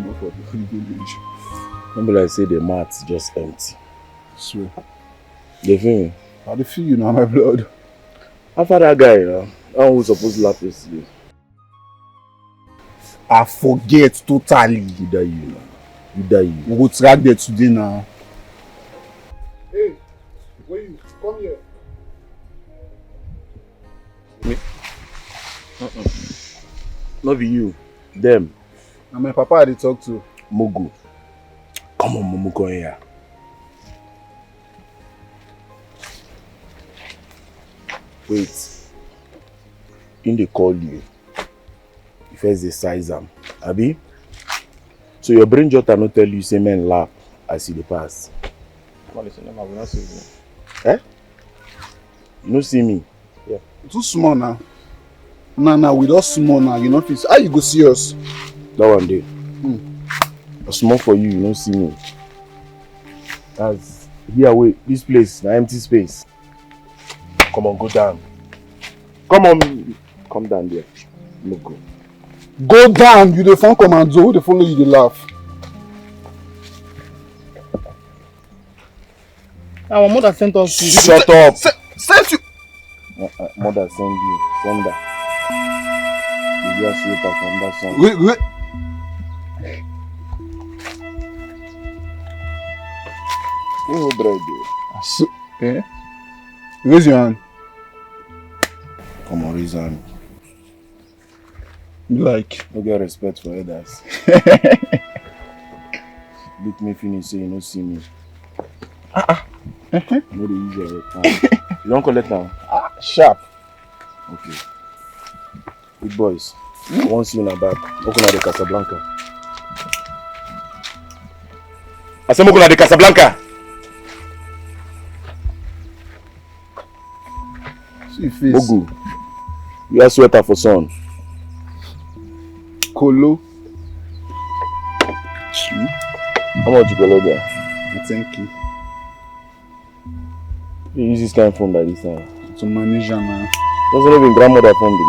come for the village. Remember I say the mat's just empty. Swear. You feel me? How do you feel, you know, my blood? After that guy, you know, I was supposed to laugh yesterday. I forget totally. You die, you know. You die. We go track there today now. Hey, where you? Come here. Me? Not be you. Them. And my papa they talk to. Mogo. Come on, Momo, come here. Wait. In they call you. You first they size them. Abi? So your brain just not tell you say men laugh as you dey pass. Come listen, we not see you. Eh? You no see me? Yeah. Too small now. Nah, we don't small now. You know, how you go see us? That one day. Small for you, you don't see me. That's here, wait, this place, an empty space. Come on, go down. Come on, come down there. No go. Go down, you the phone commando, who the follow you, they laugh. Our mother sent us to Shut up. Sent you. Mother send you. Send her. You just wait up from that song. Wait. You bread. So, eh? Raise your hand. Come on, raise hand. Like. No get respect for others. Look me finish, say you no see me. No the usual hand. You don't collect now? Sharp. Okay. Big boys. I want see you in the back. Open at the Casablanca. I said open at the Casablanca. See face. Ogu. You are sweater for sun. Kolo. How much you call there? Thank you. You use this kind of phone by this time. To manage now. Doesn't even grandmother phone this.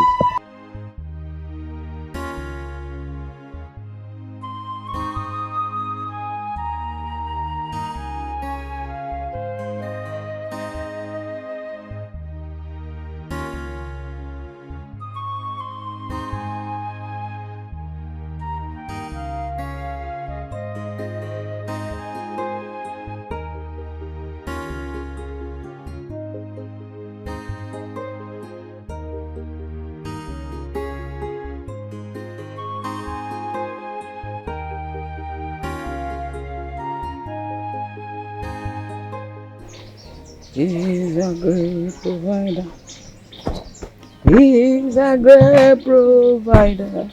He's a great provider. He's a great provider.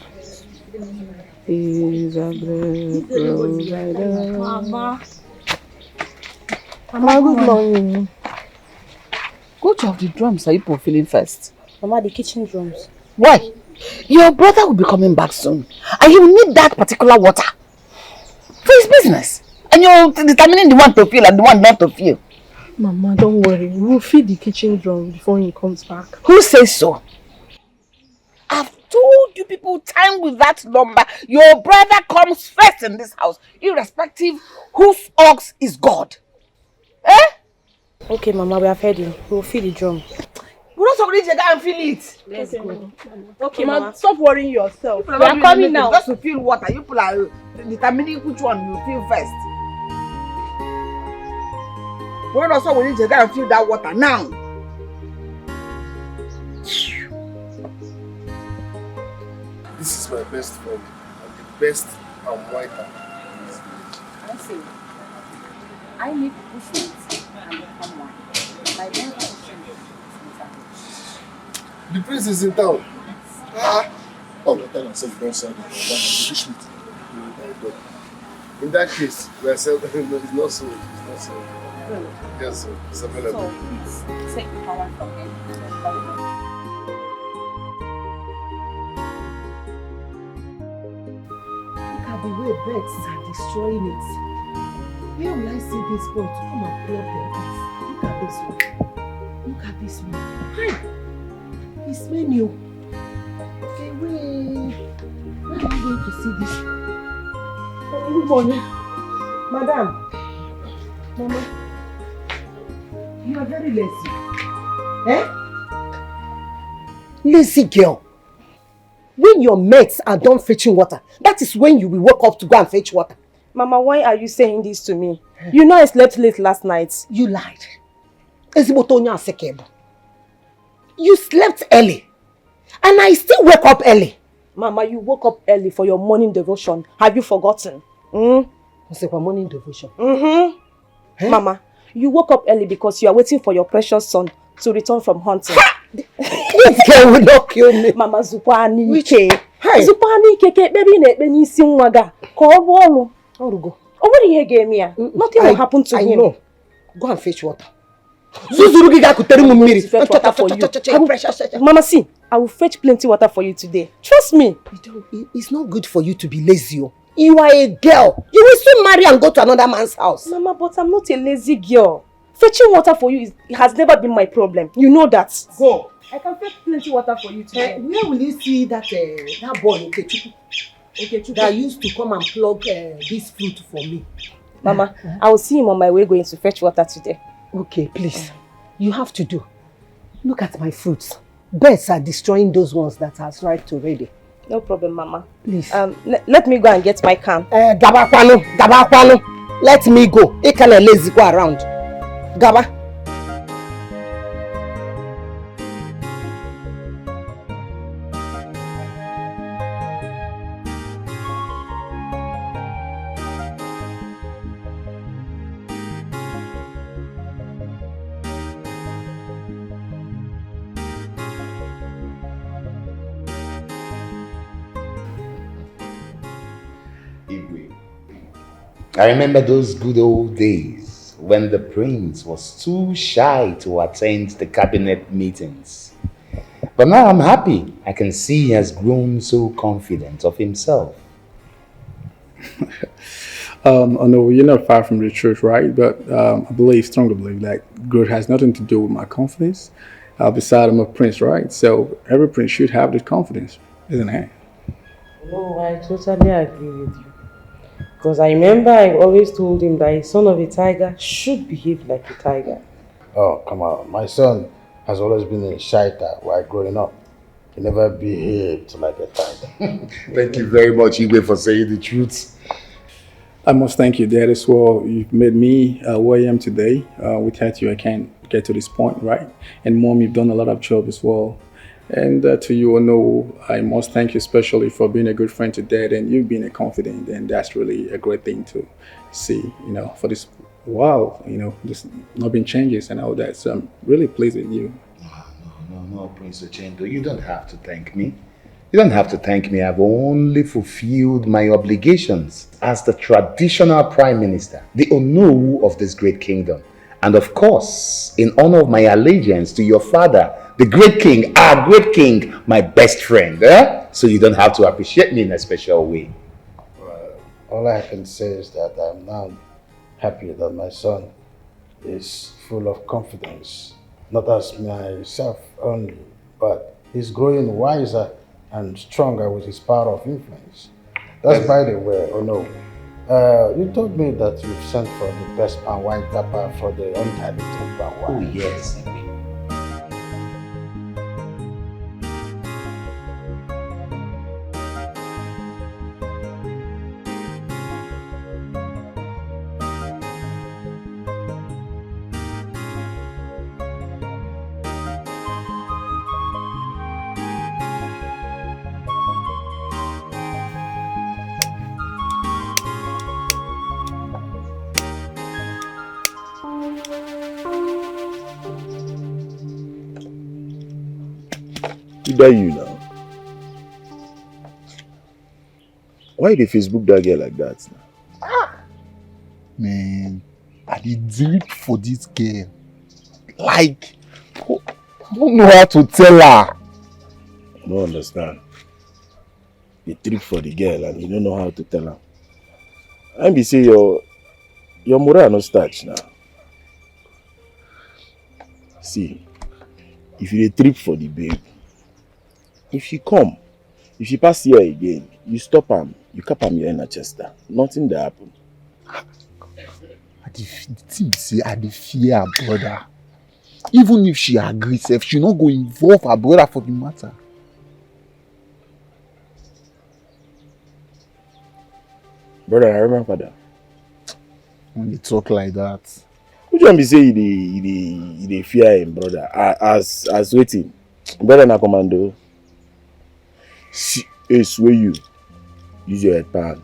He's a great provider. Mama, Good morning. Which of the drums are you fulfilling first? Mama, the kitchen drums. Why? Your brother will be coming back soon, and he will need that particular water for his business. And you're determining the one to fill and the one not to fill. Mama, don't worry. We'll feed the kitchen drum before he comes back. Who says so? I've told you people time with that number. Your brother comes first in this house, irrespective whose ox is God. Eh? Okay, Mama, we have heard you. We'll feed the drum. We're not already to go and fill it. Let's go. Okay, Mama, stop worrying yourself. We are coming now. Just to fill water. You people are determining which one you fill first. We're also willing to go and fill that water now. This is my best friend and the best whiter in this village. I see. I need to push it and become one. My best friend is The prince is in town. Oh, my God, I'm so very sorry. In that case, we are saying no, it's not so. It's not so. Yes, sir. It's available. So please take the power from him. Look at the way birds are destroying it. Where will I see this boy to come and play up their beds? Look at this one. Look at this one. Hi! His menu. Hey, wait. Where am I going to see this? Good morning. Madam. Mama. You are very lazy. Eh? Lazy girl. When your mates are done fetching water, that is when you will wake up to go and fetch water. Mama, why are you saying this to me? You know I slept late last night. You lied. You slept early. And I still wake up early. Mama, you woke up early for your morning devotion. Have you forgotten? What's your morning devotion? Eh? Mama, you woke up early because you are waiting for your precious son to return from hunting. This girl will not kill me. Mama, Zupani Ike. Hey. Zupani Ike, baby, ne isi nwaga. Ko Orugo. Nobody here gave me. Nothing will happen to him. I know. Go and fetch water. Zuzurugi ga kutere mu mmiri. Fetch water for you. Mama, see, I will fetch plenty water for you today. Trust me. It's not good for you to be lazy. You are a girl. You will soon marry and go to another man's house. Mama, but I'm not a lazy girl. Fetching water for you has never been my problem. You know that. Go. I can fetch plenty water for you today. Where will you see that boy that used to come and plug this fruit for me? Mama, I will see him on my way going to fetch water today. Okay, please. You have to do. Look at my fruits. Birds are destroying those ones that are ripe already. No problem, Mama. Please. Let me go and get my can. Gabakwano. Let me go. I can't lazy go around. Gaba. I remember those good old days when the prince was too shy to attend the cabinet meetings. But now I'm happy. I can see he has grown so confident of himself. I know you're not far from the truth, right? But I strongly believe that growth has nothing to do with my confidence. Besides, I'm a prince, right? So every prince should have that confidence, isn't it? No, I totally agree with you. Because I remember I always told him that a son of a tiger should behave like a tiger. Oh, come on. My son has always been a shy type while growing up. He never behaved like a tiger. Thank you very much, Igwe, for saying the truth. I must thank you, Dad, as well. You've made me where I am today. Without you, I can't get to this point, right? And Mom, you've done a lot of job as well. And to you, Ono, I must thank you especially for being a good friend to Dad and you being a confidant. And that's really a great thing to see, for this while, there's not been changes and all that. So I'm really pleased with you. No, Prince Ochendo, you don't have to thank me. You don't have to thank me. I've only fulfilled my obligations as the traditional Prime Minister, the Onu of this great kingdom. And of course, in honor of my allegiance to your father, the great king, our great king, my best friend. So you don't have to appreciate me in a special way. All I can say is that I'm now happy that my son is full of confidence. Not as myself only, but he's growing wiser and stronger with his power of influence. That's by the way, no. You told me that you've sent for the best palm wine tapper for the untitled palm wine. Oh, yes. That you now. Why did Facebook that girl like that now? Man, I did drip for this girl. Like, I don't know how to tell her. I don't understand. You drip for the girl and you don't know how to tell her. And be say your morale no starch now. See, if you trip for the babe, if she come, If she pass here again, you stop am, you cap am here in Chester. Nothing dey happen. The thing say I dey fear her brother. Even if she agrees, if she not go involve her brother for the matter. Brother, I remember father. When you talk like that. Which one be say he dey fear him brother? As waiting. Brother na commando. See, swear you. Use your head pan.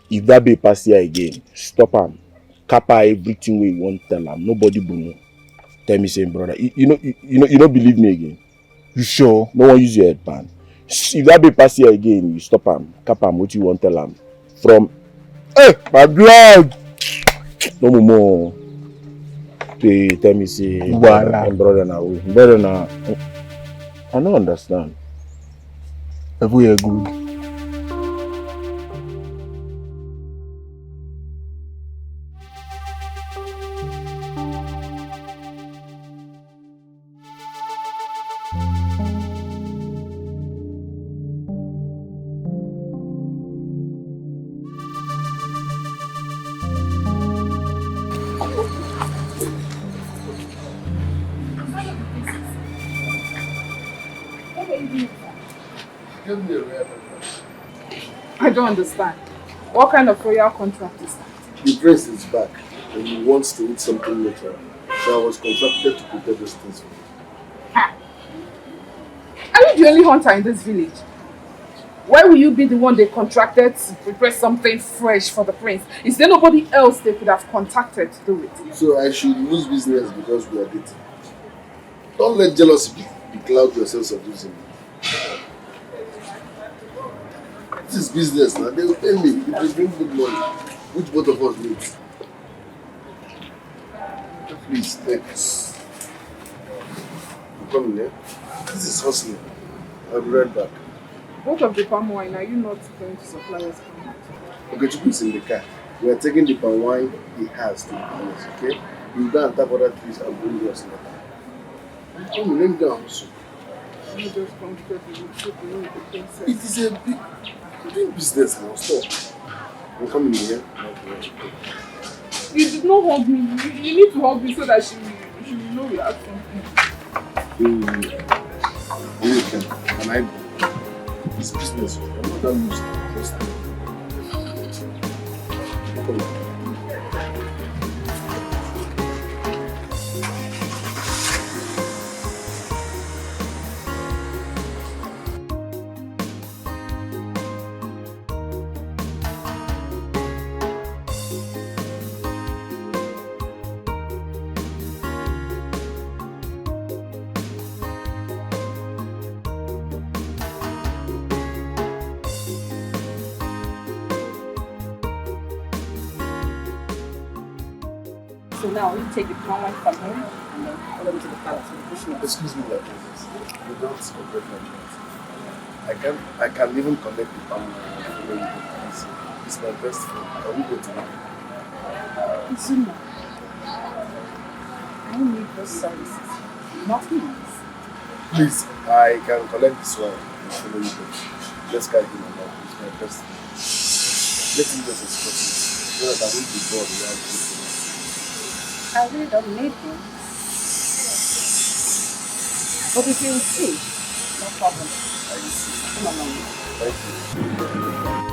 If that be pass here again, stop am. Kappa everything we won't tell am. Nobody will know. Tell me saying brother. You don't believe me again. You sure? No one use your head pan. If that be pass here again, you stop am. Kappa am what you won't tell am. From my blood. No more. They tell me say brother now. Brother now. I don't understand. Everywhere good. I don't understand. What kind of royal contract is that? The prince is back and he wants to eat something later. So I was contracted to prepare those things for him. Ha! Are you the only hunter in this village? Why will you be the one they contracted to prepare something fresh for the prince? Is there nobody else they could have contacted to do it? So I should lose business because we are dating. Don't let jealousy becloud your sense of losing me. This is business now. They will pay me if they bring good money, which both of us need. Please, thanks. You coming here? This is hustling. I'll be right back. Both of the palm wine, are you not going to supply us? Okay, Chuku is in the car. We are taking the palm wine he has to the business, okay? You go and tap other trees and bring us later. Come on, let me go. You just come because you should know the princess. It is a big business now. Stop. I'm coming here. You did not hug me. You need to hug me so that she will know we have something. You can I go? It's business. I'm not that used to this. Come on. So now you take the palm wine from him and then follow me to the palace with the bushmeat. Excuse me, like this. You don't forget my chance. I can even connect the palm wine. It's my best friend. Can we go together? Zuma, I don't need those services. Nothing else. Please, I can collect this one and follow you there. Let's carry him along. It's my best friend. Let him just escort me. So that I won't be bored without you. I really don't need him. But if you insist, no problem. I insist. Come along. Thank you.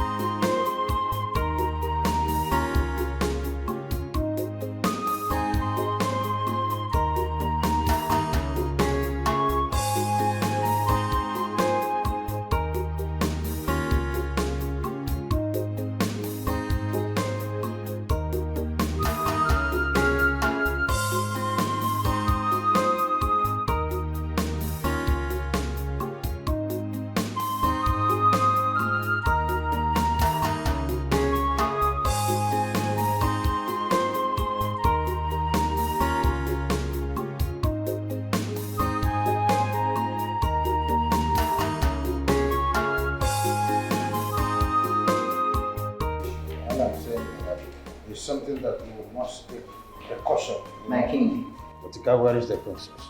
Something that you must take precaution. My king. Otika, where is the princess?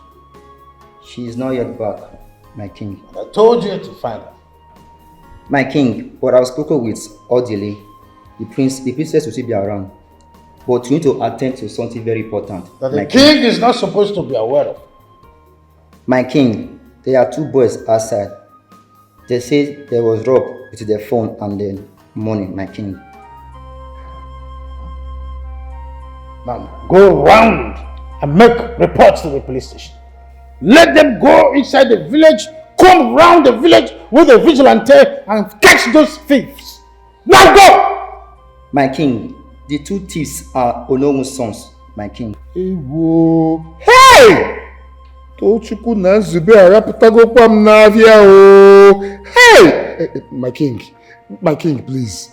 She is not yet back, my king. I told you to find her. My king, but I was spoken with all delay. The princess will still be around. But you need to attend to something very important. That the king is not supposed to be aware of. My king, there are 2 boys outside. They say there was rob with their phone and then money, my king. Now go round and make reports to the police station. Let them go inside the village, come round the village with a vigilante and catch those thieves. Now go! My king, the 2 thieves are Onomu's sons, my king. Hey! Tochukwu na Nzube arapụtagokwa m n'afịa o. Hey! My king, please.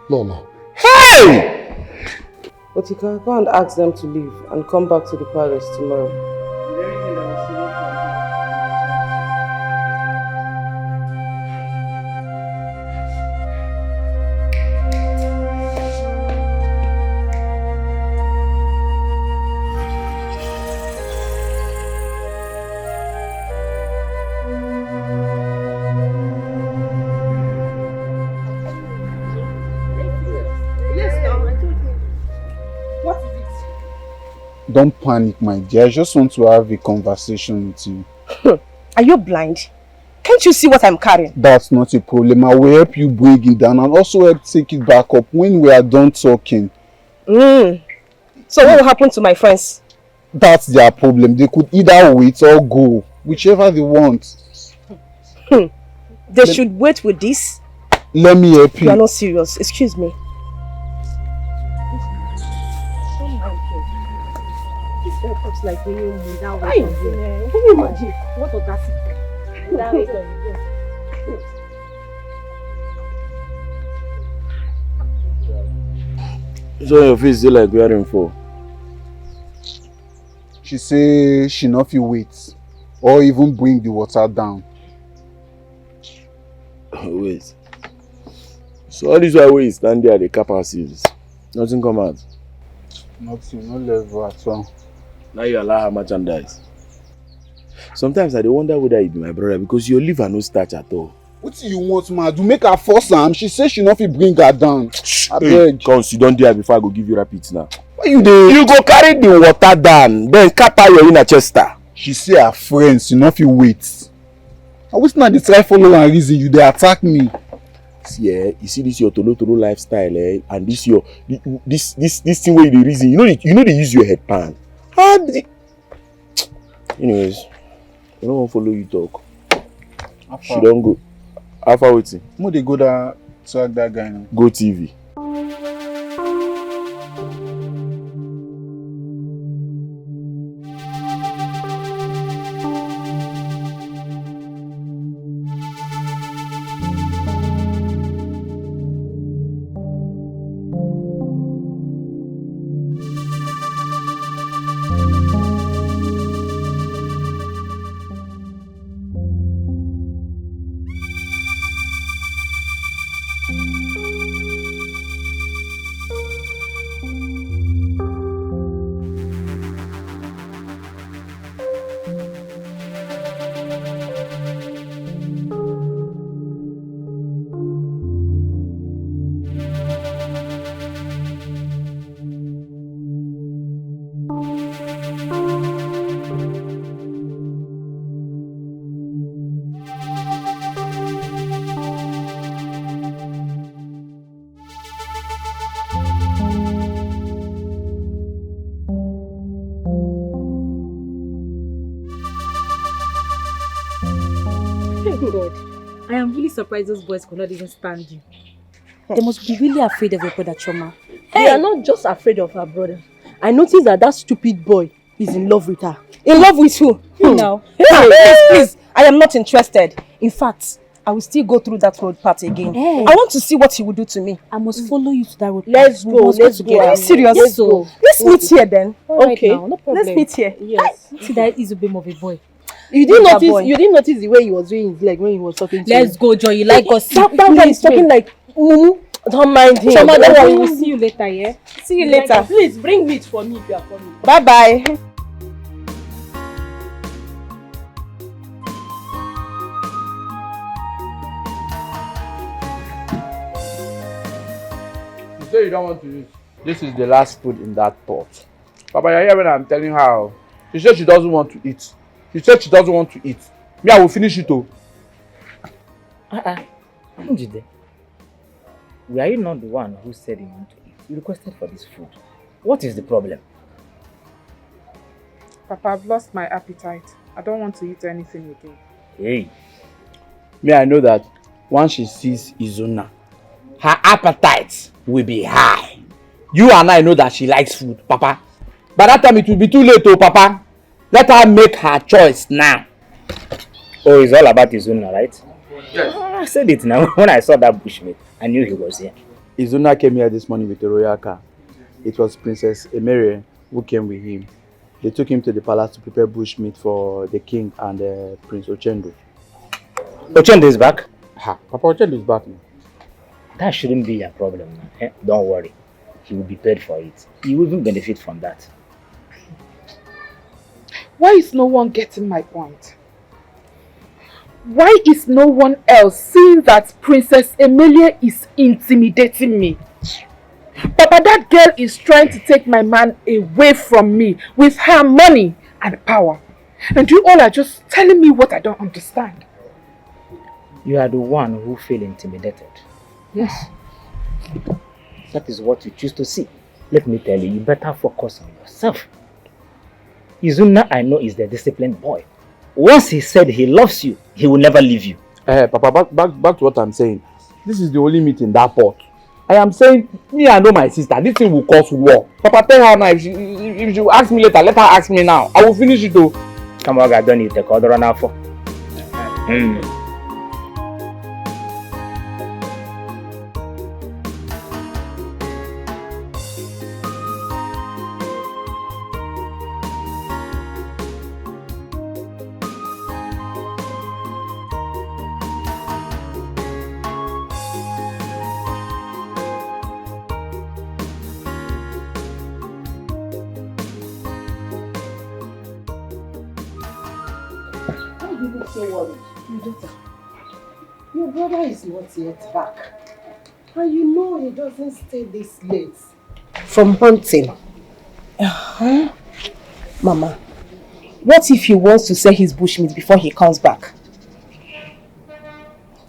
Lolo. Hey! But you can go and ask them to leave and come back to the palace tomorrow. Don't panic, my dear. I just want to have a conversation with you. Are you blind? Can't you see what I'm carrying? That's not a problem. I will help you break it down and also help take it back up when we are done talking. So what will happen to my friends? That's their problem. They could either wait or go, whichever they want. They should wait with this? Let me help you. You are not serious. Excuse me. It's like when you move that way. Can you imagine? What audacity? So your face is like wearing for? She say she not fit wait or even bring the water down. Wait. So all this while we stand there at the cap houses, nothing come out? Nothing, no level at all. Now you allow her merchandise. Sometimes I wonder whether you be my brother because your liver no starch at all. What do you want, man? Do make her force am? She say she not fit bring her down. I beg. Come sit down there before I go give you rapid now. Why you dey? You go carry the water down, then cap her your inner chester. She say her friends, you not fit wait. I wish not dey try follow and reason you dey attack me. See, you see this your tolo lifestyle, and this your this thing where you dey reason. You know they use your head pan. Anyways, I don't want to follow you talk. She don't go. Alpha waiting. Mo dey go that track that guy now. Go TV. God, I am really surprised those boys could not even stand you. They must be really afraid of your brother Choma. Hey. We are not just afraid of her brother. I noticed that stupid boy is in love with her. In love with who? No. Please, I am not interested. In fact, I will still go through that road path again. Hey. I want to see what he will do to me. I must follow you to that road path. Let's go together. Are you serious? Let's go. Let's meet here then. Okay. Now, no problem. Let's meet here. Yes. See that is a bit of a boy. You didn't notice the way he was doing his leg when he was talking to you. Let's go, Joy. You like us. That guy is talking like don't mind him. Choma, don't worry. We'll see you later, yeah? See you later. Please bring meat for me if you are coming. Bye-bye. You say you don't want to eat. This is the last food in that pot. Papa, you hear when I'm telling her? She said she doesn't want to eat. She said she doesn't want to eat. Me, I will finish it too. Njide, were you not the one who said you want to eat? You requested for this food. What is the problem? Papa, I've lost my appetite. I don't want to eat anything again. Hey. Me, I know that once she sees Izuna, her appetite will be high. You and I know that she likes food, Papa. By that time, it will be too late, oh, Papa. Let her make her choice now. Oh, it's all about Izuna, right? Yes. I said it now. When I saw that bushmeat, I knew he was here. Izuna came here this morning with a royal car. It was Princess Emerie who came with him. They took him to the palace to prepare bushmeat for the king and Prince Ochendo. Ochendo is back? Ha, Papa Ochendo is back now. That shouldn't be a problem. Eh? Don't worry. He will be paid for it. He will even benefit from that. Why is no one getting my point? Why is no one else seeing that Princess Emilia is intimidating me? Papa, that girl is trying to take my man away from me with her money and power. And you all are just telling me what I don't understand. You are the one who feel intimidated. Yes. That is what you choose to see. Let me tell you, you better focus on yourself. Izuna, I know, is the disciplined boy. Once he said he loves you, he will never leave you. Papa, back to what I'm saying. This is the only meat in that pot. I am saying, me, I know my sister. This thing will cause war. Papa, tell her now. If she will ask me later, let her ask me now. I will finish it though. Come on, I don't need to call the runner for. Your brother is not yet back. And you know he doesn't stay this late. From hunting. Mama, what if he wants to sell his bushmeat before he comes back?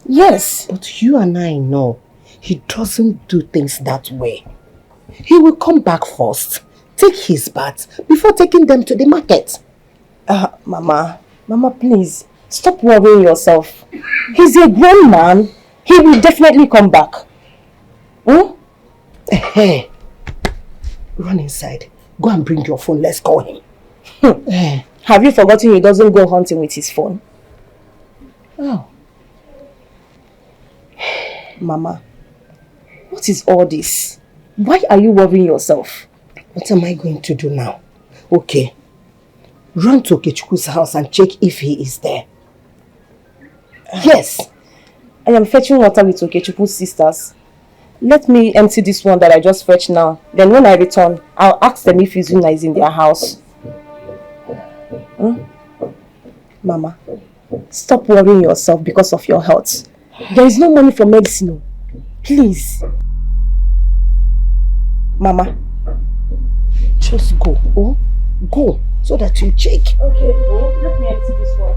Yes, but you and I know he doesn't do things that way. He will come back first, take his bath before taking them to the market. Mama, please. Stop worrying yourself. He's a grown man. He will definitely come back. Hey, run inside. Go and bring your phone. Let's call him. Have you forgotten he doesn't go hunting with his phone? Oh. Mama, what is all this? Why are you worrying yourself? What am I going to do now? Okay. Run to Okechukwu's house and check if he is there. Yes. I am fetching water with Okechukwu's sisters. Let me empty this one that I just fetched now. Then when I return, I'll ask them if Izuna is in their house. Mama, stop worrying yourself because of your health. There is no money for medicine. Please. Mama, just go. Go so that you check. Okay, let me empty this one.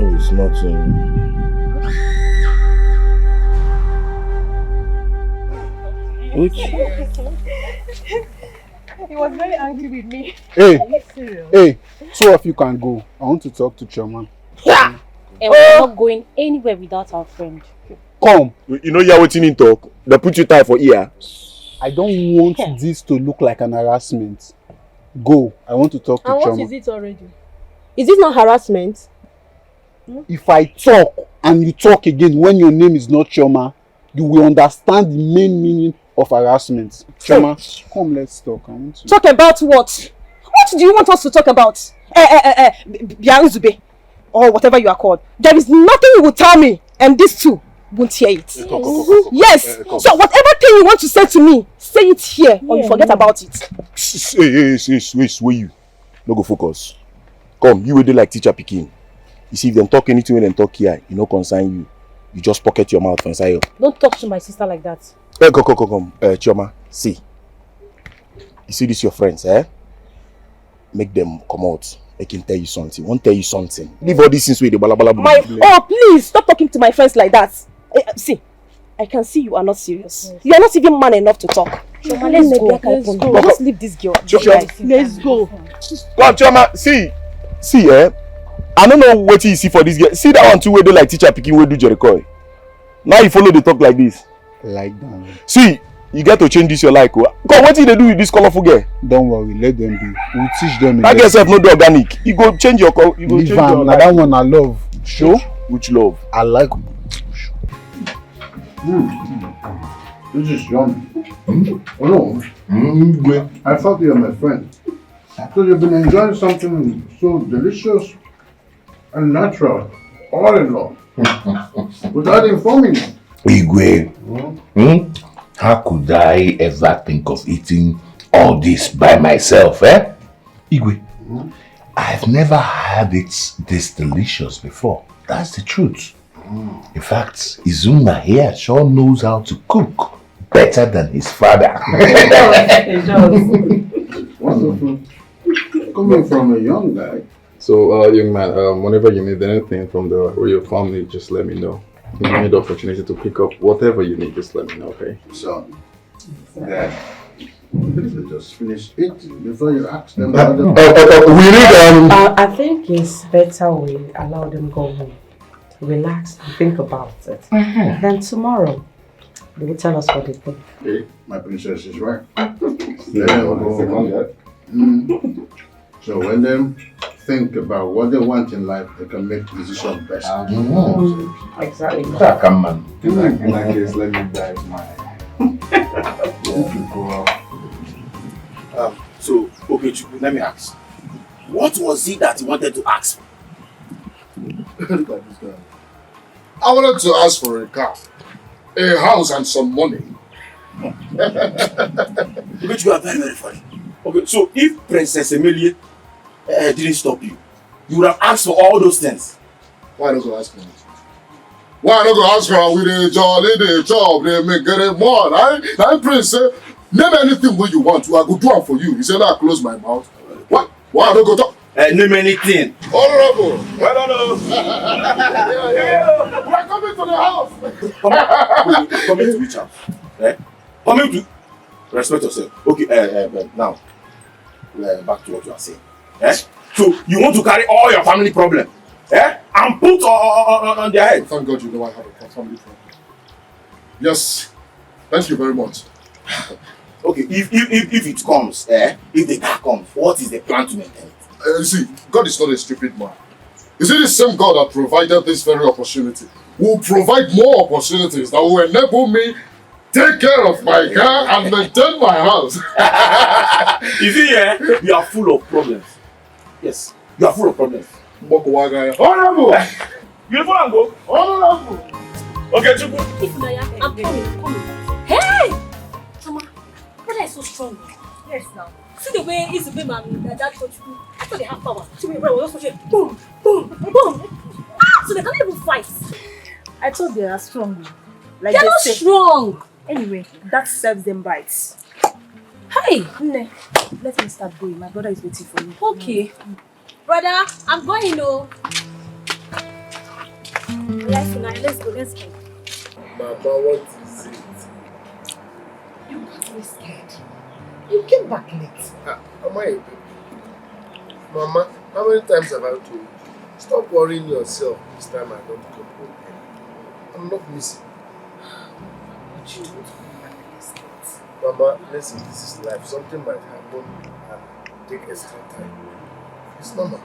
Oh, it's nothing. Which? He was very angry with me. Hey, two of you can go. I want to talk to Chairman. Yeah. And we're not going anywhere without our friend. Come. You know you're waiting in talk. They put you tie for ear. I don't want this to look like an harassment. Go. I want to talk to Chairman. And what is it already? Is it not harassment? If I talk and you talk again when your name is not Choma, you will understand the main meaning of harassment. Choma, come, let's talk. I want to talk about what? What do you want us to talk about? Biaruzube, or whatever you are called. There is nothing you will tell me, and this too won't hear it. Yes. So whatever thing you want to say to me, say it here or you forget about it. Wait, you. No go focus. Come, you will do like teacher picking. You see, if them talk anything when them talk here, you no concern you. You just pocket your mouth for inside you. Don't talk to my sister like that. Come. Chioma, see. You see this your friends, eh? Make them come out. They can tell you something. Won't tell you something. Leave all these things with the balabala. Oh, please stop talking to my friends like that. See, I can see you are not serious. You are not even man enough to talk. Chioma, let's go. Just leave this girl. Let's go. Come, Chioma, see, I don't know what you see for this girl. See that one too where they like teacher picking where do Jericho. Now you follow the talk like this. Like that. See, you get to change this your like. Come, what did they do with this colorful girl? Don't worry, let them be. We'll teach them. That girl self no do organic. You go change your color. You go change your like that one I love. Show? Which love? I like. This is yummy. Oh no. I thought you were my friend. So you've been enjoying something so delicious and natural, all in all, without informing me. Igwe, how could I ever think of eating all this by myself, eh? Igwe, I've never had it this delicious before. That's the truth. In fact, Izuma here sure knows how to cook better than his father. Wonderful. Coming from a young guy. So, young man, whenever you need anything from the royal family, just let me know. If you need the opportunity to pick up whatever you need, just let me know, okay? So, Dad, just finish eating before you ask them. I think it's better we allow them go home, relax and think about it. Then tomorrow, they will tell us what they think. Okay, my princess is right. So when they think about what they want in life, they can make decisions best. Exactly. In that case, let me dive my... So, okay, Chukwu, let me ask. What was it that you wanted to ask for? Look at this guy. I wanted to ask for a car, a house, and some money. But you are very, very funny. Okay, so if Princess Emilie didn't stop you, you would have asked for all those things. Why not go ask for it? Why not go ask her with a jolly day job? They make get it more. I Prince say, name anything what you want to. I go do it for you. He said, I close my mouth. What? Why not go talk? Name anything. Honorable. Well, We are coming to the house. Coming to which house? Coming to respect yourself. Okay, now back to what you are saying. So you want to carry all your family problem and put on their head? Thank God you know I have a family problem. Yes. Thank you very much. Okay, if it comes, if the car comes, what is the plan to maintain it? You see, God is not a stupid man. You see, the same God that provided this very opportunity will provide more opportunities that will enable me take care of my car and maintain my house. You see, you are full of problems. Yes, you are full of problems. Honorable! Beautiful and go. Honorable! Okay, Chukwu. I'm coming. Hey! Mama, brother is so strong. Yes, now. See the way he's a big man that coach. I thought they have power. See me, brother, also boom, boom, boom. So they can't even fight. I thought they are strong. Like they're not strong. Anyway, that serves them right. Hey! Nne, let me start going. My brother is waiting for me. Okay. Brother, I'm going, Let's go. Mama, what is it? You got me scared. You came back late. Am I a baby? Mama, how many times have I told you? Stop worrying yourself this time I don't come home. I'm not missing. But you don't come back late. Mama, listen, this is life. Something might happen and take extra time. It's normal.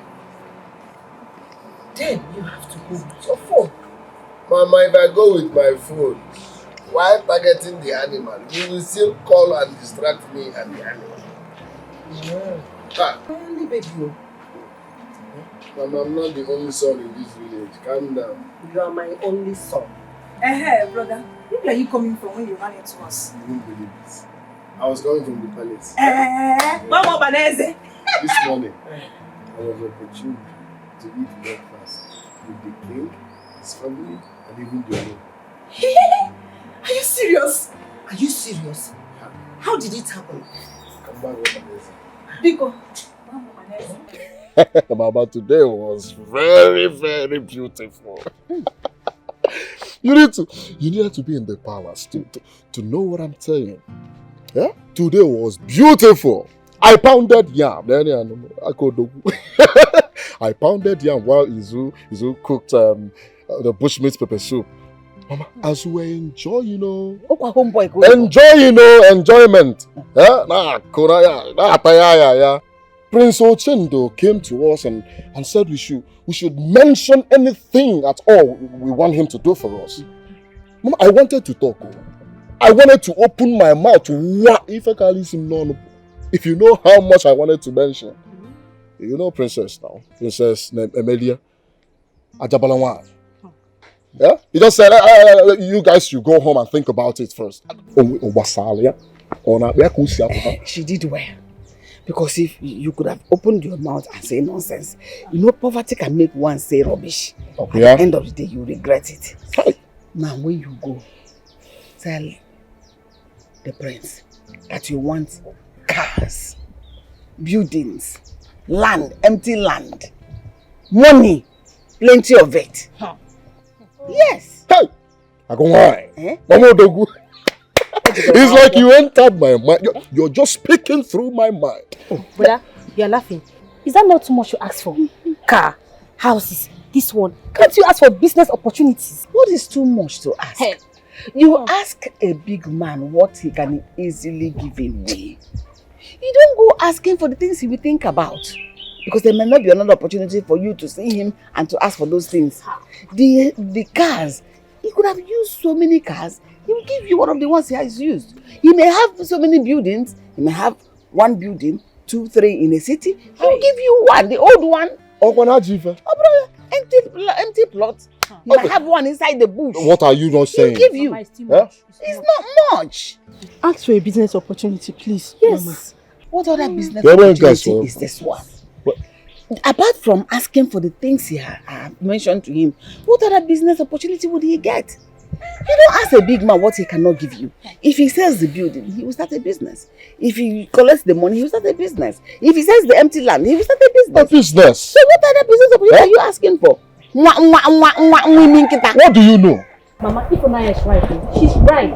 Then you have to go with your phone. Mama, if I go with my phone, while targeting the animal, you will still call and distract me and the animal. Only baby. Mama, I'm not the only son in this village. Calm down. You are my only son. Brother, where are you coming from when you ran into us? You won't believe it. I was coming from the palace. Mama Banese. This morning, I was opportuned to eat breakfast with the king, his family, and even the other. Are you serious? Are you serious? How did it happen? Come back with Banese. Biko. Mama, today was very, very beautiful. You needed to be in the palace to know what I'm saying. Yeah? Today was beautiful. I pounded yam. I pounded yam while Izu cooked the bushmeat pepper soup. Mama, as we were enjoying, enjoyment. Yeah? Prince Ochendo came to us and said we should mention anything at all we want him to do for us. Mama, I wanted to talk. I wanted to open my mouth. If you know how much I wanted to mention. You know Princess now. Princess Emilia. Ajabalawan. Yeah? He just said, you guys should go home and think about it first. She did well. Because if you could have opened your mouth and say nonsense, poverty can make one say rubbish. At the end of the day, you regret it. Now, when you go, tell the prince that you want cars, buildings, land, empty land, money, plenty of it. Yes. Hey, I go why? It's like you entered my mind. You're just speaking through my mind. Oh, brother, you're laughing. Is that not too much to ask for? Car, houses, this one. Can't you ask for business opportunities? What is too much to ask? Hey. You ask a big man what he can easily give away. You don't go asking for the things he will think about. Because there may not be another opportunity for you to see him and to ask for those things. The cars, he could have used so many cars. He will give you one of the ones he has used. He may have so many buildings. He may have one building, 2, 3 in a city. He will give you one, the old one. Oh, brother, empty plot. You might have one inside the bush. What are you not saying? He'll give you. It's not much. Ask for a business opportunity, please. Yes. Mama. What other business opportunity is this one? What? Apart from asking for the things he have mentioned to him, what other business opportunity would he get? You don't ask a big man what he cannot give you. If he sells the building, he will start a business. If he collects the money, he will start a business. If he sells the empty land, he will start a business. A business? So what other business opportunity are you asking for? What do you know? Mama, if Onaya is right, she's right.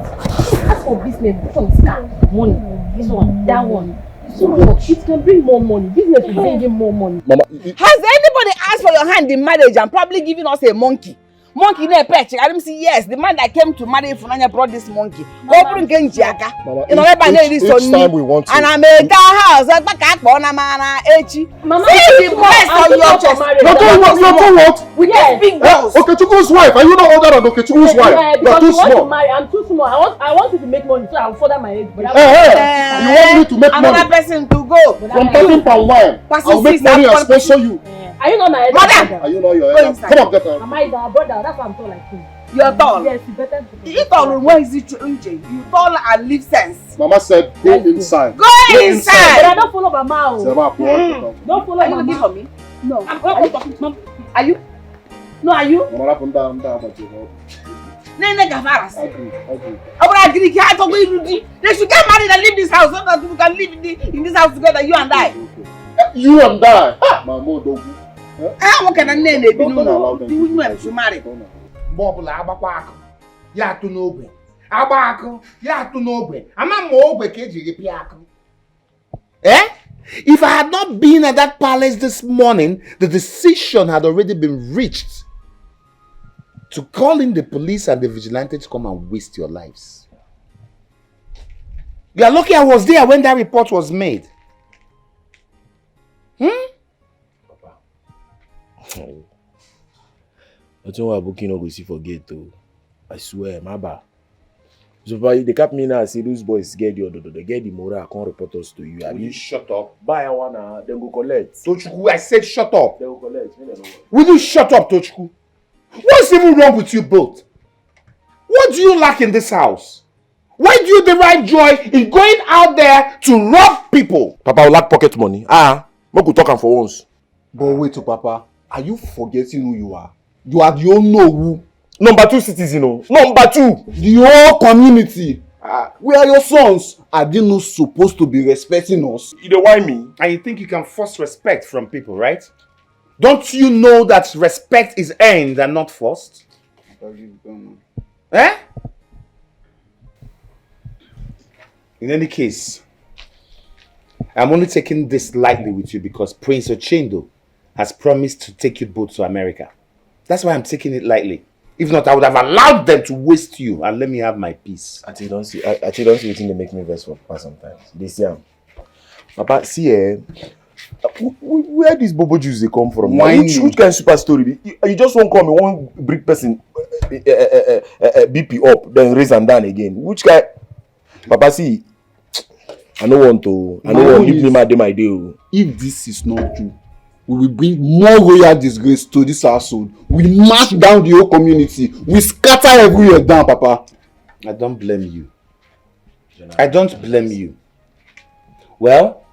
As for business, this one is car, money, this one, that one. So much. It can bring more money. Business will bring in more money. Mama, has anybody asked for your hand in marriage and probably given us a monkey? Monkey in a patch. I don't see. Yes, the man that came to marry Funanya brought this monkey. Mama, each time we want to. And I made that house. Mama, see the price of your chest. What? We get big girls. Okechukwu's wife. Are you not older than Okechukwu's wife? Because you want to marry. I'm too small. I want you to make money, so I'll further my age. You want me to make money? Another person to go. From talking per wine. I'll make money and sponsor you. Are you not my mother? Are you not your elder? Come on, get out. Am I the brother? That's why I'm tall like him. You're tall? Yes, you better. You tall, where is it? You tall and live sense. Mama said, go inside. Go inside! But I don't follow Mama. Don't follow Are you Mama. looking for me? No. Are you? No, are you? Mama, up and down, but you know. Nene Gavaras. Agree. They should get married and leave this house so that we can live in this house together, you and I. You and I? Mama, don't. What can I name it? You should marry. Bobble Abaquaco. Yatu Nobe. Abaco. Yatu Nobe. I'm a Mobe Keji Piaco. Eh? If I had not been at that palace this morning, the decision had already been reached to call in the police and the vigilantes to come and waste your lives. You are lucky I was there when that report was made. I don't want booking no go see forget though. I swear, my bad. So they cap me now and say those boys get the moral, I can't report us to you. Will you shut up? Buy one, then go collect. Tochukwu, I said shut up. They go collect. Will you shut up, Tochukwu? What's even wrong with you both? What do you lack in this house? Why do you derive joy in going out there to rob people? Papa will lack pocket money. We could talk for once. But wait, Papa, are you forgetting who you are? You are the Onowu. Number 2 citizen, Number 2. The whole community. We are your sons. Are they not supposed to be respecting us? You don't want me? And you think you can force respect from people, right? Don't you know that respect is earned and not forced? Eh? In any case, I'm only taking this lightly with you because Prince Ochendo has promised to take you both to America. That's why I'm taking it lightly. If not, I would have allowed them to waste you and let me have my peace. I don't see anything they make me vex for Papa sometimes. This young. Papa, see where these bobo Jews they come from? Which kind of super story? You just won't come, you won't bring person BP up, then raise and down again. Which guy? Papa, see, I don't want to leave my day. If this is not true, we will bring more royal disgrace to this household. We march down the whole community. We scatter everywhere down, Papa. I don't blame you. I don't blame you. Well,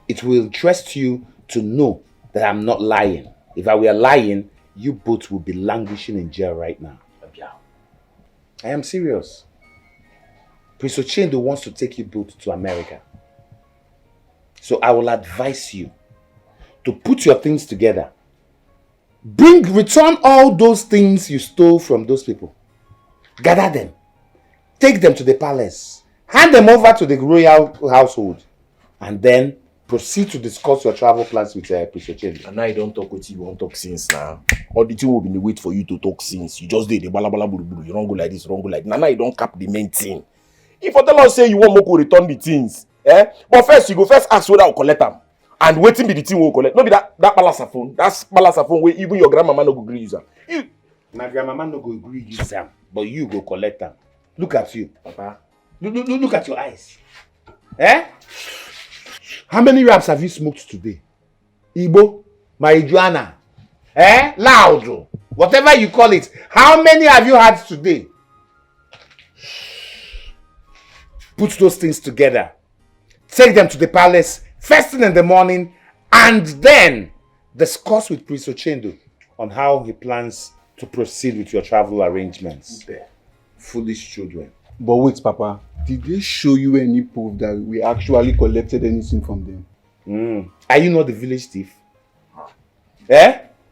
it will interest you to know that I'm not lying. If I were lying, you both would be languishing in jail right now. I am serious. Prince Ochendo wants to take you both to America. So I will advise you to put your things together. Return all those things you stole from those people. Gather them. Take them to the palace. Hand them over to the royal household. And then proceed to discuss your travel plans with Prince Ochendo. And now you don't talk with you won't talk since now. All the thing will be in the wait for you to talk since. You just did the bala bala buru buru. You don't go like this, you don't go like that. Now you don't cap the main thing. If you tell us say you want Moko return the things, but first you go first ask whether I'll collect them. And waiting be the thing will collect. No be that balasa phone. That's balasa phone where even your grandmama no go agree use them. My grandmama no go agree use them, but you go collect them. Look at you, Papa. Look at your eyes. How many raps have you smoked today? Igbo, marijuana, loud, whatever you call it. How many have you had today? Put those things together. Take them to the palace first thing in the morning and then discuss with Prince Ochendo on how he plans to proceed with your travel arrangements. Foolish children. But wait, Papa. Did they show you any proof that we actually collected anything from them? Are you not the village thief?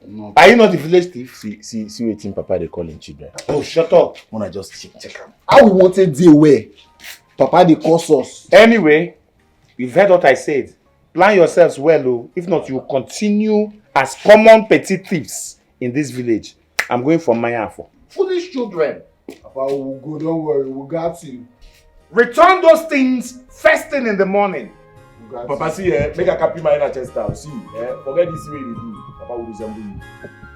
No. Are you not the village thief? See what Papa they call in children. Oh, shut up. Wanna just check them. How we wanted the way? Papa they curse us. Anyway, you've heard what I said. Plan yourselves well, if not you will continue as common petty thieves in this village. I'm going for Maya for. Foolish children. Papa, we'll go, don't worry, we got you. Return those things first thing in the morning. Papa, see, make a copy my inner chest down. See, forget this way they do. Papa will resemble you.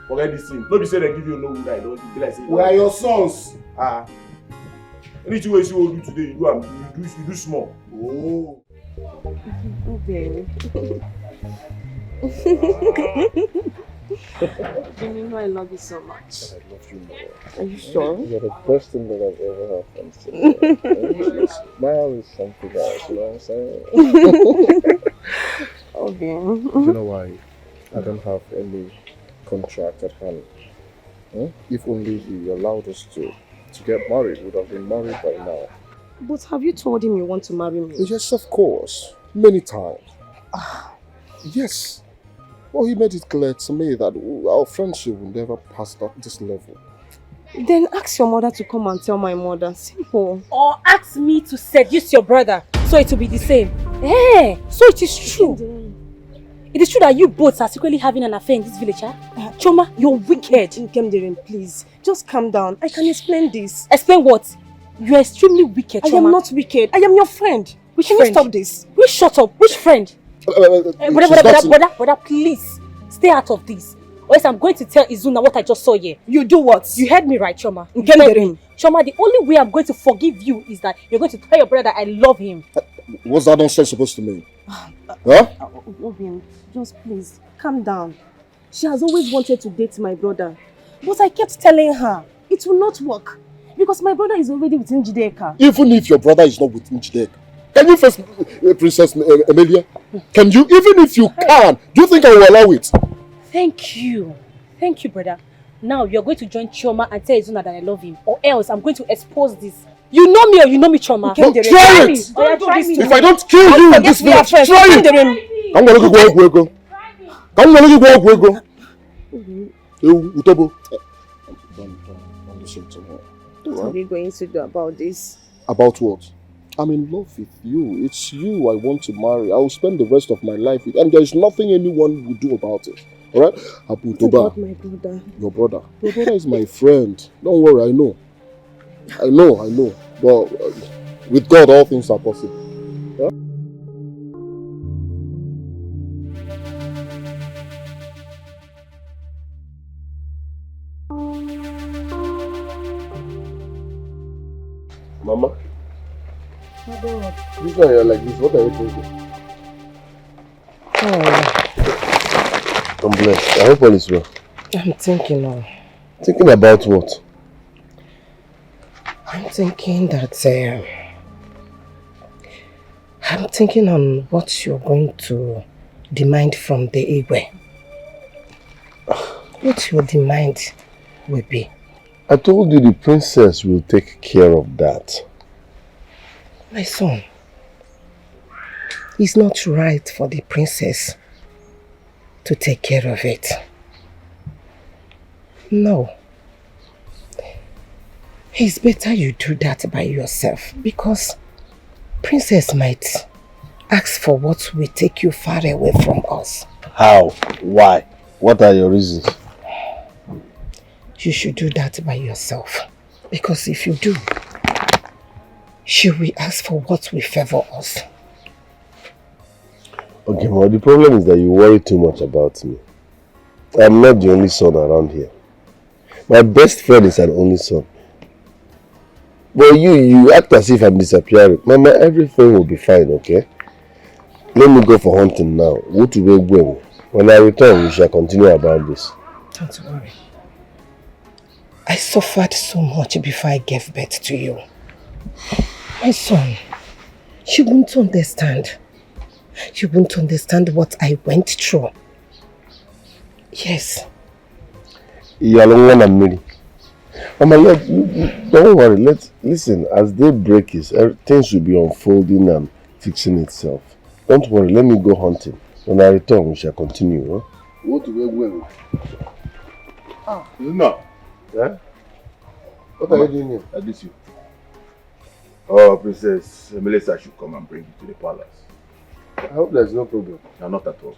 Forget this thing. Nobody say they give you no good I don't be like say. We are your sons. Anything you will do today, you do small. Oh. Okay. You know I love you so much. I love you more. Are you sure? You're the best thing that I've ever had from you. Smile is something else, you know what I'm saying? Okay. You know why? I don't have any contract at hand. If only he allowed us to get married, we would have been married by now. But have you told him you want to marry me? Yes, of course. Many times. Yes. Well, he made it clear to me that our friendship will never pass this level. Then ask your mother to come and tell my mother. Simple. Or ask me to seduce your brother, so it will be the same. So it is true. It is true that you both are secretly having an affair in this village, huh? Choma, you're wicked. Nkemderin, please. Just calm down. I can explain this. Explain what? You're extremely wicked, Choma. I am not wicked. I am your friend. Which Can friend? you stop this? Will you shut up? Which friend? Brother, please. Stay out of this. Or else I'm going to tell Izuna what I just saw here. You do what? You heard me right, Choma. Nkemderin. Choma, the only way I'm going to forgive you is that you're going to tell your brother that I love him. What's that nonsense supposed to mean? Obin, just please, calm down. She has always wanted to date my brother. But I kept telling her, it will not work. Because my brother is already with Njideka. Even if your brother is not with Njideka, can you face Princess Emilia? Can you? Even if you can, do you think I will allow it? Thank you. Thank you, brother. Now you're going to join Chioma and tell Izuna that I love him. Or else I'm going to expose this. You know me or you know me, Chioma. No, try it! If I don't kill you in this village, try it! I'm going to go. I'm going to go. Utobo. Don't listen to me. What are we going to do about this? About what? I'm in love with you. It's you I want to marry. I will spend the rest of my life with, and there's nothing anyone will do about it. Alright? Abu What about my brother? Your brother. Your brother is my friend. Don't worry, I know. But with God, all things are possible. Yeah? Mama? This one you're like this, what are you thinking? Oh, I'm blessed. I hope all is well. I'm thinking of... Thinking about what? I'm thinking that... I'm thinking on what you're going to demand from the Igwe. What your demand will be. I told you the princess will take care of that. My son, it's not right for the princess to take care of it. No. It's better you do that by yourself because princess might ask for what will take you far away from us. How? Why? What are your reasons? You should do that by yourself because if you do, she will ask for what will favor us. Okay, well, the problem is that you worry too much about me. I'm not the only son around here. My best friend is an only son. But you act as if I'm disappearing. Mama, everything will be fine, okay? Let me go for hunting now. Go to Wegwe. When I return, we shall continue about this. Don't worry. I suffered so much before I gave birth to you. My son, you won't understand. You won't understand what I went through. Yes. Mama, don't worry. Listen, as day breaks, things will be unfolding and fixing itself. Don't worry, let me go hunting. When I return, we shall continue. Huh? What will No. Yeah? What are you doing here? I miss you. Oh, Princess Melissa should come and bring you to the palace. I hope there's no problem. No, not at all.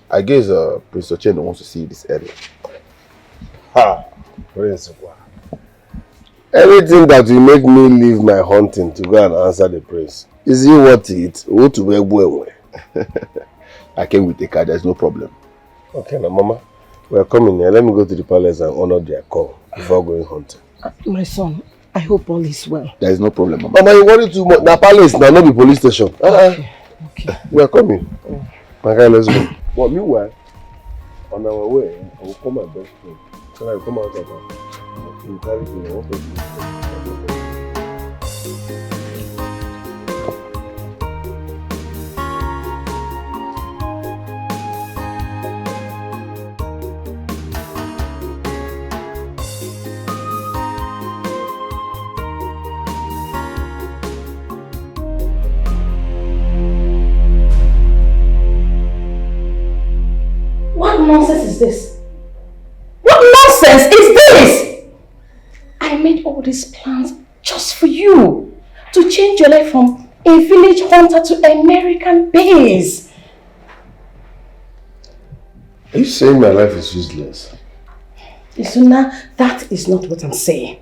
I guess Prince Ochendo wants to see you this early. Ha! Prince, everything that will make me leave my hunting to go and answer the prince. Is he worth it? I came with the car, there's no problem. Okay, now Mama, we are coming here. Let me go to the palace and honor their call before going hunting. My son, I hope all is well. There is no problem, Mama. Mama, you worry too much. The palace now, not the police station. Okay. We are coming. My guy, let's go. But meanwhile, on our way, I will call my best friend. Can I come out of her? You carry me. What nonsense is this? What nonsense is this? I made all these plans just for you. To change your life from a village hunter to American base. Are you saying my life is useless? Izuna, that is not what I'm saying.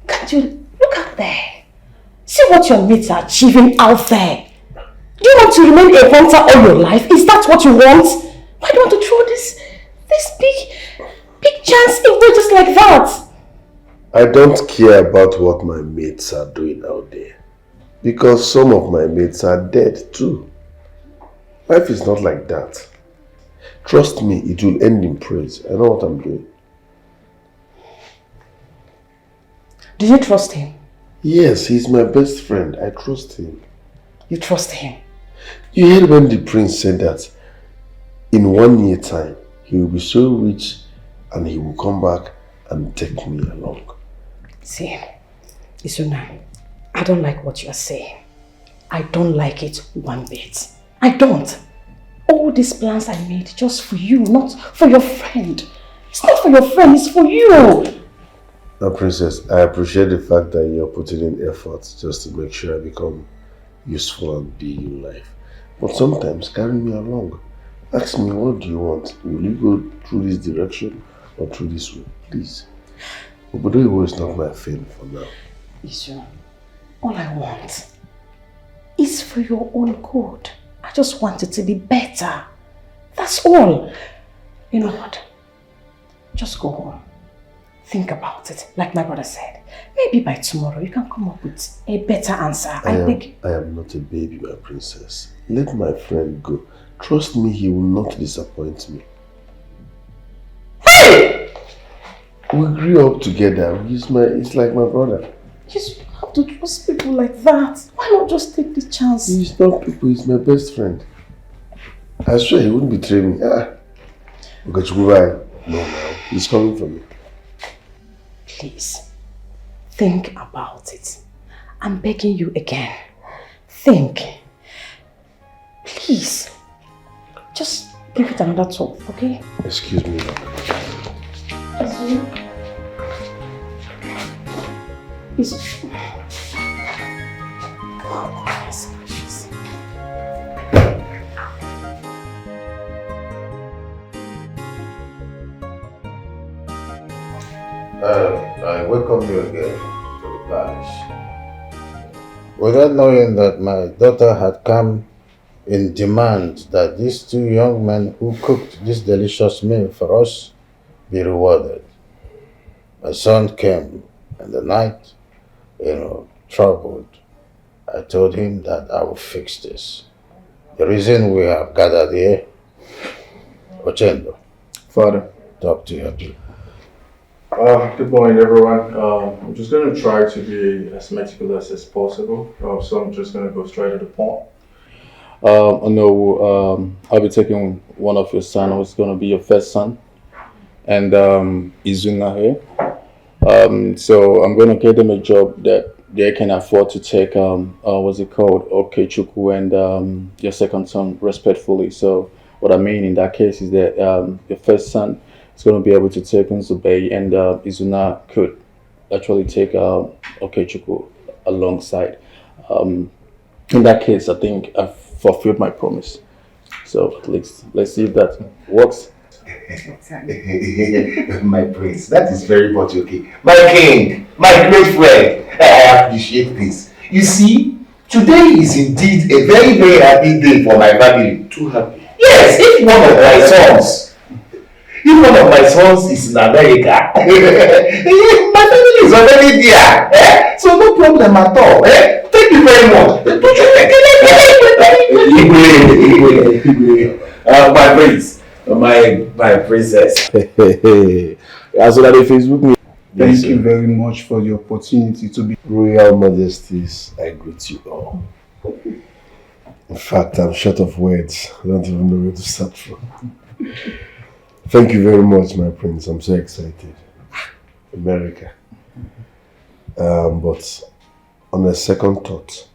Can't you look out there? See what your mates are achieving out there. Do you want to remain a hunter all your life? Is that what you want? Why do you want to throw this big chance away just like that? I don't care about what my mates are doing out there. Because some of my mates are dead too. Life is not like that. Trust me, it will end in praise. I know what I'm doing. Do you trust him? Yes, he's my best friend. I trust him. You trust him? You heard when the prince said that in 1 year time, he will be so rich and he will come back and take me along. See, Isuna, I don't like what you are saying. I don't like it one bit. I don't. All these plans I made just for you, not for your friend. It's not for your friend, it's for you. Now, Princess, I appreciate the fact that you're putting in effort just to make sure I become useful and big in life. But sometimes carry me along. Ask me, what do you want? Will you go through this direction or through this way? Please. Obodo is not my thing for now. Isu, all I want is for your own good. I just want it to be better. That's all. You know what? Just go home. Think about it, like my brother said. Maybe by tomorrow you can come up with a better answer. I am not a baby, my princess. Let my friend go. Trust me, he will not disappoint me. Hey! We grew up together. He's like my brother. You have to trust people like that. Why not just take the chance? He's not people, he's my best friend. I swear he wouldn't betray me. No, he's coming for me. Please, think about it. I'm begging you again. Think. Please. Just give it another thought, okay? Excuse me. I welcome you again to the palace. Without knowing that my daughter had come in demand that these two young men who cooked this delicious meal for us be rewarded. My son came in the night, troubled. I told him that I will fix this. The reason we have gathered here, Ochendo. Father. Talk to your people. Good morning, everyone. I'm just going to try to be as meticulous as possible, so I'm just going to go straight to the point. I know I'll be taking one of your sons, who's going to be your first son, and Izuna here. So I'm going to get them a job that they can afford to take, what's it called, Okechukwu, and your second son, respectfully. So what I mean in that case is that your first son is going to be able to take Nzube, and Izuna could actually take Okechukwu alongside. In that case, I think I've fulfilled my promise. So at least let's see if that works. My prince, that is very much okay. My king, my great friend, I appreciate this. You see, today is indeed a very, very happy day for my family. Too happy? Yes, if one of my sons is in America, my family is already there. So no problem at all. Thank you very much. My prince, my princess. As well as Facebook me. Thank you very much for the opportunity to be Royal Majesties. I greet you all. In fact, I'm short of words. I don't even know where to start from. Thank you very much, my prince. I'm so excited. America. But on a second thought,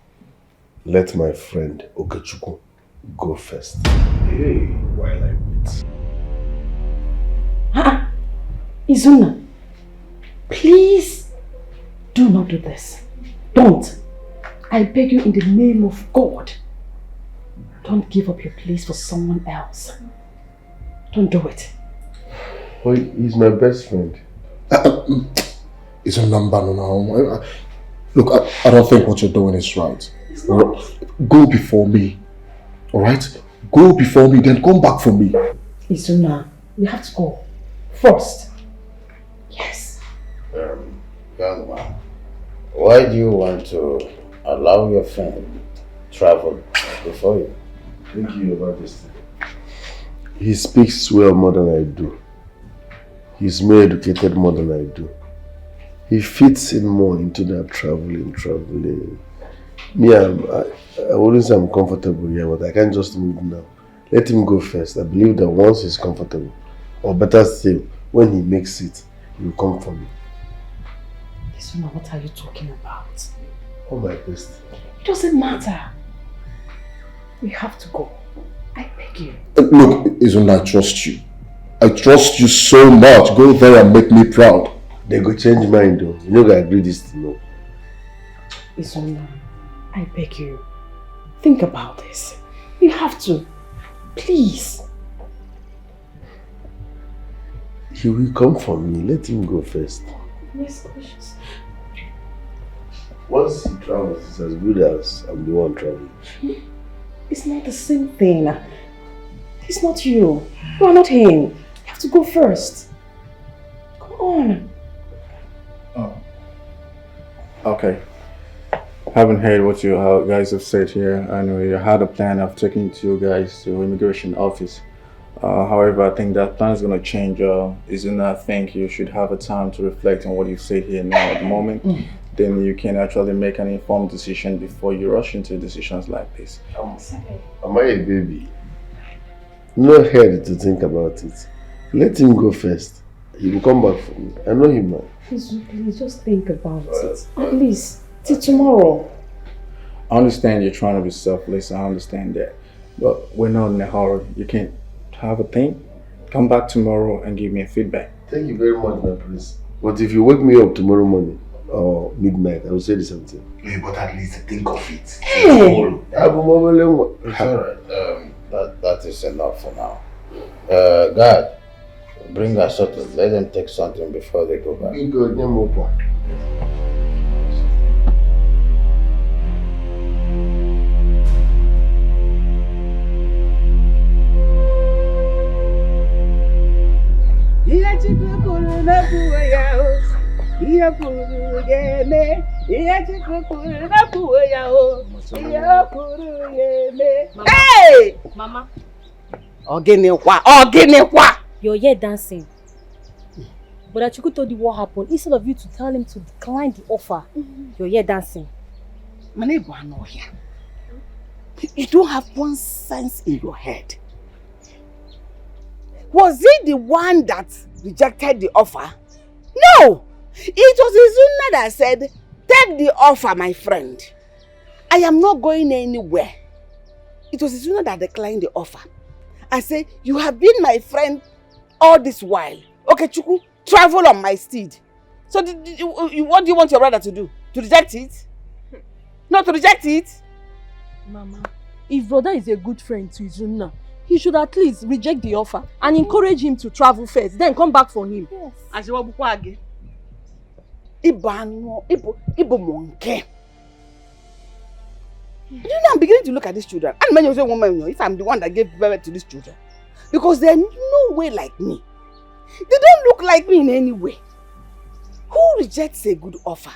let my friend Okechukwu go first. Hey, while I wait. Izuna, please do not do this. Don't. I beg you in the name of God. Don't give up your place for someone else. Don't do it. Oh, he's my best friend. It's a number now. Look, I don't think what you're doing is right. Go before me. Alright? Go before me, then come back for me. Izuna, you have to go. First. Yes. Young man, why do you want to allow your friend travel before you? Thank you, Your Majesty. He speaks well more than I do. He's more educated more than I do. He fits in more into that traveling. Me, I wouldn't say I'm comfortable here, but I can't just move now. Let him go first. I believe that once he's comfortable, or better still, when he makes it, he will come for me. Isuna, what are you talking about? Oh my best. It doesn't matter. We have to go. I beg you. Look, Isuna, I trust you. I trust you so much. Go there and make me proud. They go change mind though. You know I agree this to know. Isuna, I beg you. Think about this. We have to. Please. He will come for me. Let him go first. Yes, gracious. Once he travels, it's as good as I'm the one traveling. It's not the same thing. It's not you. You are not him. You have to go first. Come on. Oh. Okay. Haven't heard what you guys have said here. I know you had a plan of taking you guys to immigration office. However, I think that plan is going to change. Isuna, I think you should have a time to reflect on what you said here now at the moment. Then you can actually make an informed decision before you rush into decisions like this. Am I a baby? Not head to think about it. Let him go first. He will come back for me. I know him now. Please just think about it. At least till tomorrow. I understand you're trying to be selfless. I understand that. But we're not in a hurry. You can't have a thing. Come back tomorrow and give me a feedback. Thank you very much, my prince. But if you wake me up tomorrow morning or midnight, I will say the same thing. Yeah, but at least think of it. Hey. It's alright. That is enough for now. God, bring us something. Let them take something before they go back. Be good, Hey! Mama, Oginekwa! you're here dancing. But Achuku told you what happened. Instead of you to tell him to decline the offer, you're here dancing. My neighbor are not here. You don't have one sense in your head. Was he the one that rejected the offer? No! It was Izuna that said, take the offer, my friend. I am not going anywhere. It was Izuna that declined the offer. I said, you have been my friend all this while. Okay, Chuku, travel on my steed. So what do you want your brother to do? To reject it? Not to reject it? Mama, if brother is a good friend to Izuna, he should at least reject the offer and encourage him to travel first, then come back for him. Yes. Ibo monkey. You know, I'm beginning to look at these children. And when you say woman, if I'm the one that gave birth to these children, because they're no way like me. They don't look like me in any way. Who rejects a good offer?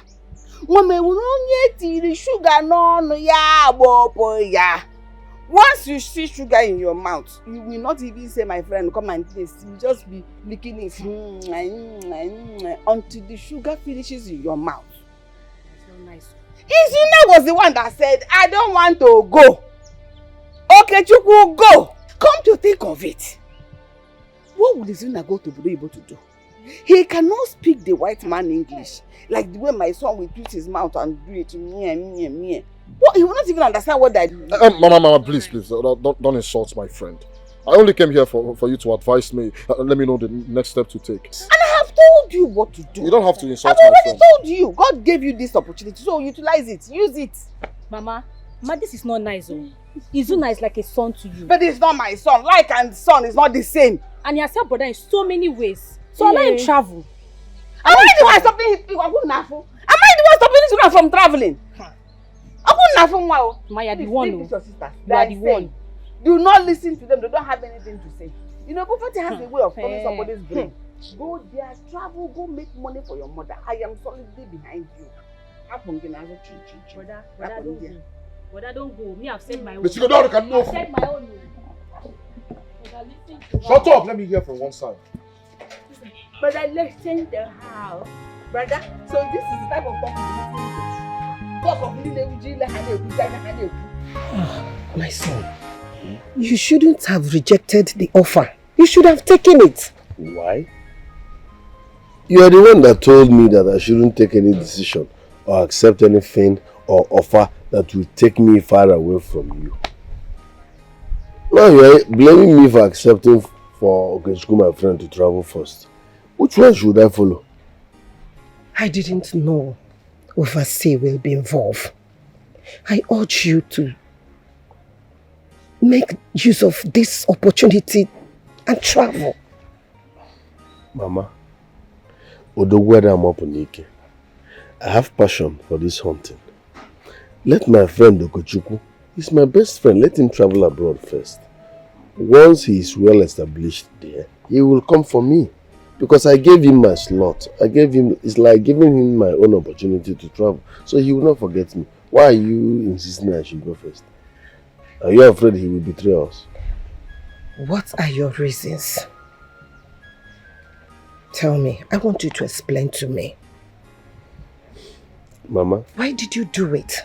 Once you see sugar in your mouth, you will not even say, my friend, come and taste. You will just be licking it until the sugar finishes in your mouth. It's not nice. Izuna was the one that said, I don't want to go. Okay, Chukwu, go. Come to think of it. What would Izuna go to be able to do? He cannot speak the white man English. Like the way my son will twist his mouth and do it. Meh. What? He will not even understand what I do. Mama, please, don't insult my friend. I only came here for you to advise me. Let me know the next step to take. And I have told you what to do. You don't have to insult my friend. I've already told you. God gave you this opportunity, so utilize it. Use it. Mama, this is not nice. Izuna is like a son to you. But it's not my son. Like and son is not the same. And he has helped brother in so many ways. So let him travel. Am I the one stopping Izuna from traveling? Ma, you're the one. You are the one. Do not listen to them. They don't have anything to say. You know, poverty has a way of coming somebody's brain. Go there, travel, go make money for your mother. I am solidly behind you. Brother, don't go. Me, I've said my own. I've said my own. Shut up. Let me hear from one side. But I left in the house. Brother, so this is the type of talk you My son, you shouldn't have rejected the offer. You should have taken it. Why? You are the one that told me that I shouldn't take any decision or accept anything or offer that will take me far away from you. Now you are blaming me for accepting for Okechukwu, my friend, to travel first. Which one should I follow? I didn't know overstay will be involved. I urge you to make use of this opportunity and travel. Mama, I have passion for this hunting. Let my friend Okechukwu, he's my best friend, let him travel abroad first. Once he is well established there, he will come for me. Because I gave him my slot. It's like giving him my own opportunity to travel. So he will not forget me. Why are you insisting I should go first? Are you afraid he will betray us? What are your reasons? Tell me. I want you to explain to me. Mama? Why did you do it?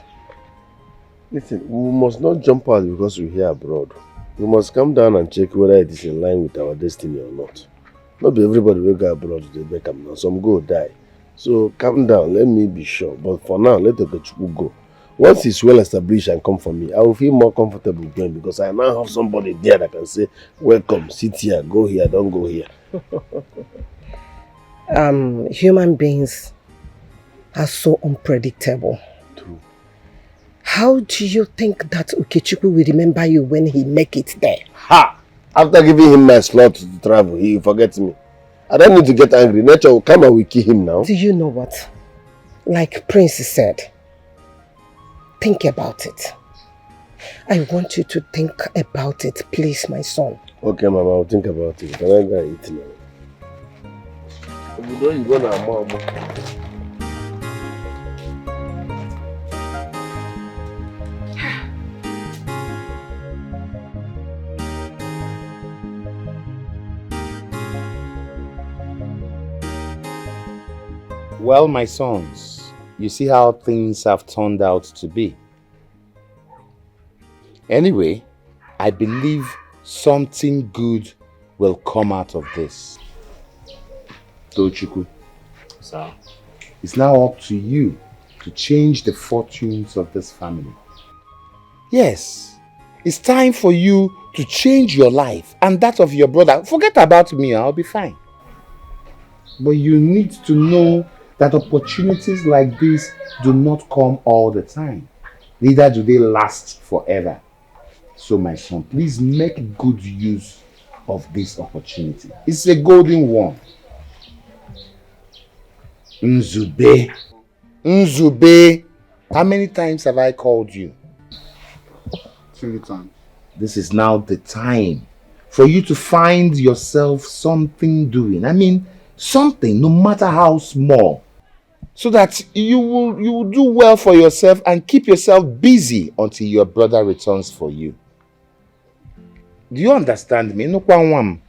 Listen, we must not jump out because we're here abroad. We must come down and check whether it is in line with our destiny or not. Not everybody will go abroad to make them now. Some go die. So calm down, let me be sure. But for now, let Okechukwu go. Once he's well established and come for me, I will feel more comfortable going because I now have somebody there that can say, welcome, sit here, go here, don't go here. Human beings are so unpredictable. True. How do you think that Okechukwu will remember you when he make it there? Ha! After giving him my slot to travel, he forgets me. I don't need to get angry. Nature will come and will kill him now. Do you know what? Like Prince said, think about it. I want you to think about it, please, my son. Okay, Mama, I'll think about it. Can I go and eat now? You go now, Mama. Well, my sons, you see how things have turned out to be. Anyway, I believe something good will come out of this. Tochukwu, sir, it's now up to you to change the fortunes of this family. Yes, it's time for you to change your life and that of your brother. Forget about me, I'll be fine. But you need to know that opportunities like this do not come all the time. Neither do they last forever. So my son, please make good use of this opportunity. It's a golden one. Nzube. Nzube. How many times have I called you? 3 times. This is now the time for you to find yourself something doing. I mean, something, no matter how small, so that you will do well for yourself and keep yourself busy until your brother returns for you. Do you understand me? No one.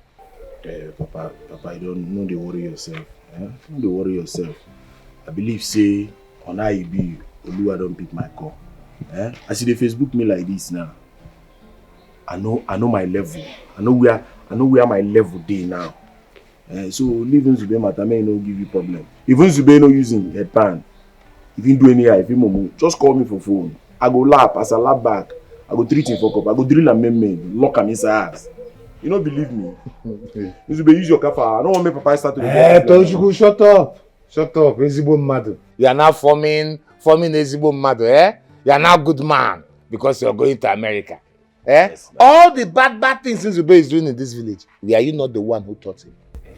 Papa, you don't worry yourself. Don't worry yourself. I believe, say, on IB, Oluwa don't pick my call. I see the Facebook me like this now. I know my level. I know where my level day now. So leaving Zube matter may no give you problem. Even Zube no using headband. If you do any if you momo, just call me for phone. I go lap as I lap back. I go treat him for cup. I go drill and meme, lock him inside ass. You don't believe me? Zube use your kafa. I don't want my papa start to Tochukwu, shut up. Shut up, Ezibo Madu. You are now forming Ezibo Madu, eh? You are now good man because you are going to America. Eh? Yes, all the bad things Zube is doing in this village. Were you not the one who taught him?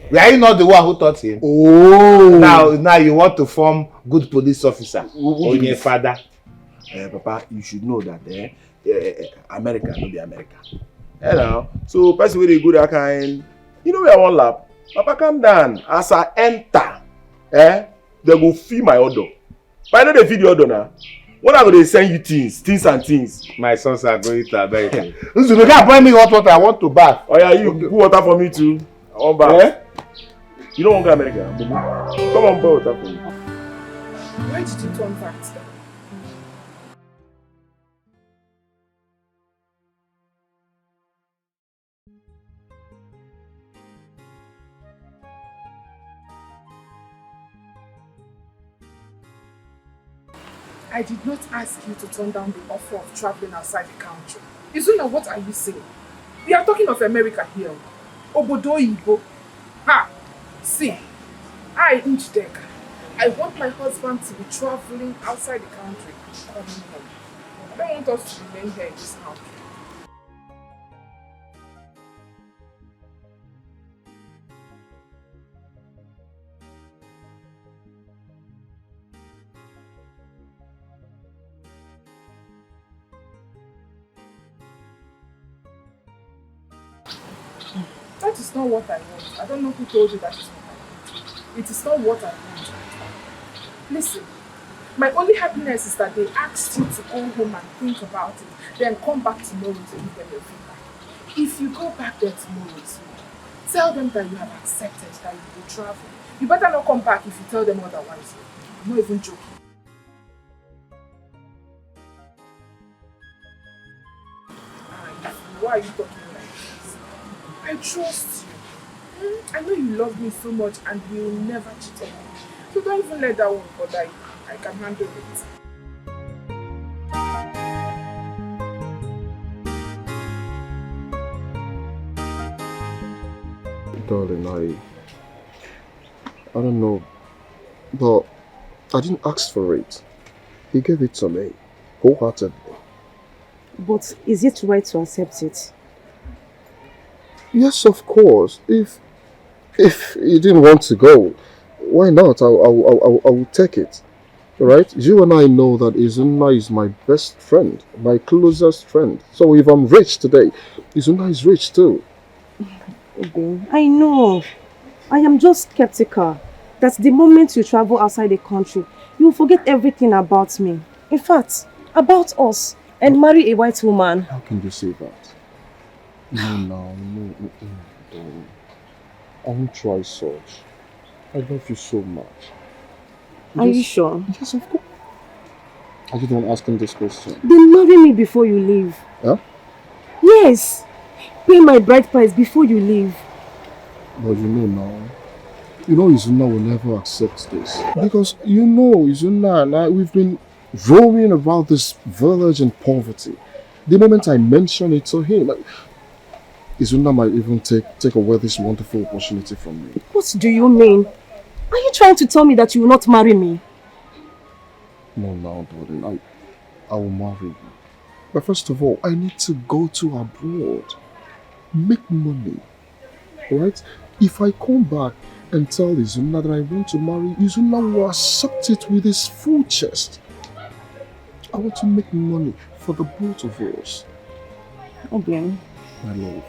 Were you not the one who taught him? Oh! Now you want to form good police officer on your father. Papa, you should know that America no be America. Now, so person wey dey go that kind, you know where I wan lap? Papa, calm down. As I enter, they go feed my order. But I know they feed the order now. When I go dey send you things and things. My sons are going to America. Nzube, can buy me hot water. I want to bath. Oh yeah, you put water for me too. I want bath. You don't want to go to America, Bubu. Come on board with that for me. Why did you turn back then? I did not ask you to turn down the offer of traveling outside the country. Izuna, what are you saying? We are talking of America here. Obodo Igbo. Ha! See, Ini Edo, I want my husband to be traveling outside the country, coming home. I don't want us to remain here in this country. That is not what I want. I don't know who told you that is what I want. It is not what I want. Listen, my only happiness is that they asked you to go home and think about it, then come back tomorrow to give them your feedback. If you go back there tomorrow, tell them that you have accepted that you will travel. You better not come back if you tell them otherwise. I'm not even joking. Why are you talking like this? I trust you. I know you love me so much and you will never cheat on me. So don't even let that one bother you. I can handle it. Darling, I don't know, but I didn't ask for it. He gave it to me, wholeheartedly. But is it right to accept it? Yes, of course. If you didn't want to go, why not? I will take it. Right? You and I know that Izuna is my best friend, my closest friend. So if I'm rich today, Izuna is rich too. Okay. I know. I am just skeptical that the moment you travel outside the country, you will forget everything about me. In fact, about us, and marry a white woman. How can you say that? No. I won't try such. I love you so much. Are you sure? Yes, of course. I just don't ask him this question. Then marry me before you leave. Huh? Yes. Pay my bride price before you leave. But you know now. You know Izuna will never accept this. Because you know Izuna and I, we've been roaming about this village in poverty. The moment I mention it to him, Izuna might even take away this wonderful opportunity from me. What do you mean? Are you trying to tell me that you will not marry me? No, darling. I will marry you. But first of all, I need to go to abroad. Make money. Alright? If I come back and tell Izuna that I want to marry, Izuna will accept it with his full chest. I want to make money for the both of us. Okay. My love.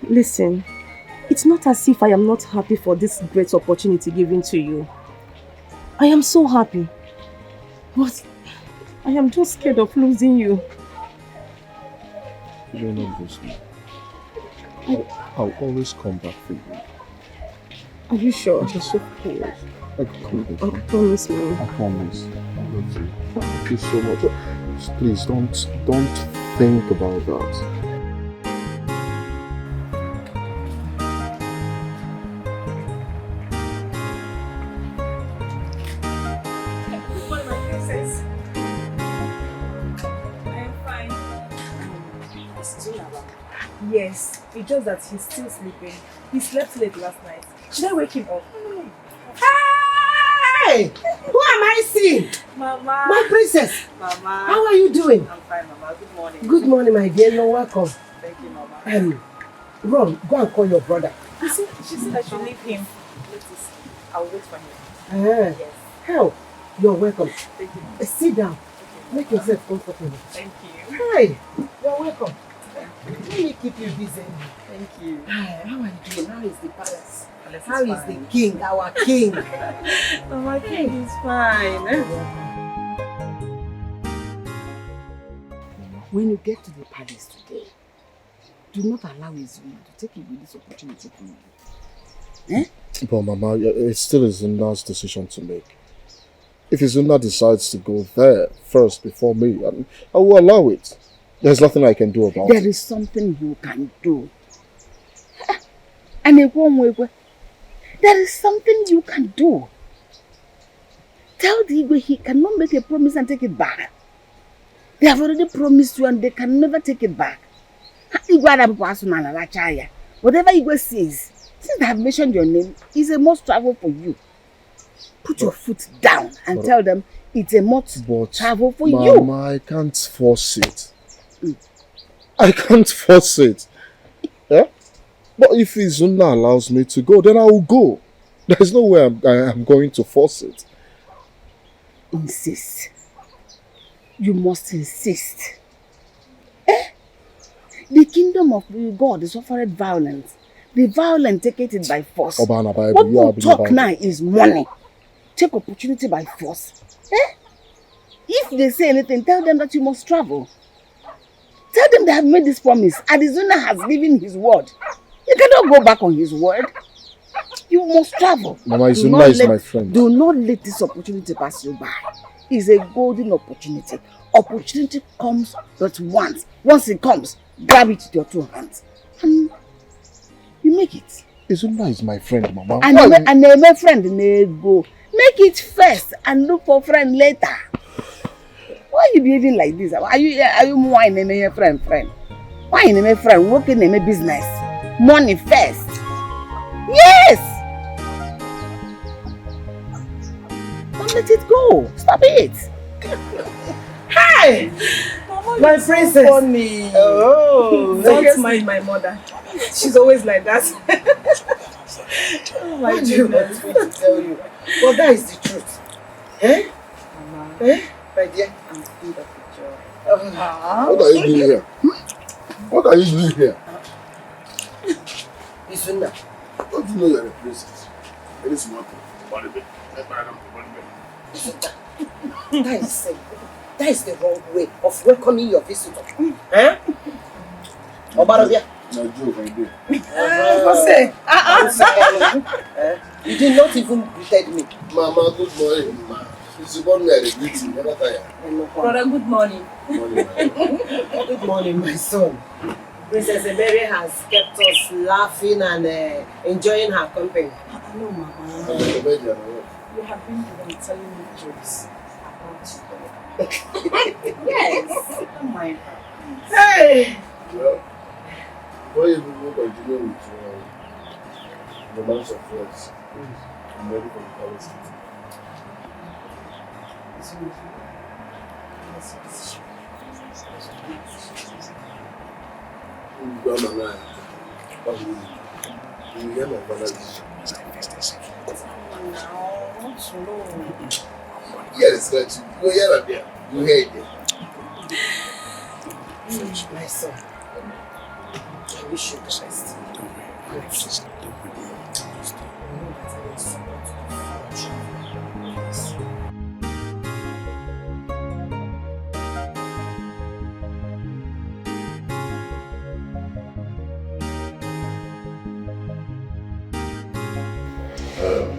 Listen, it's not as if I am not happy for this great opportunity given to you. I am so happy. But I am just scared of losing you. You're not losing me. I'll always come back for you. Are you sure? Yes, of course. I promise me. I promise. I love you. Thank you so much. Please don't think about that. Yes, it's just that he's still sleeping. He slept late last night. Should I wake him up? Hey! Who am I seeing? Mama. My princess. Mama. How are you doing? I'm fine, Mama. Good morning. Good morning, my dear. You're welcome. Thank you, Mama. Ron, go and call your brother. She said I should leave him. Let's I'll wait for him. Yes. Hell, you're welcome. Thank you. Sit down. Okay. Make yourself comfortable. Thank you. Hi. You're welcome. Let me keep you busy. Thank you. How are you doing? How is the palace? How is the king, our king? Our king is fine. When you get to the palace today, do not allow Izuna to take away this opportunity from you. But Mama, it still is Una's decision to make. If Izuna decides to go there first before me, I will allow it. There's nothing I can do about it. There is something you can do. And there is something you can do. Tell the Igwe he cannot make a promise and take it back. They have already promised you and they can never take it back. Whatever Igwe says, since I have mentioned your name, it's a must travel for you. Put your foot down and tell them it's a must travel for you. Mama, I can't force it. I can't force it. Yeah? But if Izuna allows me to go, then I will go. There's no way I'm going to force it. Insist. You must insist. Eh? The kingdom of God is offered violence. The violent take it by force. Obana, what we talk now is money. Take opportunity by force. Eh? If they say anything, tell them that you must travel. Tell them they have made this promise. Arizona has given his word. You cannot go back on his word. You must travel. Mama, Izuna is my friend. Do not let this opportunity pass you by. It's a golden opportunity. Opportunity comes but once. Once it comes, grab it with your two hands. And you make it. Izuna is my friend, Mama. And my friend go. Make it first and look for friend later. Why are you behaving like this? Are you whining your friend? Why in my friend working in my business? Money first. Yes. Don't let it go. Stop it. Hi, Mama, my princess. So funny. Oh, don't mind my mother. She's always like that. Oh my goodness. I want to tell you. Well, that is the truth. Eh? Mama. Eh? My dear. I'm filled up with joy. What are you doing here? What are you doing here? Izuna. Don't you know you're a princess? It is one thing. That is the wrong way of welcoming your visitor. Huh? Obarobia. No joke, I do. You did not even greet me. Mama, good morning, ma. It's about me at the greeting, never tired. Brother, good morning. Good morning, my son. Princess Mary has kept us laughing and enjoying her company. No, Mama. You have been the one telling me jokes about you. Yes. Don't mind her. Hey! Well, before you even continue with romance of words, I'm ready for the palace meeting. You hear my father's decision. Yes, right. You hear that there. You hear it there. My son, I wish you the best.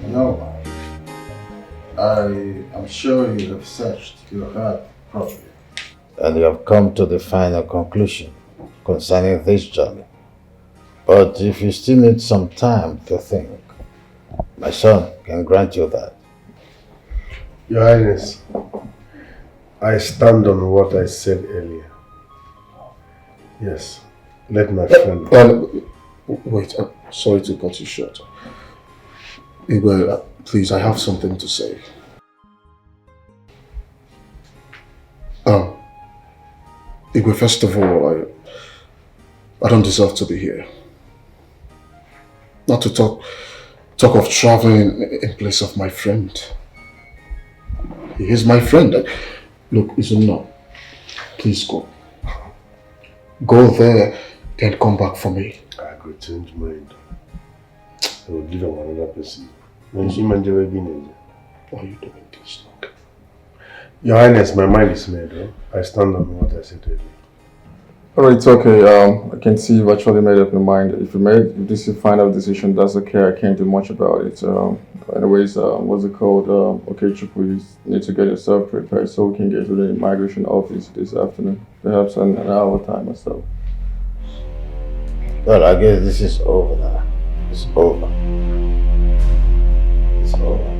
No. I am sure you have searched your heart properly. And you have come to the final conclusion concerning this journey. But if you still need some time to think, my son can grant you that. Your Highness, I stand on what I said earlier. Yes, let my friend... Wait, I'm sorry to cut you short. Igwe, please, I have something to say. Igwe, first of all, I don't deserve to be here. Not to talk of traveling in place of my friend. He is my friend. Look, Izuna, please go. Go there, then come back for me. I could change mind. I will give him another person. When she might never be in. Why are you doing this? Your Highness, my mind is made. I stand on what I said earlier. Alright, it's okay. I can see you've actually made up your mind. If this is your final decision, that's okay. I can't do much about it. Anyways, what's it called? Okay, you need to get yourself prepared so we can get to the immigration office this afternoon. Perhaps in an hour time or so. Well, I guess this is over now. It's over. It's over.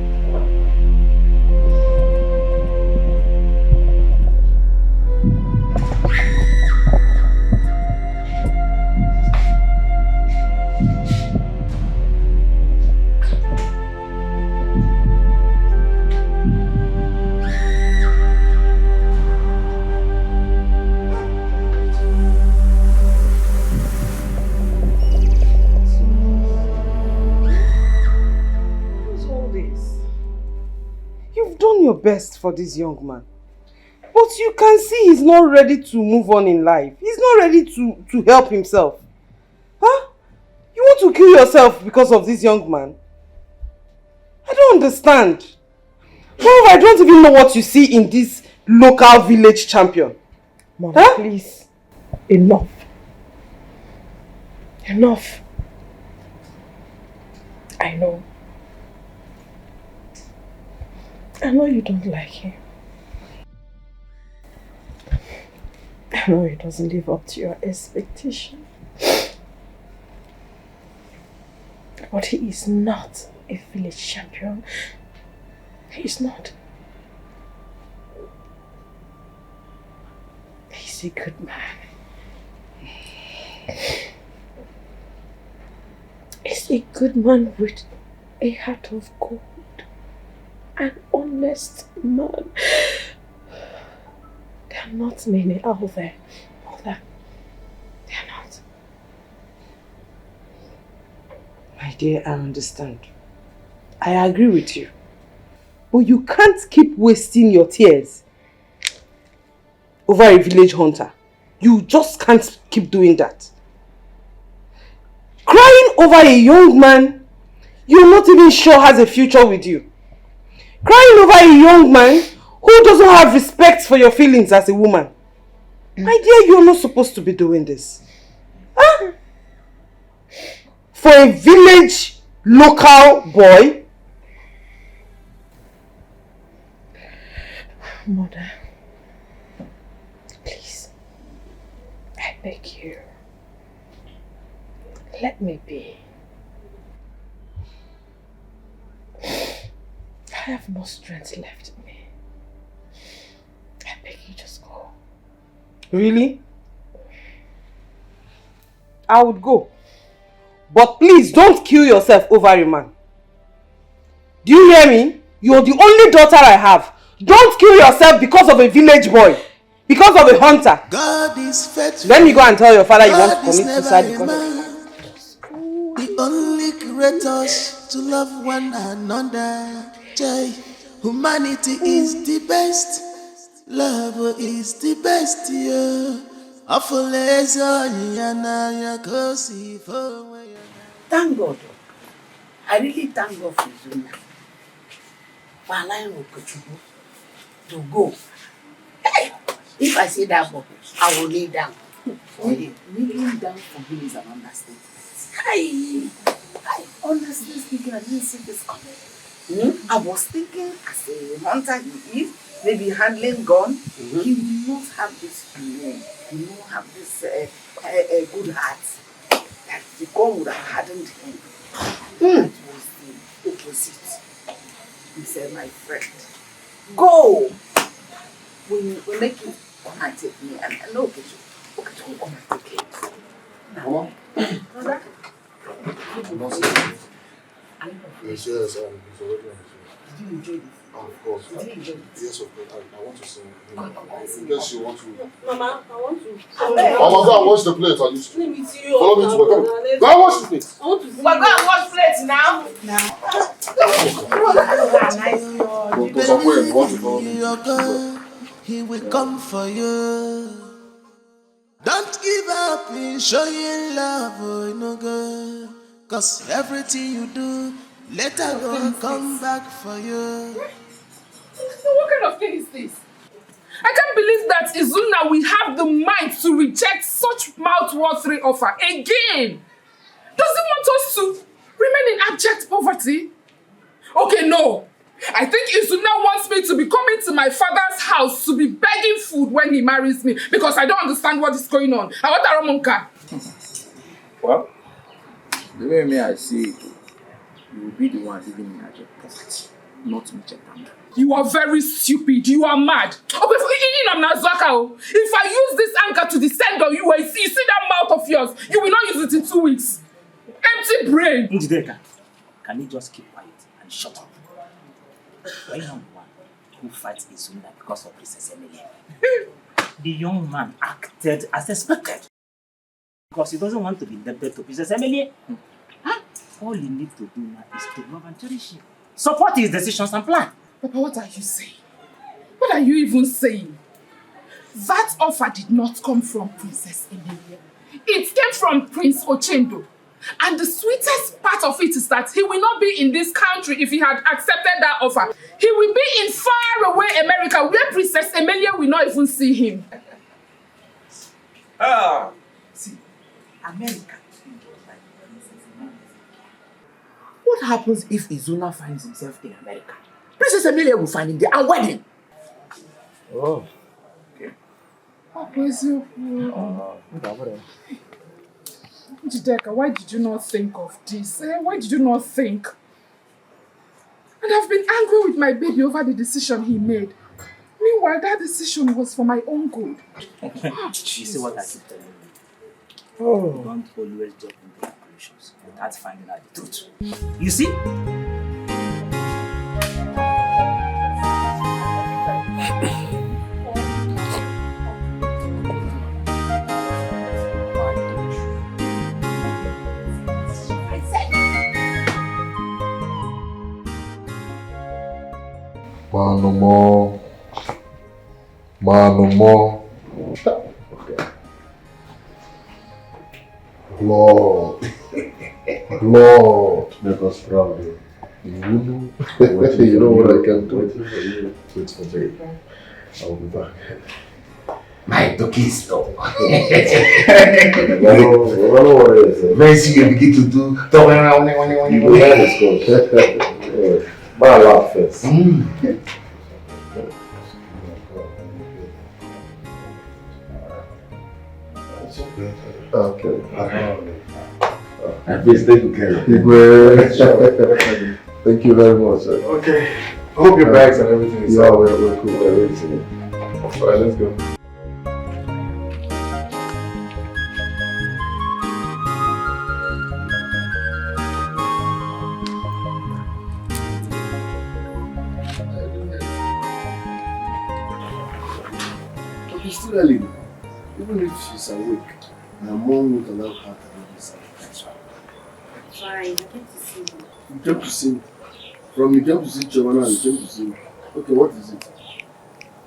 Done your best for this young man, but you can see he's not ready to move on in life. He's not ready to help himself. Huh? You want to kill yourself because of this young man? I don't understand. Moreover, I don't even know what you see in this local village champion. Mom, huh? Please. Enough. Enough. I know you don't like him. I know he doesn't live up to your expectation. But he is not a village champion. He's not. He's a good man. He's a good man with a heart of gold. An honest man. There are not many out there. Mother. They are not. My dear, I understand. I agree with you. But you can't keep wasting your tears over a village hunter. You just can't keep doing that. Crying over a young man you're not even sure has a future with you. Crying over a young man who doesn't have respect for your feelings as a woman. My dear, you're not supposed to be doing this. Huh? For a village local boy. Mother, please, I beg you, let me be. I have no strength left in me. I beg you, just go. Really? I would go. But please don't kill yourself over a man. Do you hear me? You're the only daughter I have. Don't kill yourself because of a village boy. Because of a hunter. God is faithful. Let me go and tell your father you want to commit suicide because of him. He only created us to love one another. Humanity is the best. Love is the best. Thank God. I really thank God for Zuna. For allowing Okuchubu to go. Hey, if I say that book, I will lay down. Kneeling down for him is an understatement. I honestly speaking, I didn't see this coming. I was thinking as a hunter he is, maybe handling gun, he will not have this feeling, he will not have this good heart that the gun would have hardened him. That was the opposite. He said, my friend, go! We make you come and take me. And no, okay, come and take it. Mama? Brother? Yes, he's already on his way. Did you enjoy this? Of course. Did you enjoy it? Yes, of course. I want to sing. Yes, you want to. Mama, I want to. Mama, go and wash the plate. I used to. Let me see you. Follow me to work. Go and wash the plate. I want to see We're going to wash plates now. Go somewhere. You want to follow me? Your God, He will come for you. Don't give up in showing love, oh, no good. Cause everything you do, later will come back for you. What kind of thing is this? I can't believe that Izuna will have the mind to reject such mouth-watering offer again. Does he want us to remain in abject poverty? Okay, no. I think Izuna wants me to be coming to my father's house to be begging food when he marries me because I don't understand what is going on. I want a Ramonka. Well, the way me I see it, you will be the one living in abject poverty, not me. You are very stupid. You are mad. If I use this anchor to descend on you, you see that mouth of yours, you will not use it in 2 weeks. Empty brain. Njideka, can you just keep quiet and shut up? Why not the one who fights Izuna because of Princess Emily? The young man acted as expected because he doesn't want to be indebted to Princess Emily. Huh? All he needs to do now is to love and cherish him. Support his decisions and plan. Papa, what are you saying? What are you even saying? That offer did not come from Princess Emilia. It came from Prince Ochendo. And the sweetest part of it is that he will not be in this country if he had accepted that offer. He will be in far away America where Princess Emilia will not even see him. See, America. What happens if Izuna finds himself in America? Princess Emilia will find him there and wed him. Oh. Okay. Dikeh, why did you not think of this? Why did you not think? And I've been angry with my baby over the decision he made. Meanwhile, that decision was for my own good. You see what I keep telling you? Oh. Don't always jump into conclusions without finding out the truth. You see? No more. No more. Lord. Lord. Let us proud. You know what I can do. Wait for me. I will be back. My cookies, though. No worries. Mercy, you begin to do. You go ahead, let's go. But I laugh first. Okay. At least take care of it. Thank you very much. Sir. Okay. I hope your bags and everything is yeah, we're cool. Everything. Alright, let's go. It's still early. Even if she's awake, my mom won't allow her to do this. Fine, I came to see you. You came to see me. From you came to see Giovanna, you came to see me. Okay, what is it?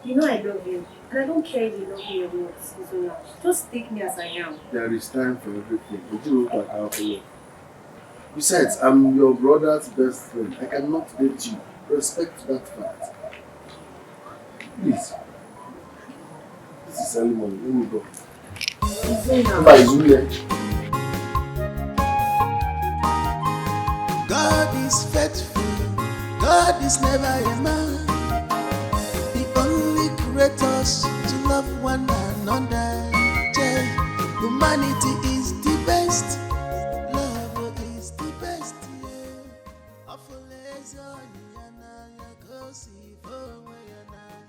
You know I love you. And I don't care if you love me or not, Izuna. Just take me as I am. There is time for everything. But you look like I have love. Besides, I'm your brother's best friend. I cannot date you. Respect that fact. Please. This is early morning. Let me go. Izuna. Bye, Izuna. God is faithful. God is never a man. He only creates us to love one another. Humanity is the best. Love is the best.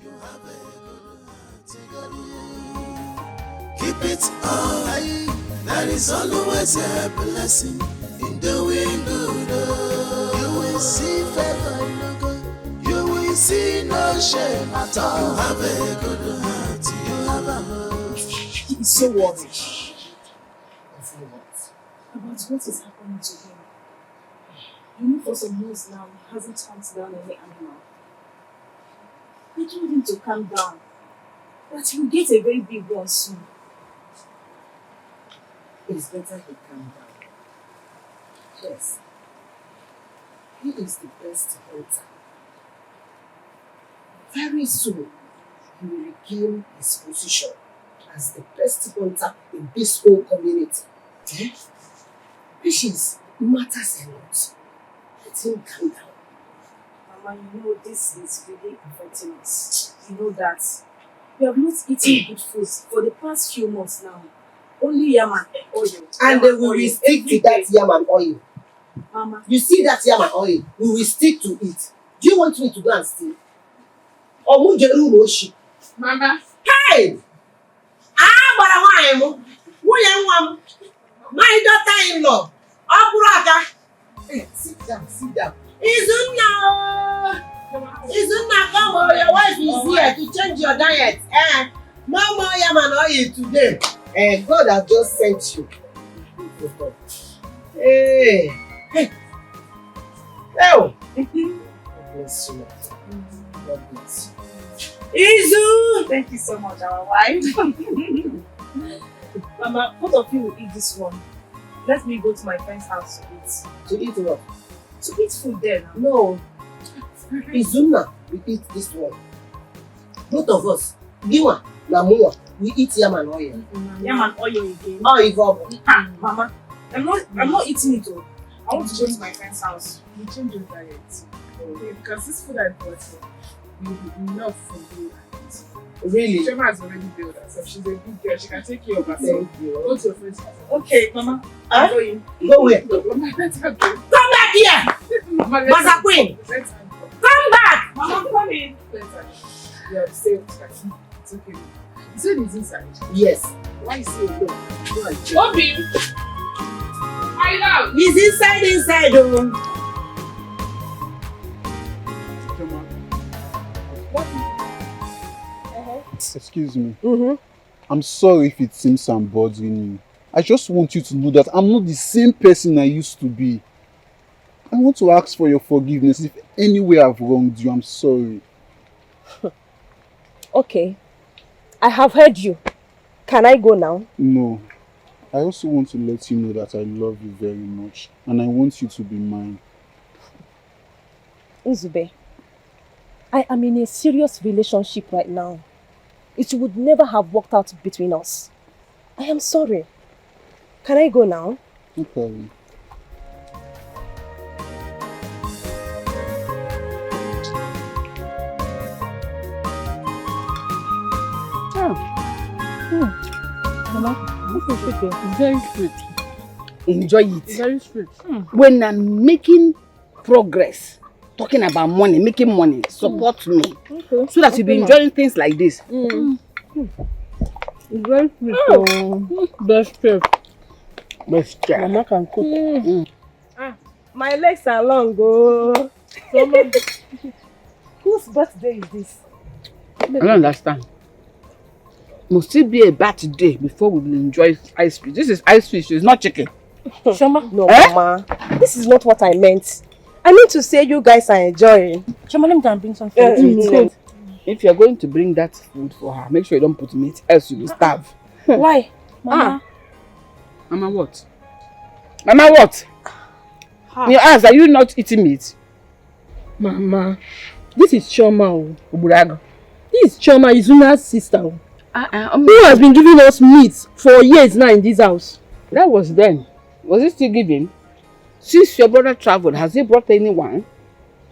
You have a good heart. Keep it high. There is always a blessing in doing good. You will see favor in God. You will see no shame at all. You have a good heart. You have a love. He's so worried. About what is happening to him. You know, for some months now, he hasn't hunted down any animal. I told him to calm down. That he will get a very big one soon. It is better he calm down. Yes. He is the best hunter. Very soon, he will regain his position as the best hunter in this whole community. Eh? Patience matters a lot. Let him calm down. Mama, you know this is really affecting us. You know that. We have not eaten good food for the past few months now. Only yam and oil. And we will stick to that yam and oil. Mama. You see that yam and oil? We will stick to it. Do you want me to go and steal? Or Mujeru Roshi? Mama. Hey! My daughter-in-law. Hey, sit down, sit down. Izunna, come on, your wife is here to change your diet. No more yam and oil today. God has just sent you. Hey. Oh. Bless you. God bless you. Izu! Thank you so much, our wife. Mama, both of you will eat this one. Let me go to my friend's house to eat. To eat what? To eat food there now. No. Izuna, we eat this one. Both of us. Giwa, Namua, we eat yam and oil. Yam and oil again. Oh, Ivob. Mama, I'm not eating it all. I want to go to my friend's house. You change your diet. Okay, because this food I bought will be enough for you. Really? Shema has already built herself. She's a good girl. She can take care of herself. Thank you. Go to your friend's house. Okay, Mama. I'm going. Go where? Mama, let's go. Come back here! Mama, Maza Queen! Let's go. Come back! Mama, come in. Let's go. Yeah, stay inside. It's okay. You said he's inside? Yes. Why you say no? Obi! I love. He's inside, oh. Excuse me. I'm sorry if it seems I'm bothering you. I just want you to know that I'm not the same person I used to be. I want to ask for your forgiveness. If any way I've wronged you, I'm sorry. Okay. I have heard you. Can I go now? No. I also want to let you know that I love you very much. And I want you to be mine. Izube, I am in a serious relationship right now. It would never have worked out between us. I am sorry. Can I go now? No problem. Mama, this is sweet. It's very sweet. Enjoy it. It's very sweet. When I'm making progress, talking about money, making money, support me. Okay. So that you'll be enjoying things like this. It's very sweet. Best chef. Best chef. Mama can cook. My legs are long, oh. Whose birthday is this? I don't understand. Must still be a birthday before we will enjoy ice fish. This is ice fish, it's not chicken. Shama, no, Mama. This is not what I meant. I mean to say you guys are enjoying. Shama, let me go and bring some food to eat. If you're going to bring that food for her, make sure you don't put meat, else you will starve. Why? Mama. Mama what? Mama what? You ask, are you not eating meat? Mama, this is Choma. Uburago. This is Choma, Izuna's sister. Who has been giving us meat for years now in this house. That was then. Was he still giving? Since your brother traveled, has he brought anyone?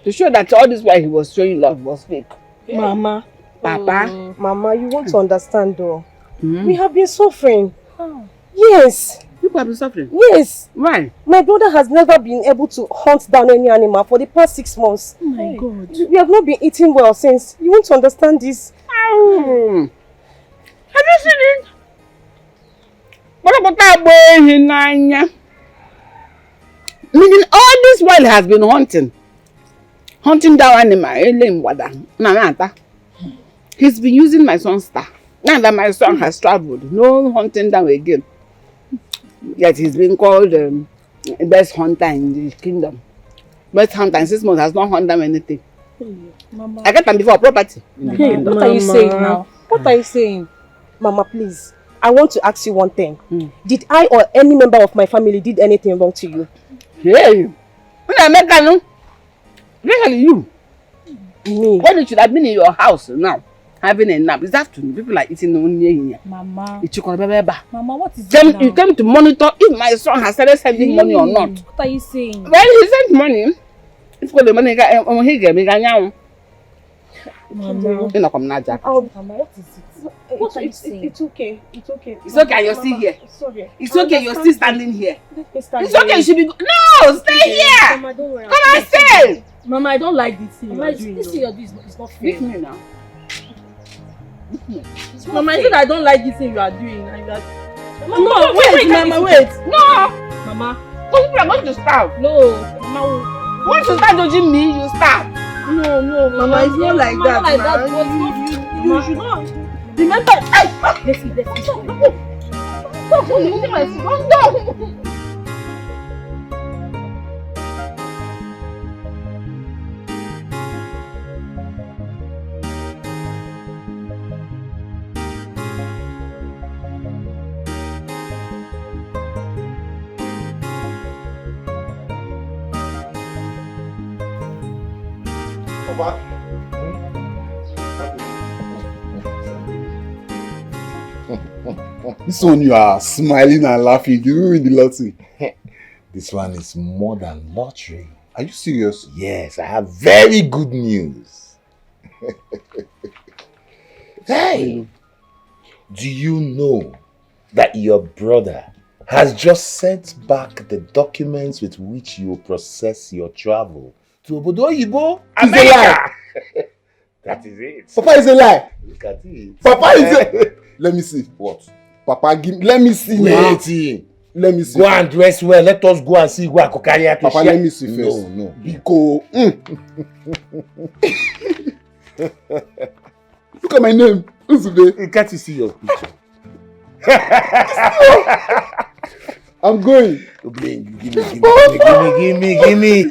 To show that all this while he was showing love was fake. Mama. Papa. Mama, you want to understand though. We have been suffering. Yes. People have been suffering? Yes. Why? My brother has never been able to hunt down any animal for the past 6 months. Oh my God. We have not been eating well since. You want to understand this? Have you seen it? Meaning all this while he has been hunting down animal. He's been using my son's star. Now that my son has traveled, no hunting down again. Yet he's been called best hunter in the kingdom. Best hunter in 6 months has not hunted down anything. Mama. I got them before property. What are you saying now? What are you saying? Mama, please. I want to ask you one thing. Did I or any member of my family did anything wrong to you? Yeah, you. Especially you. Me. When it should have been in your house now. having a nap. It's afternoon. People are eating only here. Mama. Mama, what is it You came to monitor if my son has started sending money or not. What are you saying? Well, he sent money. It's for the money. He gave me now. Mama. You're not coming now, Jack. Mama, what is it? What are you saying? It's okay. It's okay. It's okay. You're still here. Sorry. It's okay. You're still standing here. Let me stand It's okay. You should be. No, stay here. Mama, don't worry. Come on, stay. Mama, I don't like this thing. Mama, this thing you're doing is not fair. Leave me now. Mama, I said I don't like this thing you are doing. Mama, no, wait, Mama, wait. No. Mama. People are going to starve. No. Mama. Once you start judging me, you starve. No, Mama, it's not like that. Like that, you should not. Remember. Let's see. Stop holding my phone. This one you are smiling and laughing. You win the lottery. This one is more than lottery. Are you serious? Yes, I have very good news. Hey, do you know that your brother has just sent back the documents with which you will process your travel to Obodo Oyibo, America? That is it. Papa is a lie. Look at it. Papa is a... Let me see. What? Papa, let me see. Wait. Let me see. Go and dress well. Let us go and see Kokaria to Papa, share. let me see first. No. Because... Look at my name. Can't you see your picture? I'm going. Give me.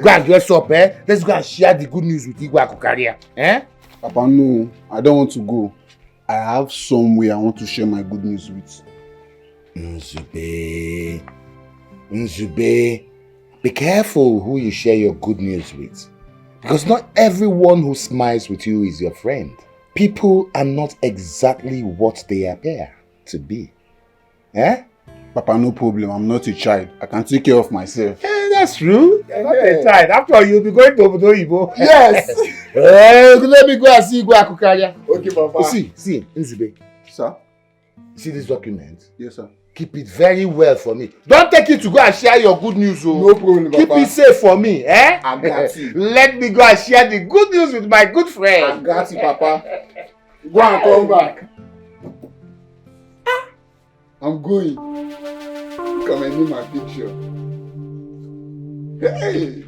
Go and dress up, eh? Let's go and share the good news with Igwe Kokaria. Eh? Papa, no. I don't want to go. I have somewhere I want to share my good news with. Nzube. Be careful who you share your good news with. Because not everyone who smiles with you is your friend. People are not exactly what they appear to be. Eh? Papa, no problem. I'm not a child. I can take care of myself. That's true. You're not a child. After all, you'll be going to Obodo Oyibo. Yes. Let me go and see Igwe Kokaria. Okay, Papa. See, Nzube. Sir? See this document? Yes, sir. Keep it very well for me. Don't take it to go and share your good news. Oh. No problem, Papa. Keep it safe for me. Eh? I got you. Let me go and share the good news with my good friend. I got you, Papa. Go and come back. I'm going. Look at my name and picture. Hey!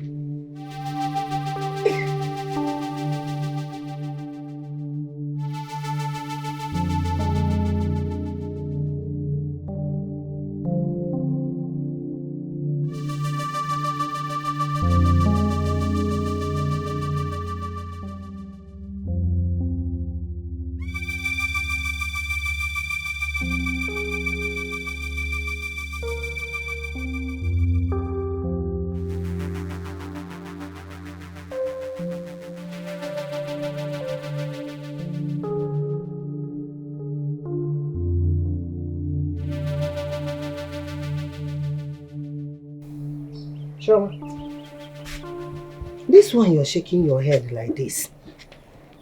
This one you're shaking your head like this.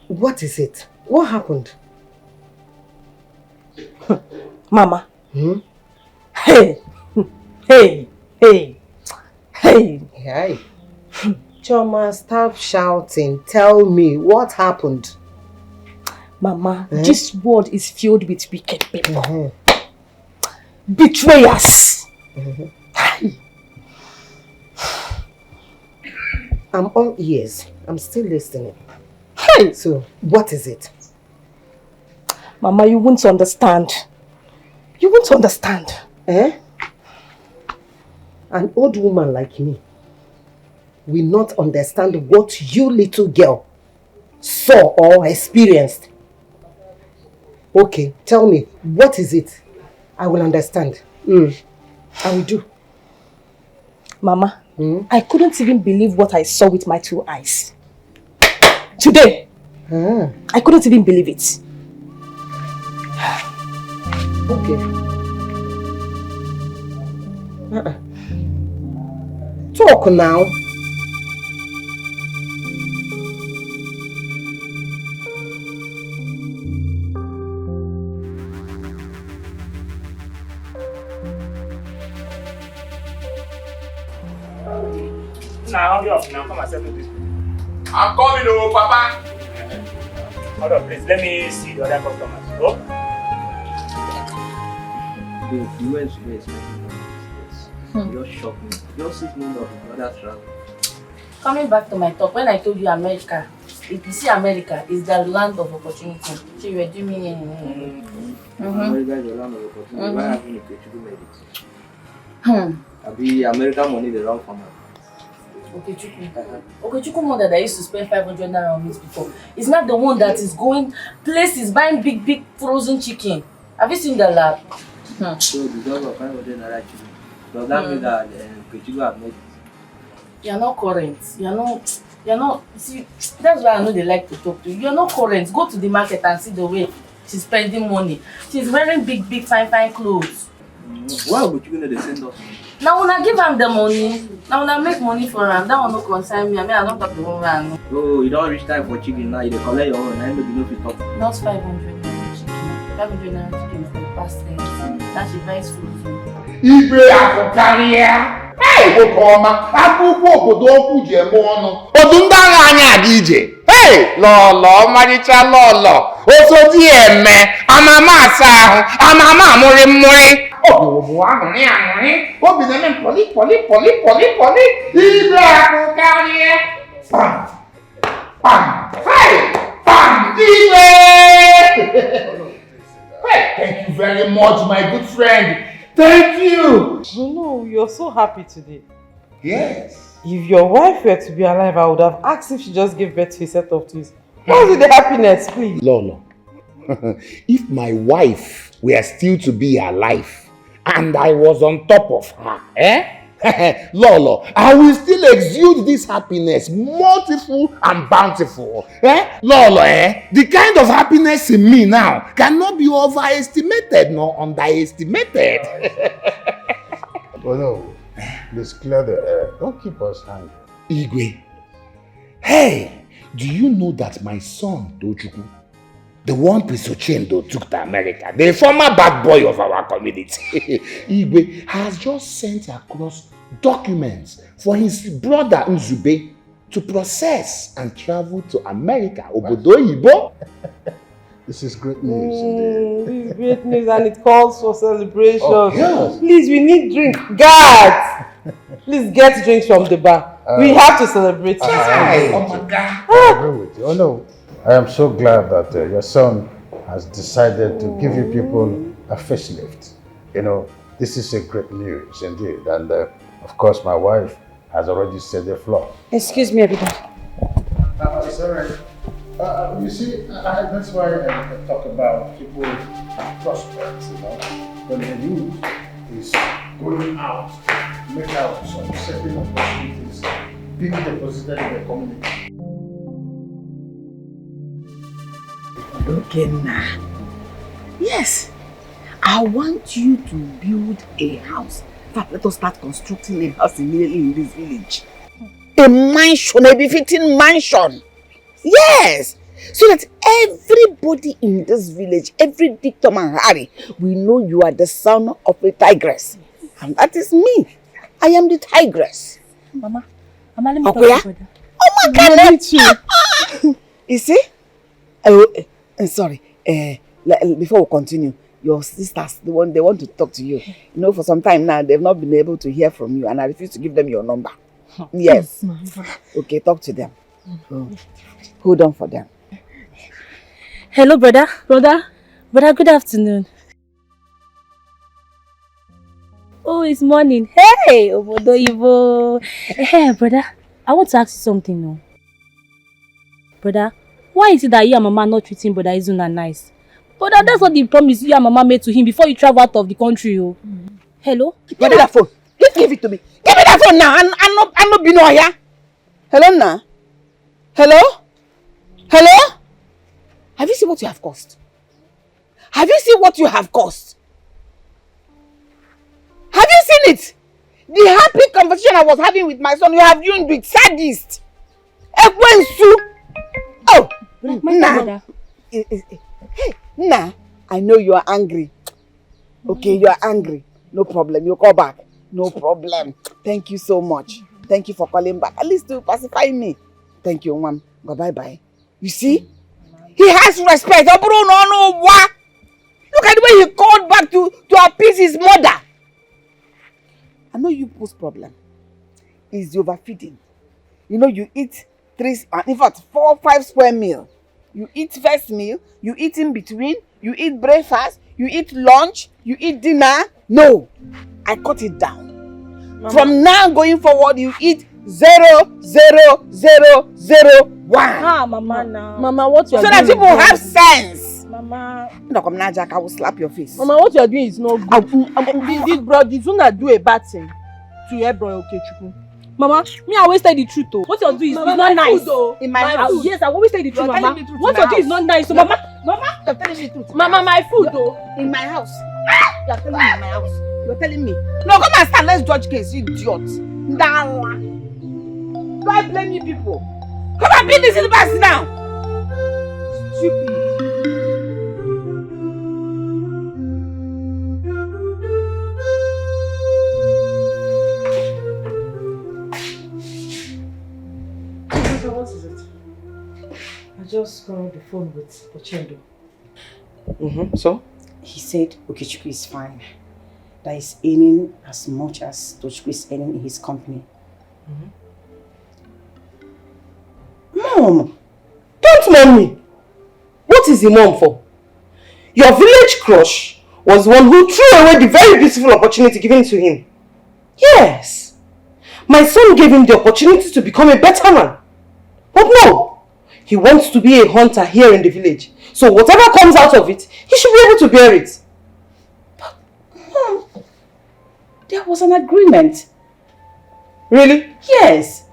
What is it? What happened? Mama. Hmm? Hey. Hey. Choma, stop shouting. Tell me what happened. Mama, this world is filled with wicked people. Betrayers. I'm all ears. I'm still listening. Hey. So, what is it? Mama, you won't understand. You won't understand. Eh? An old woman like me will not understand what you little girl saw or experienced. Okay, tell me, what is it? I will understand. I will do. Mama, I couldn't even believe what I saw with my two eyes. Today, I couldn't even believe it. Okay. Talk now. Now, hurry up now. Come and settle this. I'm coming, oh, Papa. Hold on, please. Let me see the other customers. Oh. You went to be expecting this. You're shocking. You're 6 months of brother's travel. Coming back to my talk, when I told you America, if you see America, is the land of opportunity. So you were doing me. America is the land of opportunity. Why haven't you made it? Abi American money the wrong farmer. Okechukwu one that I used to spend 500 naira on this before. It's not the one that is going places buying big frozen chicken. Have you seen the lab? So because of 500 naira chicken, does that mean that Okechukwu have made it? You're not current. You're not. See, that's why I know they like to talk to you. You're not current. Go to the market and see the way she's spending money. She's wearing big fine clothes. Why would you know they send us? Now when I give them the money, now when I make money for them, that will not concern me. I mean, I don't talk to woman. Oh, you don't reach time for chicken now. You collect your own. I maybe no fit talk. Not 500 naira chicken. 500 naira chicken for the past 10 years. That she buys food. Ibe akokaria. Hey, Okoma. Akwụkwọ obodo okwu ji eme ọnụ. Odu ndị agha anya aga ije. Hey, lọlọ, ọmarịcha lọlọ. Osodi eme, amama asa ahụ, amama amụrị mmụrị. Obi bụ aṅụrị. Obi na-eme poli. Ibe akokaria. Pam. Hey, pam. Ibe. Hey, thank you very much, my good friend. Thank you! No, you're so happy today. Yes. If your wife were to be alive, I would have asked if she just gave birth to a set of twins. What's with the happiness, please? Lolo, if my wife were still to be alive and I was on top of her, Lolo, I will still exude this happiness, multiple and bountiful. Lolo, the kind of happiness in me now cannot be overestimated nor underestimated. Well, no, please clear the air. Don't keep us hanging. Igwe, hey, do you know that my son, Tochukwu, the one Prisochendo took to America, the former bad boy of our community, Igwe, has just sent across documents for his brother Nzube to process and travel to America, Obodo Oyibo. This is great news. This is great news and it calls for celebration. Oh, yes. Please, we need drink. Guards! Please get drinks from the bar. We have to celebrate this. Oh my God. I agree with you. Oh no, I am so glad that your son has decided to give you people a facelift. You know, this is a great news indeed. And of course, my wife has already set the floor. Excuse me, everybody. It's all right. You see, that's why I talk about people prospects, you know. When the youth is going out, make out some certain opportunities being deposited in the community. Okay, now. Yes, I want you to build a house. In fact, let us start constructing a house immediately in this village. A mansion, a befitting mansion. Yes, so that everybody in this village, every Dick, Tom and Harry, will know you are the son of a tigress. And that is me. I am the tigress. Mama, let me okay, talk to brother. Oh my God. You see? Sorry. Before we continue, your sisters, they want to talk to you. You know, for some time now, they've not been able to hear from you, and I refuse to give them your number. Yes. Okay, talk to them. Hold on for them. Hello, brother. Brother, good afternoon. Oh, it's morning. Hey, Obodo Ibo. Hey, brother, I want to ask you something now. Brother, why is it that you and Mama not treating Brother Izuna nice? Brother, that's what the promise you and Mama made to him before you travel out of the country. Oh. Hello? Give me that phone. Give it to me. Give me that phone now. I'm not being here. Hello, now. Hello? Hello? Have you seen what you have caused? Have you seen what you have caused? Have you seen it? The happy conversation I was having with my son, you have ruined with sadist. Ekwensu. Oh, nah. Hey, nah. I know you are angry. Okay, you are angry. No problem. You call back. No problem. Thank you so much. Thank you for calling back. At least to pacify me. Thank you, ma'am. Bye-bye. You see? He has respect. Look at the way he called back to appease his mother. I know you post problem. It's the overfeeding. You know, you eat 4 5 square meal. You eat first meal, you eat in between, you eat breakfast, you eat lunch, you eat dinner. No, I cut it down. Mama. From now going forward, you eat 0, 0, 0, 0, 1. Ah, Mama, now. Mama, what you are doing? So that people have sense. Mama. No, come now, Jack. I will slap your face. Mama, what you are doing is not good. This brother, this one that do a bad thing to your brother, okay, Chuku. Mama, me I always tell the truth though. What you do is not nice. Food, in my house. Yes, I always tell the truth, Mama. What you do is not nice. So Mama, you're telling me the truth. Mama, my food though. In my house. You're telling me in my house. You're telling me. No, come and stand. Let's judge case, you idiot. Ndala. Do I blame you people? Come and beat the syllabus now. Stupid. What is it? I just got on the phone with Ochendo. So? He said Okechukwu is fine. That he's earning as much as Tochukwu is earning in his company. Mom! Don't mom me! What is the mom for? Your village crush was one who threw away the very beautiful opportunity given to him. Yes! My son gave him the opportunity to become a better man. But no! He wants to be a hunter here in the village. So whatever comes out of it, he should be able to bear it. But, Mom, there was an agreement. Really? Yes.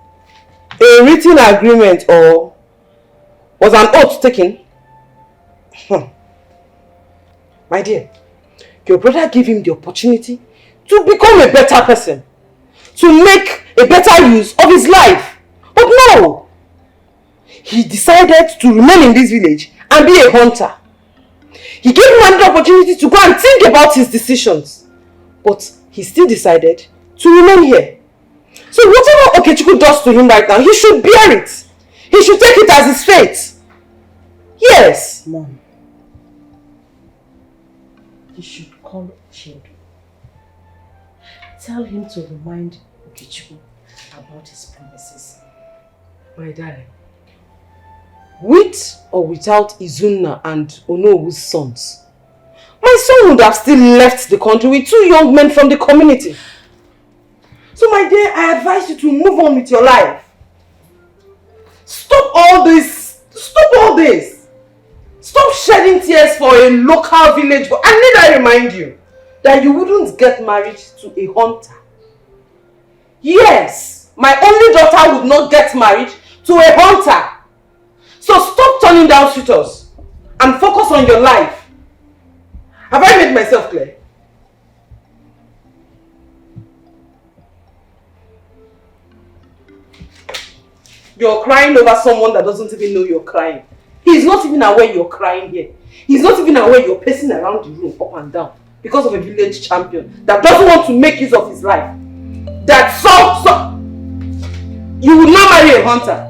A written agreement or was an oath taken? My dear, your brother gave him the opportunity to become a better person, to make a better use of his life. But no! He decided to remain in this village and be a hunter. He gave him another opportunity to go and think about his decisions. But he still decided to remain here. So whatever Okechukwu does to him right now, he should bear it. He should take it as his fate. Yes. Mom, you should call Ochendo. Tell him to remind Okechukwu about his promises. My darling, with or without Izunna and Onowu's sons, my son would have still left the country with 2 young men from the community. So my dear, I advise you to move on with your life. Stop all this. Stop all this. Stop shedding tears for a local village boy. And need I remind you that you wouldn't get married to a hunter. Yes, my only daughter would not get married to a hunter. So stop turning down suitors and focus on your life. Have I made myself clear? You're crying over someone that doesn't even know you're crying. He's not even aware you're crying here. He's not even aware you're pacing around the room up and down because of a village champion that doesn't want to make use of his life. That so you will not marry a hunter.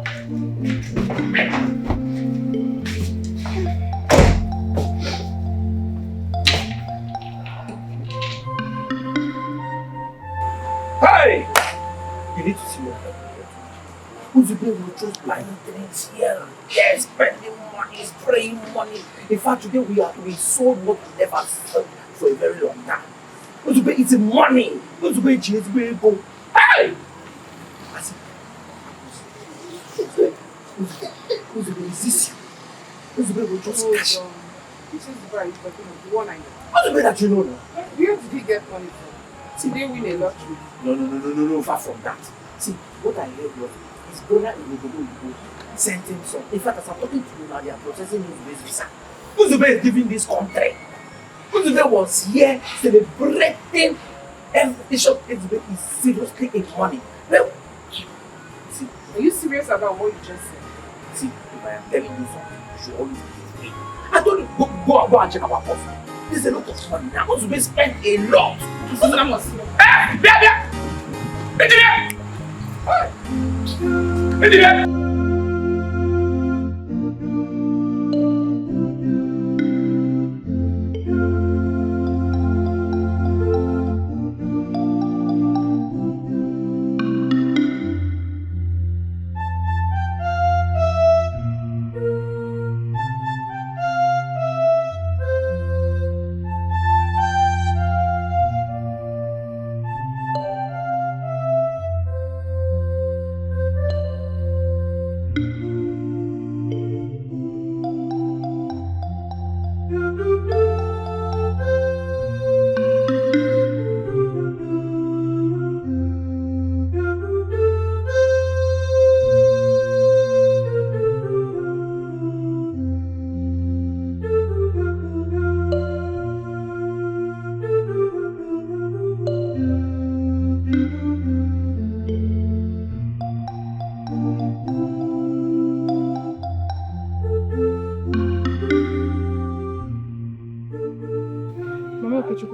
Hey! You need to see what happened. Uzube will just buying things here. Yes, spending money, spraying money. In fact, today we sold what we never sold for a very long time. Uzube, it's money. Uzube, Uzube, go. Hey! I said, Uzube, is this you? Uzube will just cash. This is the one I know. Uzube that you know now. Where did he get money from? Did they win a lottery? No, far from that. See, what I heard was his brother in Nollywood sent him some. In fact, as I'm talking to you now, they are processing his visa. Uzube is giving this country. Uzube was here celebrating. And Bishop Uzube is seriously in money. Well, see, are you serious about what you just said? See, if I am telling you something, you should always believe me. I told you, go and check our boss. There's a lot of money now. Uzube spent a lot. Uzube must see. Hey,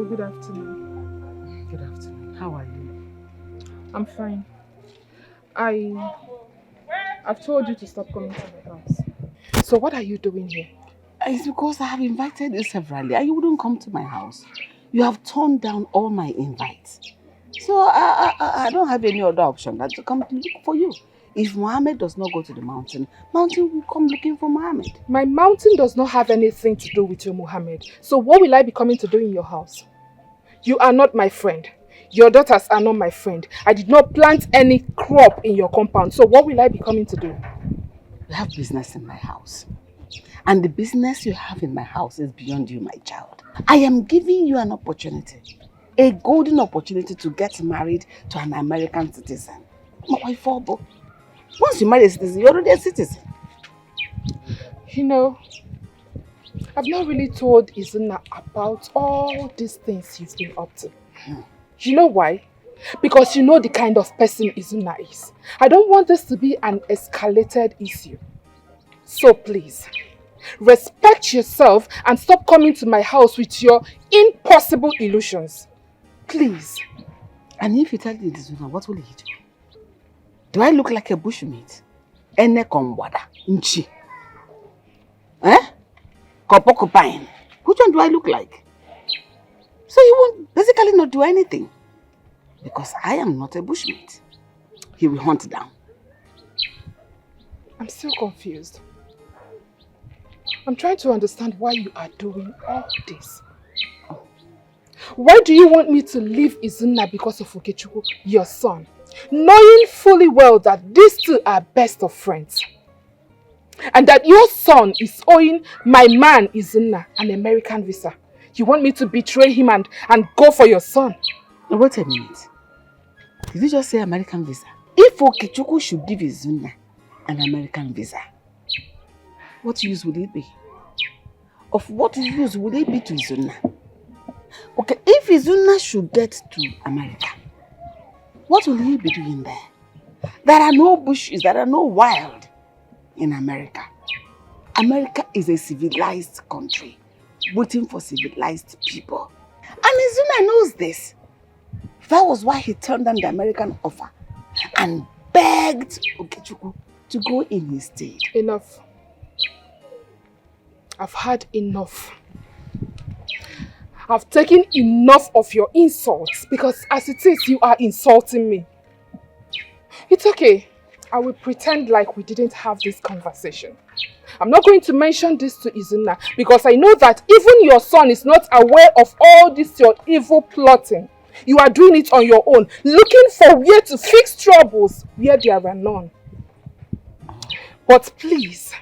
Good afternoon. Good afternoon. How are you? I'm fine. I've told you to stop coming to my house. So what are you doing here? It's because I have invited you severally and you wouldn't come to my house. You have turned down all my invites. So I don't have any other option than to come to look for you. If Mohammed does not go to the mountain, mountain will come looking for Mohammed. My mountain does not have anything to do with your Mohammed. So what will I be coming to do in your house? You are not my friend. Your daughters are not my friend. I did not plant any crop in your compound. So what will I be coming to do? You have business in my house. And the business you have in my house is beyond you, my child. I am giving you an opportunity. A golden opportunity to get married to an American citizen. Once you marry a citizen, you're already a citizen. You know, I've not really told Izuna about all these things you've been up to. You know why? Because you know the kind of person Izuna is. I don't want this to be an escalated issue. So please, respect yourself and stop coming to my house with your impossible illusions. Please. And if you tell the Izuna, what will he do? Do I look like a bushmeat? Ene komwada, nchi. Kopokopine. Which one do I look like? So he won't basically not do anything. Because I am not a bushmeat. He will hunt down. I'm still confused. I'm trying to understand why you are doing all this. Why do you want me to leave Izuna because of Okechukwu, your son? Knowing fully well that these two are best of friends. And that your son is owing my man Izuna an American visa. You want me to betray him and go for your son? Now wait a minute. Did you just say American visa? If Okechukwu should give Izuna an American visa, what use would it be? Of what use would it be to Izuna? Okay, if Izuna should get to America, what will he be doing there? There are no bushes, there are no wild in America. America is a civilized country, waiting for civilized people. And Izuna knows this. That was why he turned down the American offer and begged Okechukwu to go in his stead. Enough. I've had enough. I've taken enough of your insults because as it is, you are insulting me. It's okay. I will pretend like we didn't have this conversation. I'm not going to mention this to Izuna because I know that even your son is not aware of all this your evil plotting. You are doing it on your own, looking for where to fix troubles where there are none. But please,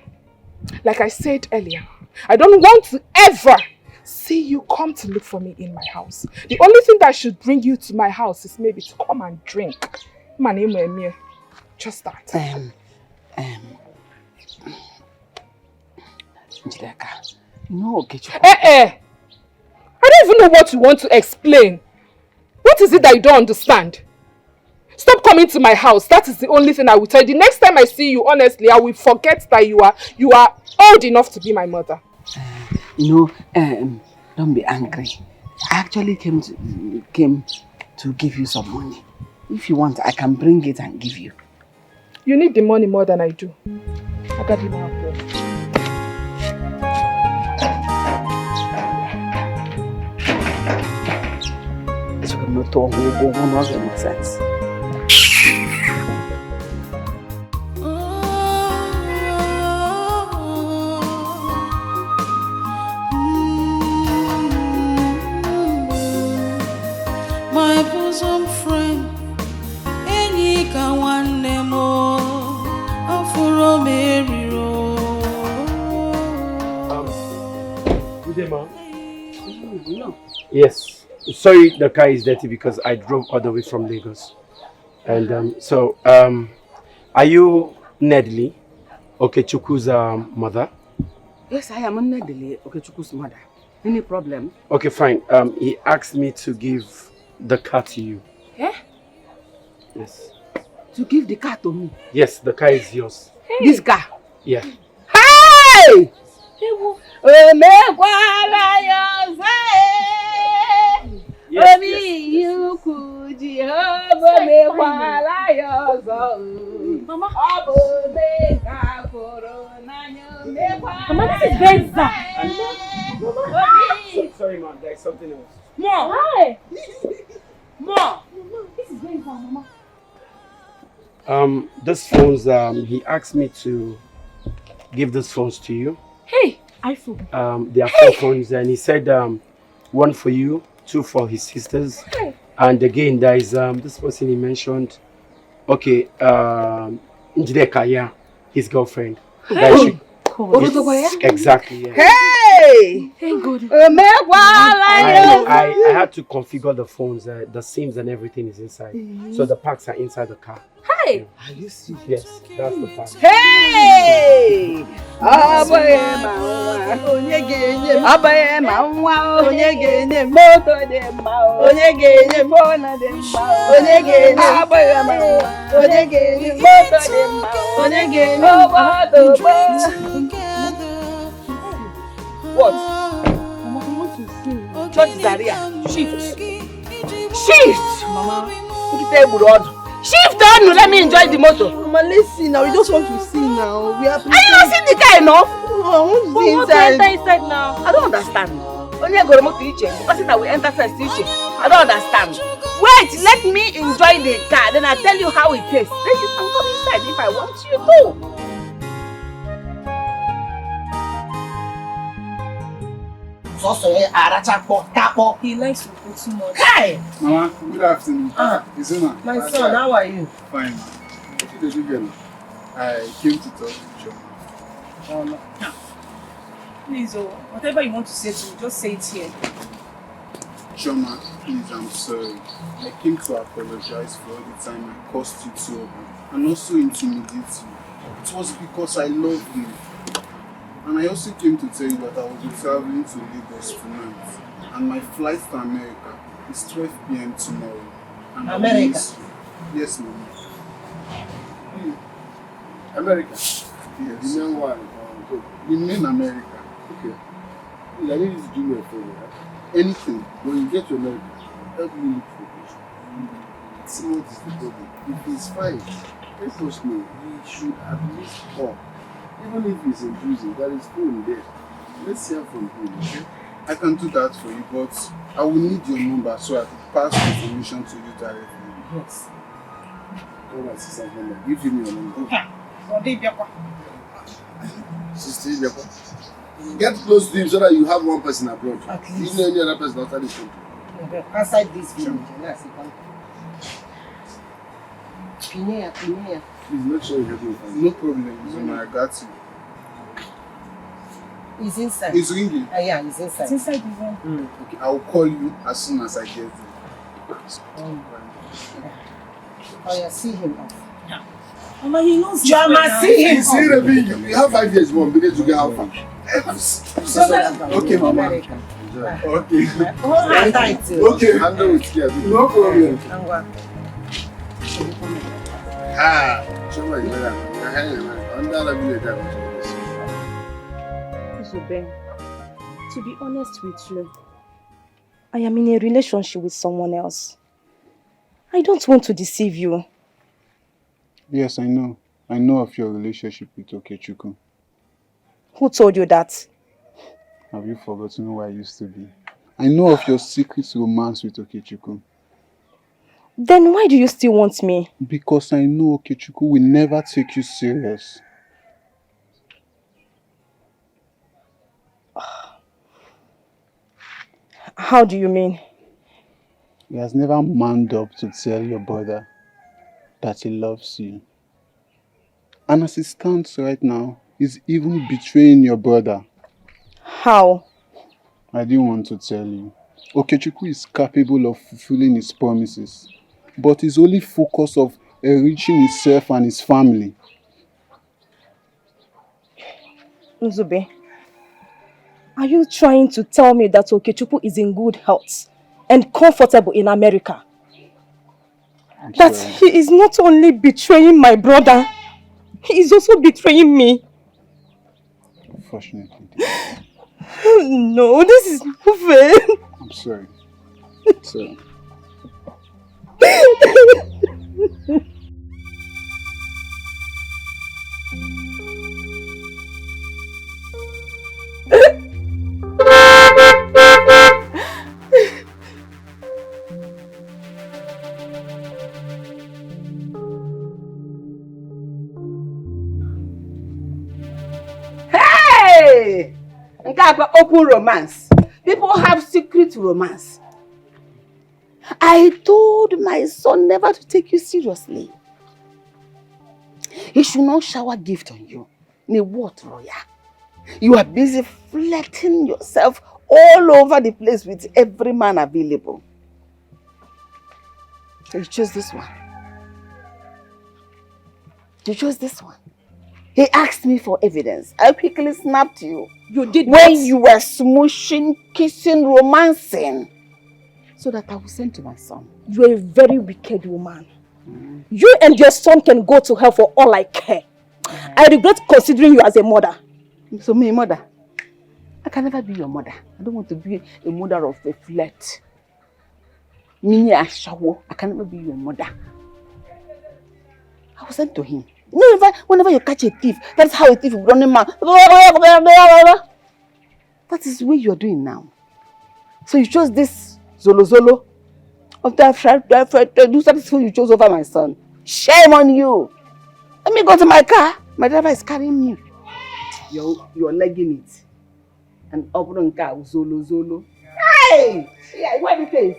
like I said earlier, I don't want to ever see you come to look for me in my house. The only thing that should bring you to my house is maybe to come and drink. My name is Emir. Just that. Njideka, no, get you. I don't even know what you want to explain. What is it that you don't understand? Stop coming to my house. That is the only thing I will tell you. The next time I see you, honestly, I will forget that you are old enough to be my mother. Don't be angry. I actually came to give you some money. If you want, I can bring it and give you. You need the money more than I do. I got you now. It's not all going make sense. My bosom friend, Enika one nemo, Afuro Mary Good day, ma'am. No. Yes. Sorry, the car is dirty because I drove all the way from Lagos. And are you Nedley, Okechukwu's mother? Yes, I am Nedley, Okechukwu's mother. Any problem? Okay, fine. He asked me to give the car to you. Eh? Yes. To give the car to me? Yes, the car is yours. Hey. This car? Yeah. Hey! Mama, this is Benza. Sorry, ma'am. There's something else. Mom! Hi! Mom! This is Benza, Mama. This phones, he asked me to give these phones to you. Hey, iPhone. There are 4 phones, and he said one for you, 2 for his sisters. Hey. And again, there is this person he mentioned. Okay, Njideka, yeah, his girlfriend. Hey. Yes, exactly, yeah. Hey! Hey, good. I had to configure the phones, the SIMs and everything is inside. So the packs are inside the car. Hey! Are you serious? Yes, that's the pack. Hey! What? Mama, I want to sing. Church Zaria. Shift. Shift! Mama. Shift on, let me enjoy the motor. Mama, let's see now. We just want to see now. We are. Are you not seeing the car enough? No, I want to see inside now. I don't understand. Only I go to motor teacher. The person that will enter first teacher. I don't understand. Wait, let me enjoy the car. Then I'll tell you how it tastes. Then you can come inside if I want you to. He likes to put too much. Hey! Mama, good afternoon. Izuna. My son, how are you? Fine. What did you get? I came to talk to John. Please, whatever you want to say to me, just say it here. Choma, please, I'm sorry. I came to apologize for all the time I caused you trouble and also intimidate you. It was because I love you. And I also came to tell you that I will be traveling to Lagos tonight. And my flight to America is 12 p.m. tomorrow. And America? Yes, Mama. America? Yes. The main one. The main America. Okay. I need you to do me a favor. Anything. When you get to America, help me look for Coach. See what is the problem. If he's fine, let us know. He should at least talk. Even if he's in prison, there is phone there. Let's hear from him, okay? I can do that for you, but I will need your number so I can pass the information to you directly. Yes. Call my sister's number. Give him your number. Sister Ibiakwa. Get close to him so that you have one person abroad. At You least. know any other person outside this country. Outside this village. Yes, you can. Pinea. Please make sure you help me find No problem, Zuma, I got you. He's inside. It's ringing. Yeah, he's inside. It's inside the room. Okay, I'll call you as soon as I get there. Oh yeah, see him off. Mama, he knows Chama, see him. See the thing. You have 5 years more because you get how far. Okay, Mama. Okay. Hold her tight. Okay. Handle with care. No problem. Chama is better. Under the village. Zube, to be honest with you, I am in a relationship with someone else. I don't want to deceive you. Yes, I know. I know of your relationship with Okechukwu. Who told you that? Have you forgotten who I used to be? I know of your secret romance with Okechukwu. Then why do you still want me? Because I know Okechukwu will never take you serious. How do you mean? He has never manned up to tell your brother that he loves you. And as it stands right now, he's even betraying your brother. How? I didn't want to tell you. Okechukwu is capable of fulfilling his promises, but his only focus of enriching himself and his family. Nzube, are you trying to tell me that Okechukwu is in good health and comfortable in America? That he is not only betraying my brother, he is also betraying me. Unfortunately. No, this is not fair. I'm sorry. Sorry. Hey! Open romance. People have secret romance. I told my son never to take you seriously. He should not shower gift on you. What, Roya? You are busy flirting yourself all over the place with every man available. So you chose this one. You chose this one. He asked me for evidence. I quickly snapped you. You did when what? You were smooshing, kissing, romancing. So that I will send to my son. You are a very wicked woman. You and your son can go to hell for all I care. I regret considering you as a mother. So me, mother? I can never be your mother. I don't want to be a mother of a flirt. Me, a shower. I can never be your mother. I will send to him. Whenever you catch a thief, that's how a thief will run him out. That is what you are doing now. So you chose this Zolo. After I've tried to do something you chose over my son. Shame on you. Let me go to my car. My driver is carrying me. You're legging it. And opening car Zolo. Hey! Yeah, what is this?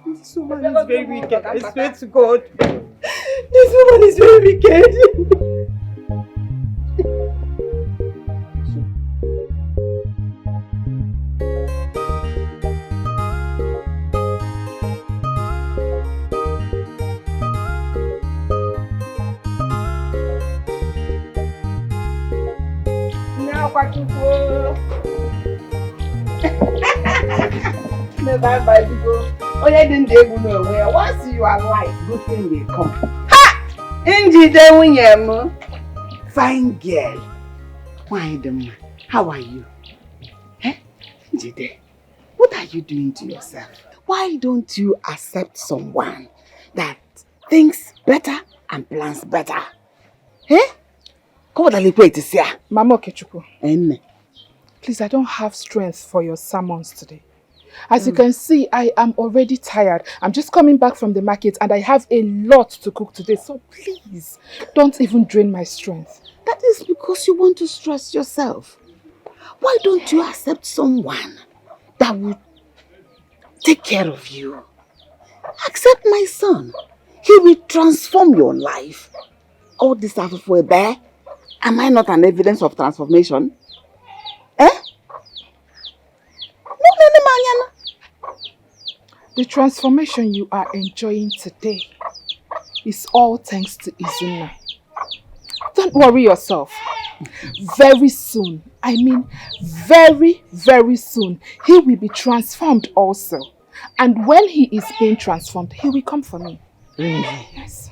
This woman is very wicked. I swear to God. This woman is very wicked. Bye, go. Oh, yeah, didn't they go nowhere? Once you are right, good thing will come. Ha! Inji fine girl. Why them? How are you? Eh? Inji, what are you doing to yourself? Why don't you accept someone that thinks better and plans better? Eh? Come on, wait to see. Mama Okechukwu. Please, I don't have strength for your sermons today. As you can see, I am already tired. I'm just coming back from the market and I have a lot to cook today. So please, don't even drain my strength. That is because you want to stress yourself. Why don't you accept someone that will take care of you? Accept my son. He will transform your life. All this stuff for a bear. Am I not an evidence of transformation? Eh? The transformation you are enjoying today is all thanks to Izuna. Don't worry yourself. Very soon, I mean very, very soon, he will be transformed also. And when he is being transformed, he will come for me. Really? Yes.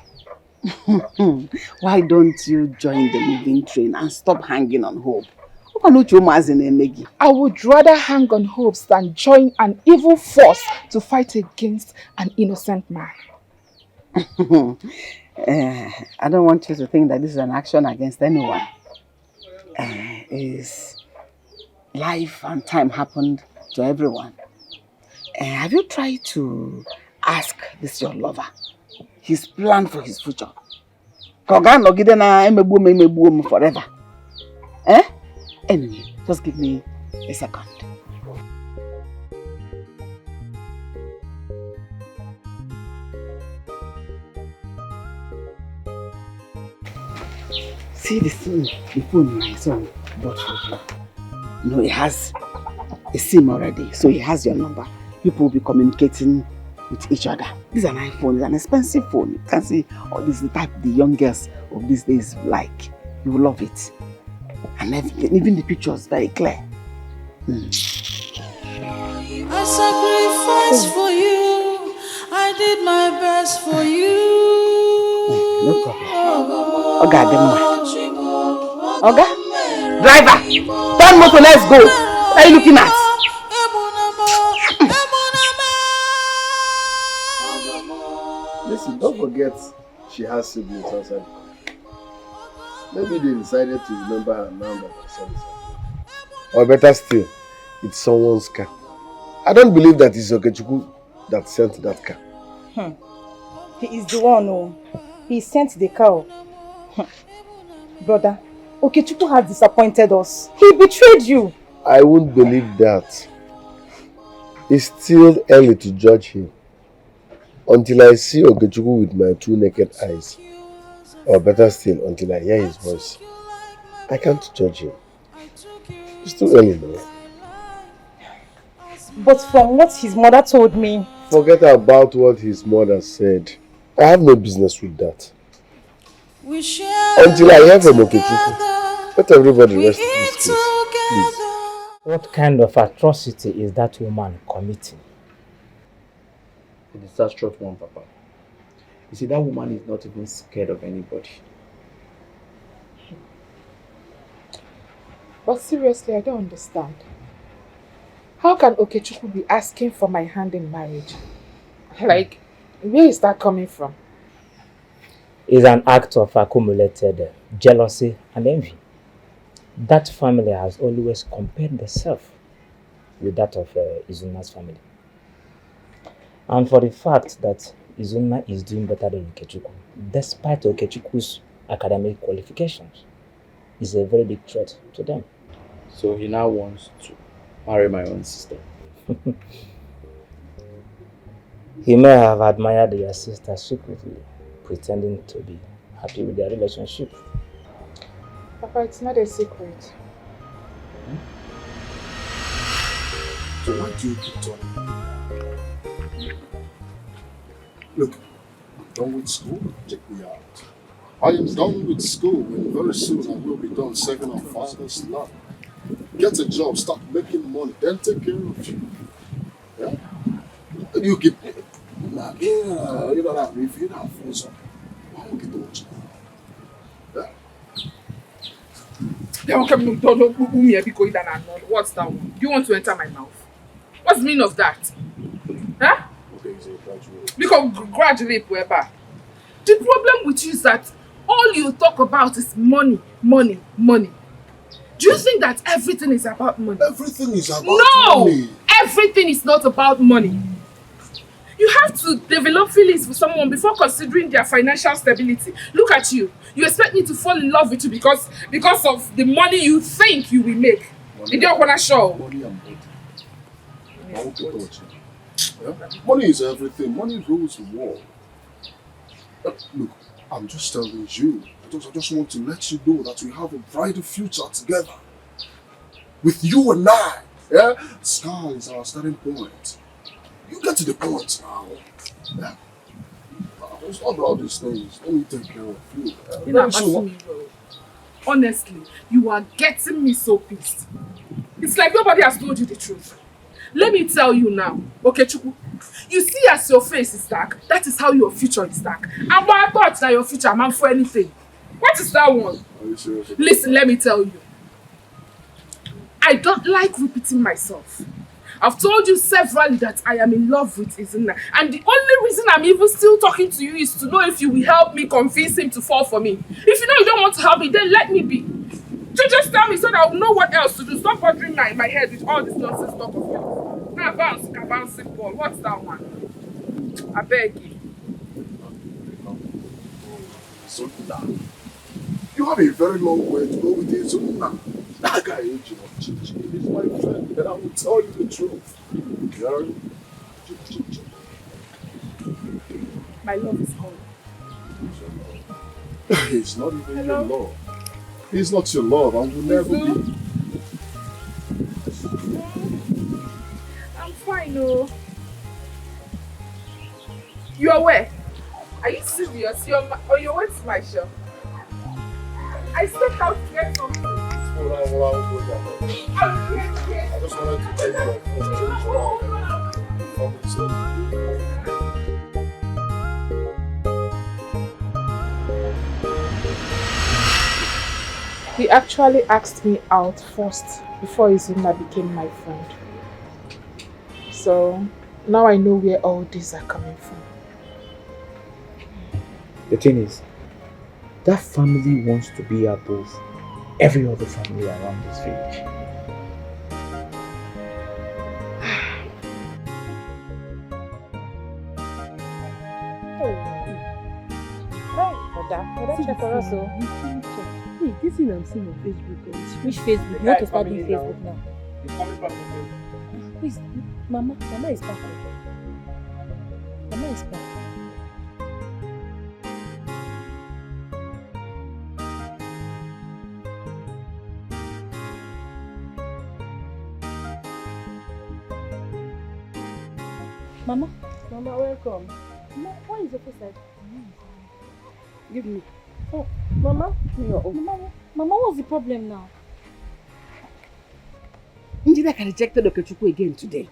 Why don't you join the moving train and stop hanging on hope? I would rather hang on hopes than join an evil force to fight against an innocent man. I don't want you to think that this is an action against anyone. Is life and time happened to everyone. Have you tried to ask this your lover his plan for his future? Forever. Anyway, just give me a second. See the phone my son bought for you. No, he has a SIM already, so he has your number. People will be communicating with each other. This is an iPhone, it's an expensive phone. You can see, oh, this is the type the young girls of these days like. You will love it. And even the pictures very clear. I sacrificed for you. I did my best for you. No problem. Oga, Oga, driver, turn motor, let's go. What are you looking at? Listen, don't forget she has siblings outside. Maybe they decided to remember her now that her son is happy. Or better still, it's someone's car. I don't believe that it's Okechukwu that sent that car. He is the one who he sent the car. Brother, Okechukwu has disappointed us. He betrayed you. I won't believe that. It's still early to judge him. Until I see Okechukwu with my two naked eyes. Or better still, until I hear his voice. I can't judge him. It's too early now. But from what his mother told me... Forget about what his mother said. I have no business with that. Until I hear from Okechukwu, let everybody rest in peace, please. What kind of atrocity is that woman committing? A disastrous one, Papa. You see, that woman is not even scared of anybody. But seriously, I don't understand. How can Okechukwu be asking for my hand in marriage? Like, where is that coming from? It's an act of accumulated jealousy and envy. That family has always compared themselves with that of Izuna's family. And for the fact that Izuna is doing better than Okechukwu, despite Okechukwu's academic qualifications, is a very big threat to them. So he now wants to marry my own sister. He may have admired your sister secretly, pretending to be happy with their relationship. Papa, it's not a secret. So why do you keep talking? Look, I'm done with school. Check me out. I am done with school, and very soon I will be done serving our father's land. Get a job, start making money, then take care of you. Yeah? You keep. Nah, you know that if you don't feel so, why don't you do it? What's that one? Do you want to enter my mouth? What's the meaning of that? Huh? Okay, so graduate. Because graduate, whoever. The problem with you is that all you talk about is money, money, money. Do you think that everything is about money? Everything is about money. No! Everything is not about money. You have to develop feelings for someone before considering their financial stability. Look at you. You expect me to fall in love with you because of the money you think you will make. Money, you don't want to show. Money and body. Money is everything. Money rules the world. Look, I'm just telling you. I just want to let you know that we have a brighter future together. With you and I. Yeah? Sky is our starting point. You get to the point now. Yeah. It's not all these things. Let me take care of you. Very soon. Honestly, you are getting me so pissed. It's like nobody has told you the truth. Let me tell you now, okay, Chuku. You see, as your face is dark, that is how your future is dark. And I thought that your future man for anything. What is that one? Are you serious? Listen, let me tell you. I don't like repeating myself. I've told you severally that I am in love with Izuna. And the only reason I'm even still talking to you is to know if you will help me convince him to fall for me. If you know you don't want to help me, then let me be. Just tell me so that I'll know what else to do. Stop bothering my head with all this nonsense talk of yours. Now bouncing ball. What's that one? I beg you. Sunna. You have a very long way to go with this Sunna. That guy ain't you know, Chichi. He's my friend, and I will tell you the truth. You heard me? My love is gone. It's not even your love. He's not your love and will never be. I'm fine, oh. You're where? Are you serious? You're on your way to my shop? I stepped out to get something. I just wanted to take my phone, change around, and come and see. He actually asked me out first before Izuna became my friend. So now I know where all these are coming from. The thing is, that family wants to be above every other family around this village. Check for us, oh. Hey, this thing I'm seeing on Facebook. Which Facebook? You want to start doing Facebook now? Please, Mama is back. Mama is back. Mama, welcome. Mama, why is your face like? Give me. Oh, Mama, Mama, what's the problem now? Njideka rejected Okechukwu again today.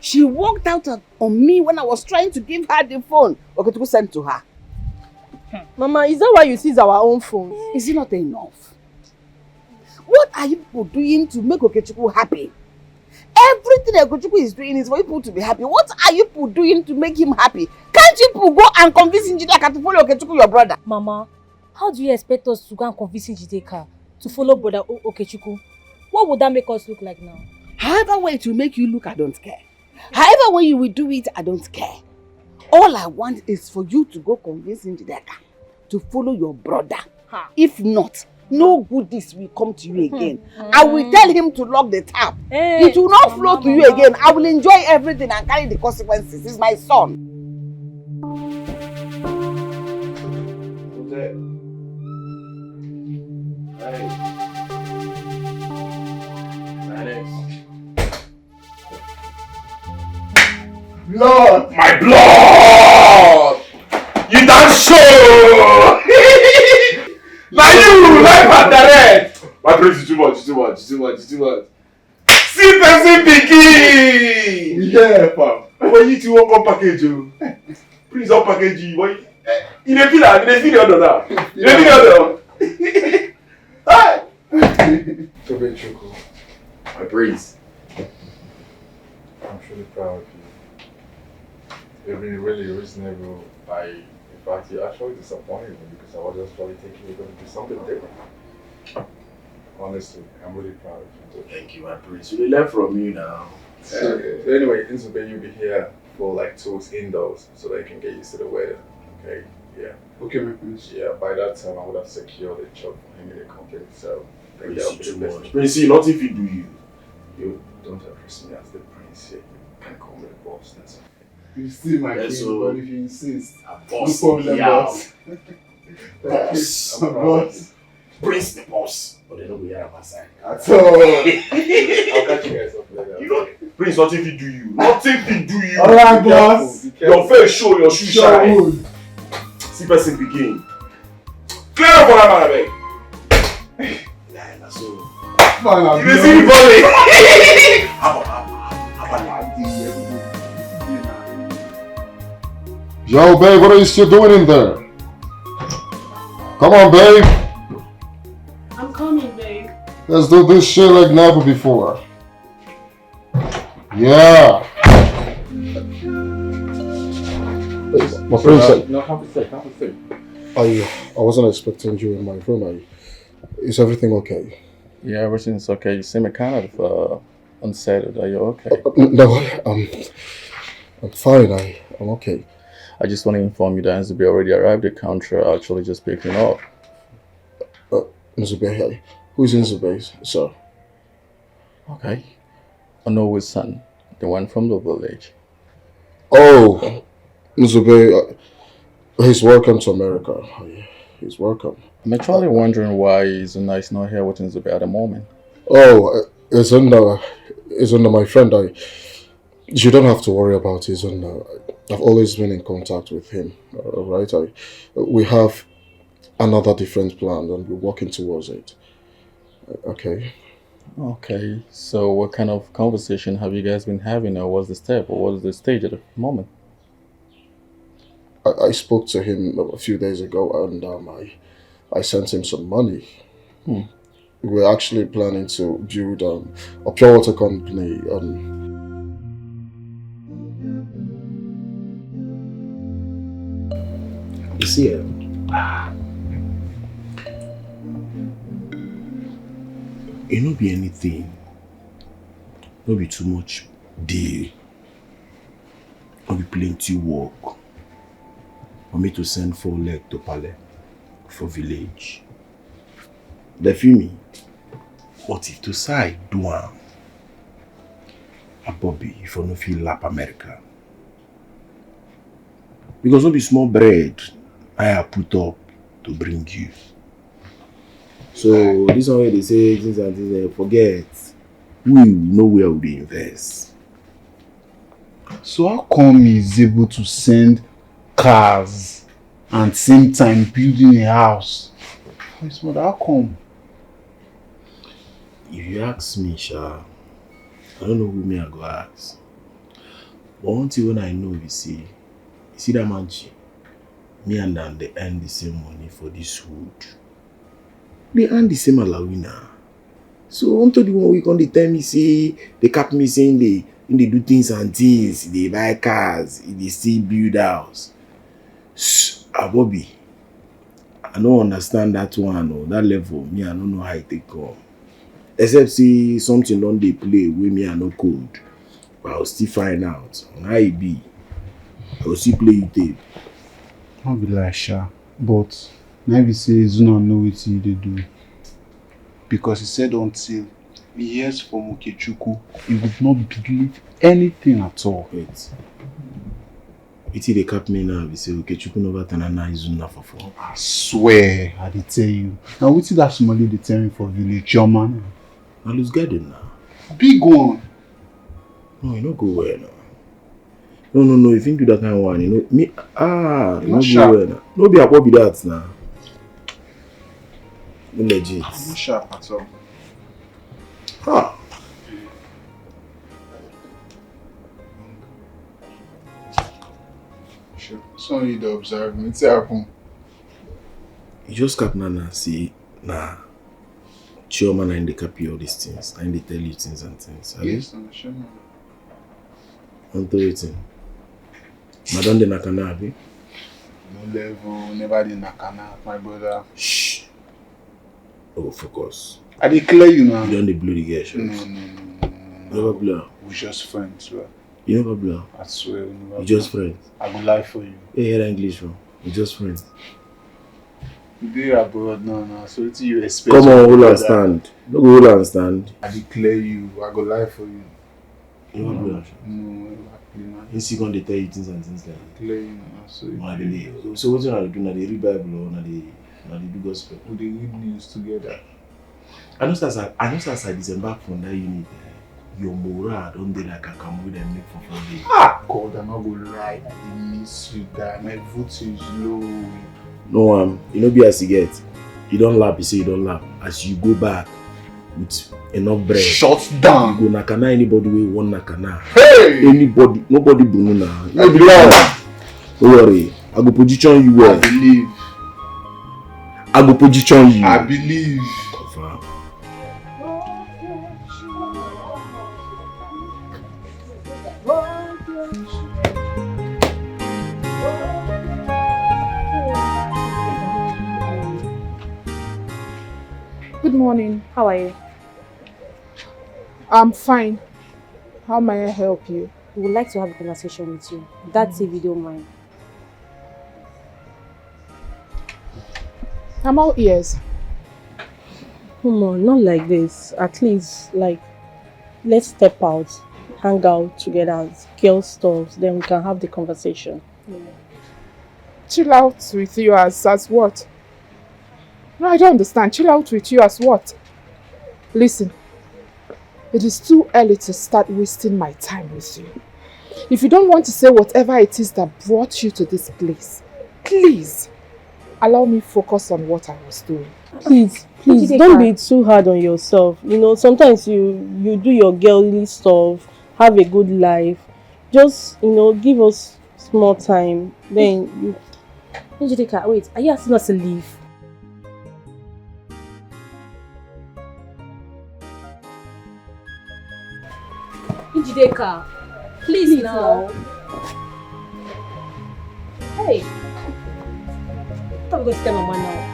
She walked out on me when I was trying to give her the phone Okechukwu sent to her. Mama, is that why you seize our own phones? Is it not enough? What are you people doing to make Okechukwu happy? Everything Okechukwu is doing is for people to be happy. What are you people doing to make him happy? Can't you people go and convince Njideka to follow Okechukwu, your brother? Mama, how do you expect us to go and convince Njideka to follow brother Okechukwu? What would that make us look like now? However way to make you look, I don't care. However way you will do it, I don't care. All I want is for you to go convince Njideka to follow your brother. If not, no goodies will come to you again. I will tell him to lock the tap. It will not flow to you again. I will enjoy everything and carry the consequences. He's my son. Blood! My blood! You done show! Now you life and direct! My praise is too much. See person picky! Yeah, fam. When you two won't come package you. Please don't package you. You don't feel that? You don't feel the other now? You don't feel the other? Hi! Chuku, my praise. I'm truly proud of you. You've been really reasonable. In fact, you actually disappointed me because I was just probably thinking you're going to do something different. Honestly, I'm really proud of you. Thank you, my praise. You learn from you now. So anyway, Nzube, you'll be here for like 2 weeks indoors so that you can get used to the weather. Okay? Yeah. Okay, my prince. Yeah, by that time I would have secured a job for him in the company. So thank you too much. Prince, not if you do you. You don't address me as the prince here. You can call me the boss. That's okay. You still my king, so but if you insist, boss, no problem, boss. Boss. Boss. Prince the boss. But they don't be here on my side. At all. I'll catch you guys up later. You know. Prince, nothing fit do you. Nothing fit do you. Alright, boss. Your face show, your shoe shine. See person begin. Clear up for that man, abeg. You dey see me volley. Yo, babe, what are you still doing in there? Come on, babe. I'm coming, babe. Let's do this shit like never before. Yeah. My friend said. No, have a seat. I wasn't expecting you in my room. Is everything okay? Yeah, everything's okay. You seem kind of unsettled. Are you okay? No, I'm fine. I'm okay. I just want to inform you that Nzube already arrived at the country, actually just picking up. Nzube, who is Nzube, sir? Okay. Onowo's son, the one from the village. Oh, Nzube, he's welcome to America. He's welcome. I'm actually wondering why Izuna is not here with Nzube at the moment. Oh, Izuna my friend. You don't have to worry about Izuna. I've always been in contact with him, right? We have another different plan and we're working towards it. Okay? Okay, so what kind of conversation have you guys been having, or what's the step, or what's the stage at the moment? I spoke to him a few days ago and I sent him some money. We're actually planning to build a pure water company. You see, it no be anything, no be too much deal, no be plenty work for me to send 4 legs to Palais for village. They feel me, but if to say do a Bobby, if I no feel lap America, because no be small bread I have put up to bring you. So this one where they say things and things, forget. We know where we invest. So how come he's able to send cars and same time building a house for his mother? How come? If you ask me, Sha, I don't know who me I go ask. But one thing when I know you see that man, me and them they earn the same money for this wood. They earn the same alawina. So until the 1 week on the time me say they cap me saying they do things and things, they buy cars, they still build house. Bobby, I don't understand that one or that level. Me, I don't know how it take come. Except see something on they play with me, I no code. But I'll still find out on how it be. I will still play you tape. I'll be like Sha, but now we say Zuna know what they do. Because he said until he hears from Okechukwu, he would not believe anything at all. Wait. It's they cap me now, we say Okechukwu never turn and now Zuna for 4. I swear, I did tell you. Now what's that Somali they tell me for village, your man? I lose garden now. Big one. No, you don't go where now. No, if you do that kind of one, you know, me, you don't go where now. No be a be that now. No legit. I'm not sharp at all. Sure. Sorry to observe me. It's happen. You just cap Nana see, nah. Chioma and they copy all these things. And they tell you things and things. Yes, I'm sure. I'm waiting. Madam de Nakana, abi? No level, never did Nakana, my brother. Shh. Oh, focus. I declare you now. You don't blow the girl, sure? No. Never blow. We're just friends, bro. You never blow? I swear we never. You just friends? I will lie for you. Hey, hear English, bro. You just friends. You do abroad now, so what do you expect? Come on, hold and stand. No go hold and stand. I declare you, I go lie for you. You never blow? No. He's going to tell you things and things like that. Declare you now, so. So what you are doing? Now they read Bible or now they do gospel? We read news together. I know as I disembark from that unit. your morale don't be like a camel and make for 4 days. Ah, God, I'm not going to lie. I miss you, guy. My vote is low. No, you know, be as you get. You don't laugh, you say you don't laugh. As you go back with enough bread. Shut down. You go nakana anybody we want nakana. Hey! Anybody, nobody bununa. Don't worry. I go position you well. I believe. I go position you. I believe. Confirm. Good morning. How are you? I'm fine. How may I help you? We would like to have a conversation with you. That's if you don't mind. I'm all ears. Come on, not like this. At least, like, let's step out, hang out together, girl stuff, then we can have the conversation. Yeah. Chill out with you as what? No, I don't understand. Chill out with you as what? Listen, it is too early to start wasting my time with you. If you don't want to say whatever it is that brought you to this place, please allow me focus on what I was doing. Please, don't be too hard on yourself. You know, sometimes you do your girly stuff, have a good life. Just, you know, give us small time. Then you... Njideka, wait, are you asking us to leave? Njideka, please now. Hey, I thought we were going to tell Mama now.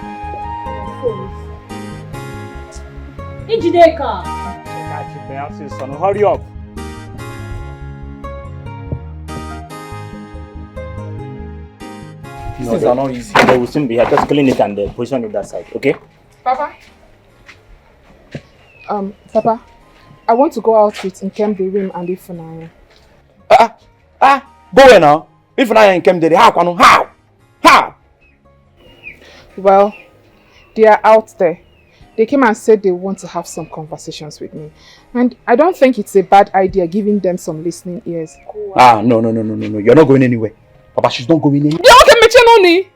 Njideka! Son, hurry up. Things are not easy. They will soon be here. Just clean it and position it that side, okay? Papa? Papa, I want to go out with Nkemdirim and Ifunanya. Go away now. Ifunanya and Nkemdirim, how? Well, they are out there. They came and said they want to have some conversations with me. And I don't think it's a bad idea giving them some listening ears. No. You're not going anywhere. Papa, she's not going anywhere.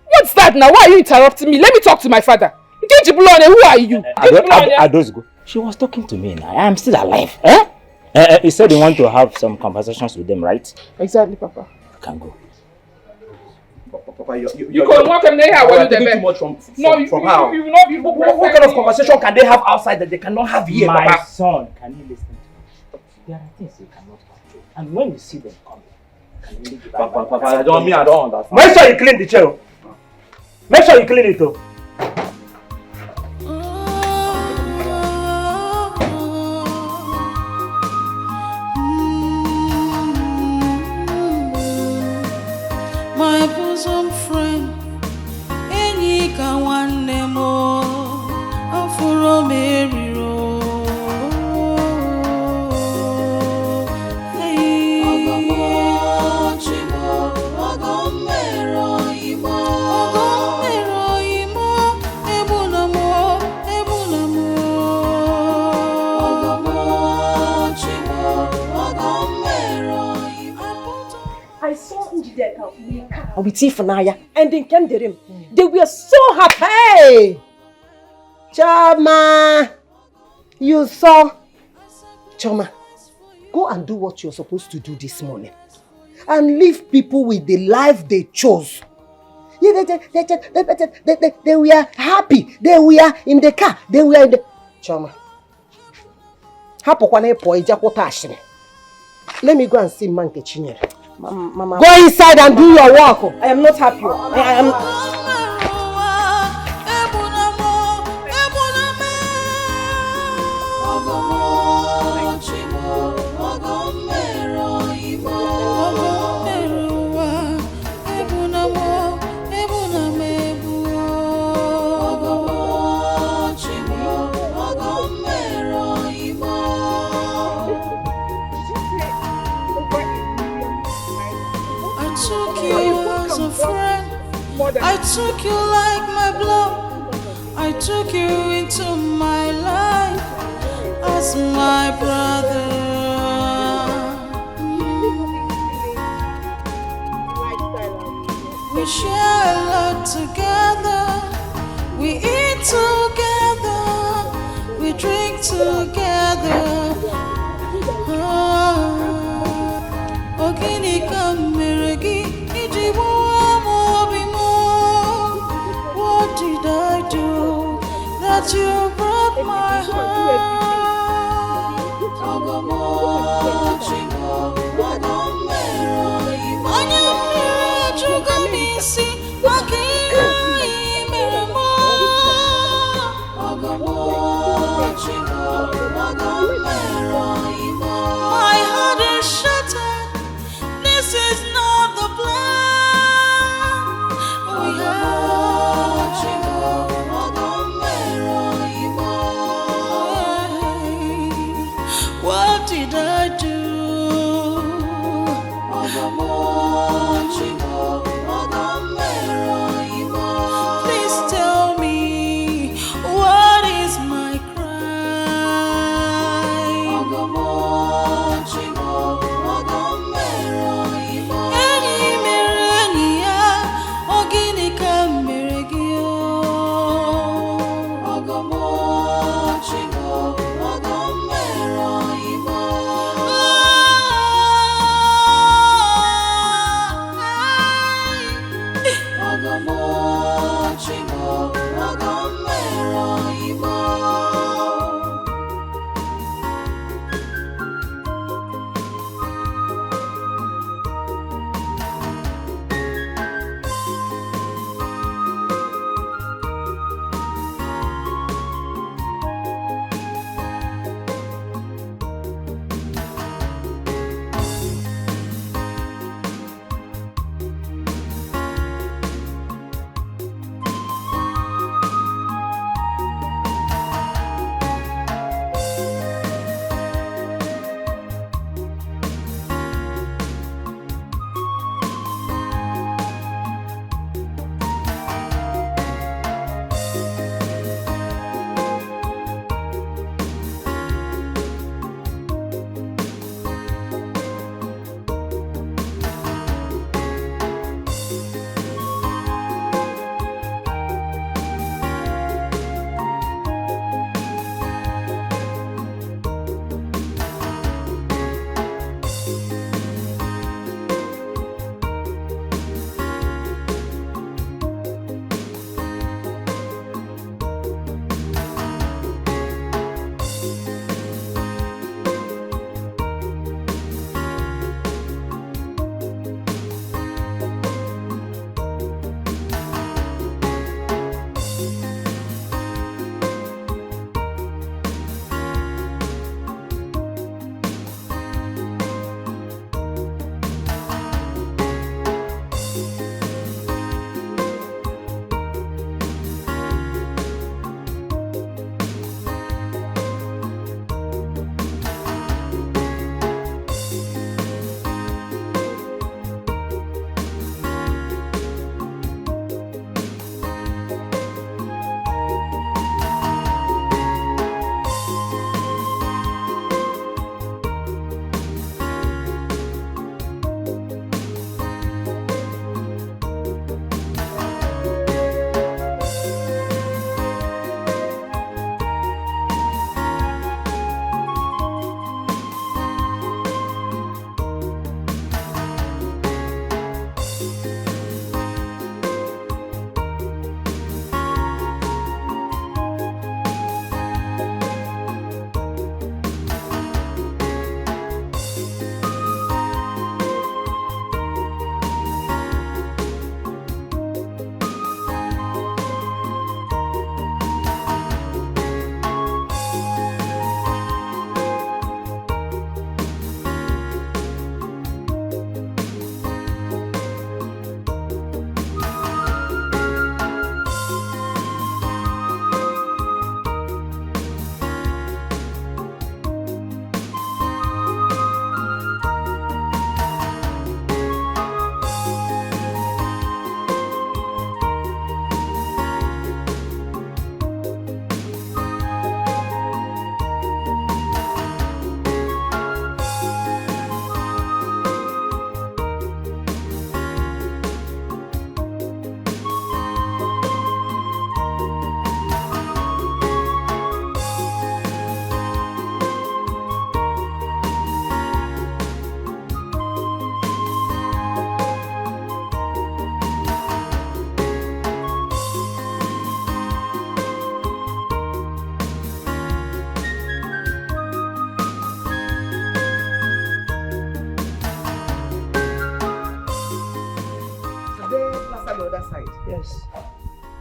What's that now? Why are you interrupting me? Let me talk to my father. Who are you? She was talking to me now. I am still alive. He said he want to have some conversations with them, right? Exactly, Papa. You can go. Papa, you can walk them there. You're taking too much from how? You will not be. What kind of conversation can they have outside that they cannot have here, My Papa? son, can you listen to me? There are things you cannot control. And when you see them coming, can you give Papa, I don't understand. Make sure you clean the chair. Make sure you clean it too. My bosom friend, Enyika one nemo, Afuro Mary Ro. I saw Njideka with Ifunanya and in Nkemdirim. They were so happy. Hey! Choma! You saw? Choma, go and do what you're supposed to do this morning. And leave people with the life they chose. Yeah, they were happy. They were in the car. They were in the... Choma. Let me go and see Manke Chinyere. Mama. Go inside and do your work. I am not happy. I am... I took you like my blood. I took you into my life as my brother. together, we drink together. Ogini kameregi, ijibu amobimo. What did I do that you broke my heart? My heart is shattered. This is not the plan. We what did I do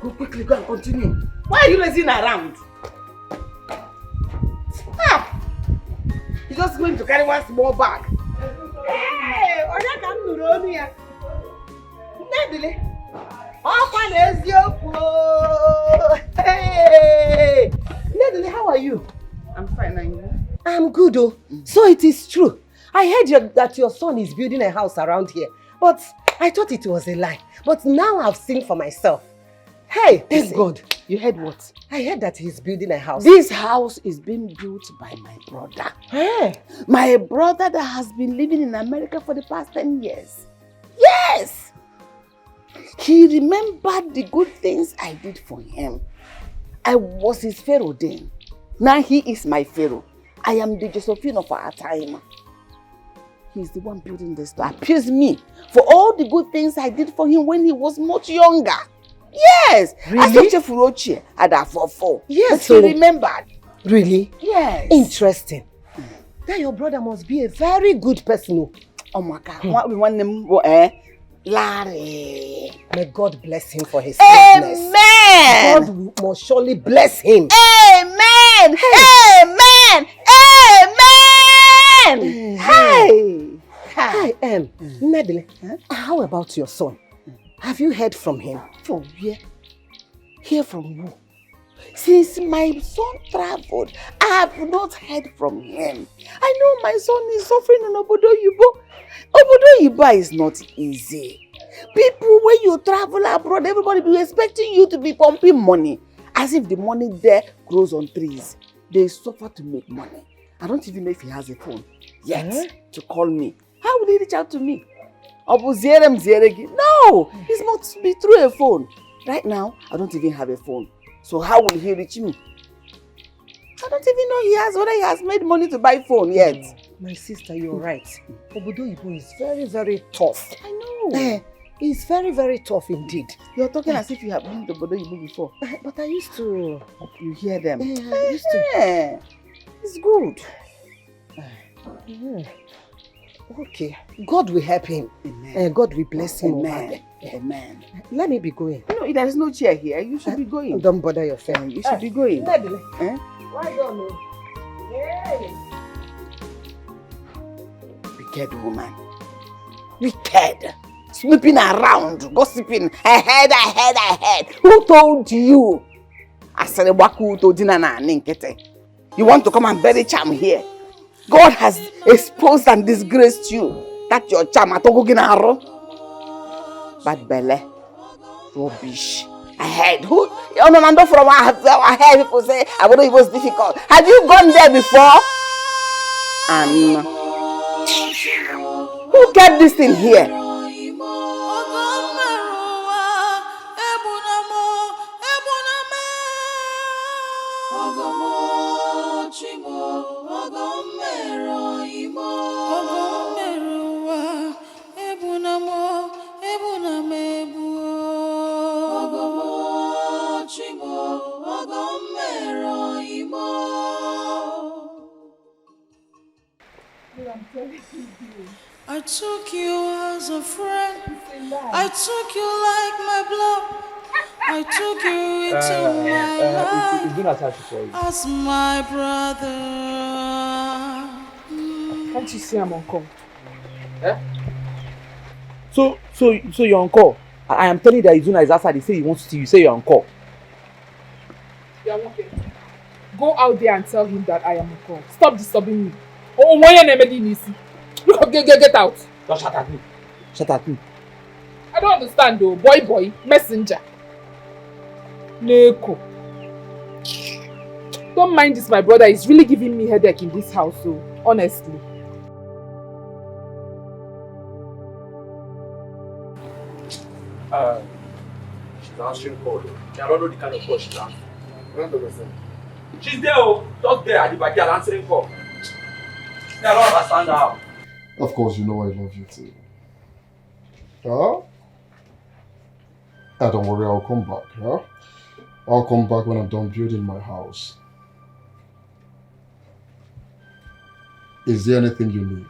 Go quickly, go and continue. Why are you lazing around? Ah! You're just going to carry one small bag. Hey, Oya ka m nụrụ onu ya. Nnedile. Ọkwa na eziokwu. Hey! Nnedile, how are you? I'm fine, and you? I'm good, oh. So it is true. I heard that your son is building a house around here. But I thought it was a lie. But now I've seen for myself. Hey, thank God. You heard what? I heard that he's building a house. This house is being built by my brother. Hey. My brother that has been living in America for the past 10 years. Yes! He remembered the good things I did for him. I was his pharaoh then. Now he is my pharaoh. I am the Josephine of our time. He's the one building this to appease me for all the good things I did for him when he was much younger. Yes! Really? I saw Chefurochi at that 4-4. Yes, but so he remembered. Really? Yes. Interesting. Then your brother must be a very good person. Oh my God. What we want them, Larry. May God bless him for his Amen. goodness. God must surely bless him. Amen. Hey. Amen. Amen. Hey. Hi, Nadine, how about your son? Have you heard from him? From where? Hear from who? Since my son traveled, I have not heard from him. I know my son is suffering in Obodo Yibo. Obodo Yibo is not easy. People, when you travel abroad, everybody be expecting you to be pumping money. As if the money there grows on trees. They suffer to make money. I don't even know if he has a phone yet to call me. How will he reach out to me? No, it must be through a phone. Right now, I don't even have a phone. So how will he reach me? I don't even know whether he has made money to buy phone yet. My sister, you're right. Obodo Yibo is very, very tough. I know. It's very, very tough indeed. You're talking as if you have been to Obodo Yibo before. But I used to. You hear them? I used to. It's good. Okay. God will help him. Amen. God will bless him. Amen. Amen. Let me be going. No, there is no chair here. You should be going. Don't bother your friend. You should be going. Why don't you? Wicked woman. Wicked. Snooping around, gossiping. I heard. Who told you? I said, you want to come and bury charm here? God has exposed and disgraced you. That's your charm. Bad belly. Rubbish. I heard. Who? No, from I heard people say, I wonder it was difficult. Have you gone there before? And who kept this thing here? I took you as a friend. I took you like my blood. I took you into my life as my brother. Can't you see I'm on call? So you're on call. I am telling you that Izuna is outside. He say he wants to see you. Say you're on call. Yeah, okay. Go out there and tell him that I am on call. Stop disturbing me. Oh, why are you look, get out. Don't shout at me. Shout at me. I don't understand though. Boy, messenger. Neko. Don't mind this, my brother. He's really giving me headache in this house, so honestly. She's answering call. I don't know the kind of call she's answering. I don't understand. She's there, just there at the backyard answering call. I don't understand how. Of course, you know I love you too. Huh? Don't worry, I'll come back, huh? I'll come back when I'm done building my house. Is there anything you need?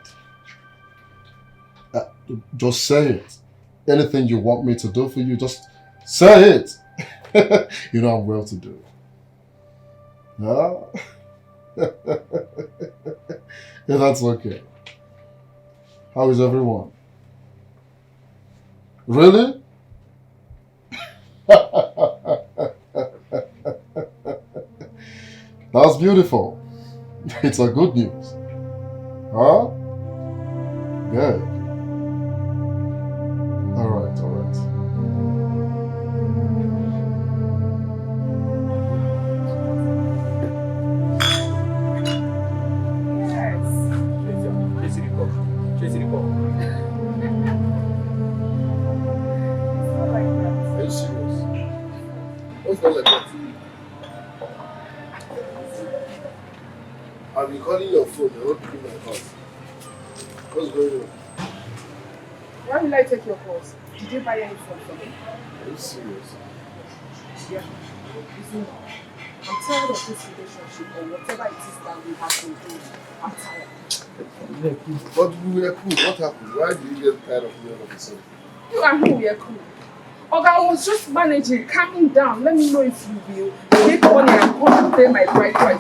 Just say it. Anything you want me to do for you, just say it. You know I'm well to do. No? Yeah, that's okay. How is everyone? Really? That's beautiful. It's a good news. Huh? Good. Alright, alright. Are you serious? What's not like that? I've been calling your phone, I won't pick my calls. What's going on? Why will I take your calls? Did you buy any phone from me? Are you serious? Yeah. Listen, I'm tired of this relationship or whatever it is that we have been doing. I'm tired. But we were cool. What happened? Why did you get tired of me all of a sudden? You and him were cool. Oga, I was just managing, calming down. Let me know if you will make money and come to pay my bride price.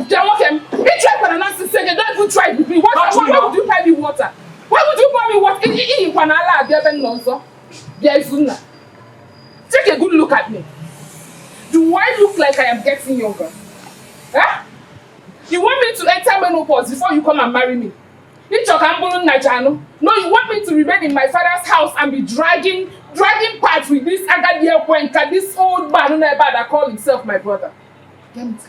He tried for the nonsense saying, don't even try with me. Why would you buy me water? Why would you buy me water? Take a good look at me. Do I look like I am getting younger? Huh? You want me to enter menopause before you come and marry me? No, you want me to remain in my father's house and be dragging parts with this Agadia Cuenca, this old man that call himself my brother. Get me to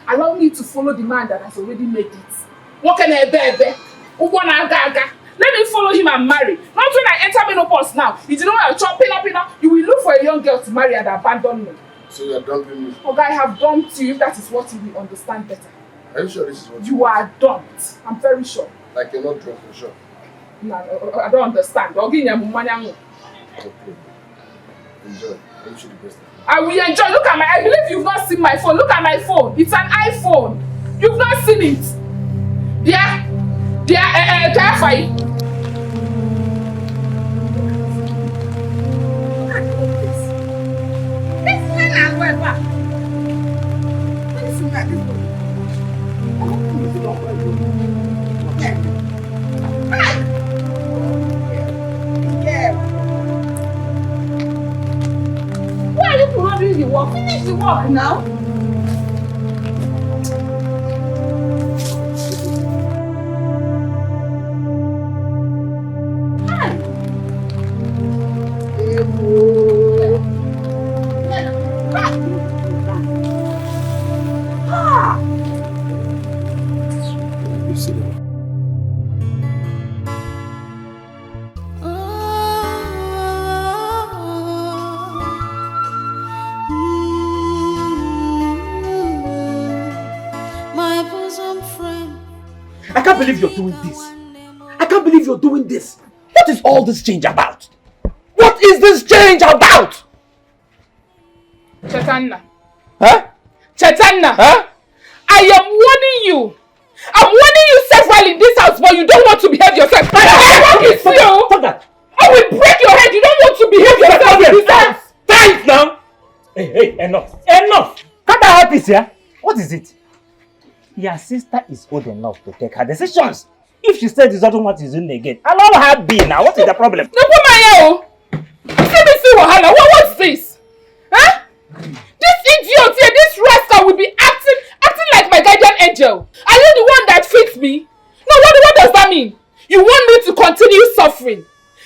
allow me to follow the man that has already made it. What can I bear? Let me follow him and marry. Not when I enter menopause now. You know what I'm chopping up now? You will look for a young girl to marry and abandon me. So you are dumping me? Okay, I have dumped you if that is what you will understand better. Are you sure this is what you are dumped? I'm very sure. Like you're not drunk for sure? No, I don't understand. Okay. Enjoy. I wish you the best. I will enjoy. Look at I believe you've not seen my phone. Look at my phone. It's an iPhone. You've not seen it. There, fine. Why are you not doing the work? Finish the work now. I can't believe you're doing this. I can't believe you're doing this. What is all this change about? What is this change about? Chaitanya. Huh? Chaitanya. Huh? I am warning you. I'm warning you several in this house, but you don't want to behave yourself. Stop that. I will break your head. You don't want to behave yourself in this house. Time now. Hey, enough. Enough. Can't I help this here? What is it? Your sister is old enough to take her decisions. If she said this doesn't want to do it again, allow her be now. What is the problem? What's this? Huh? This idiot here, this rascal will be acting like my guardian angel. Are you the one that fits me? No, what does that mean? You want me to continue suffering?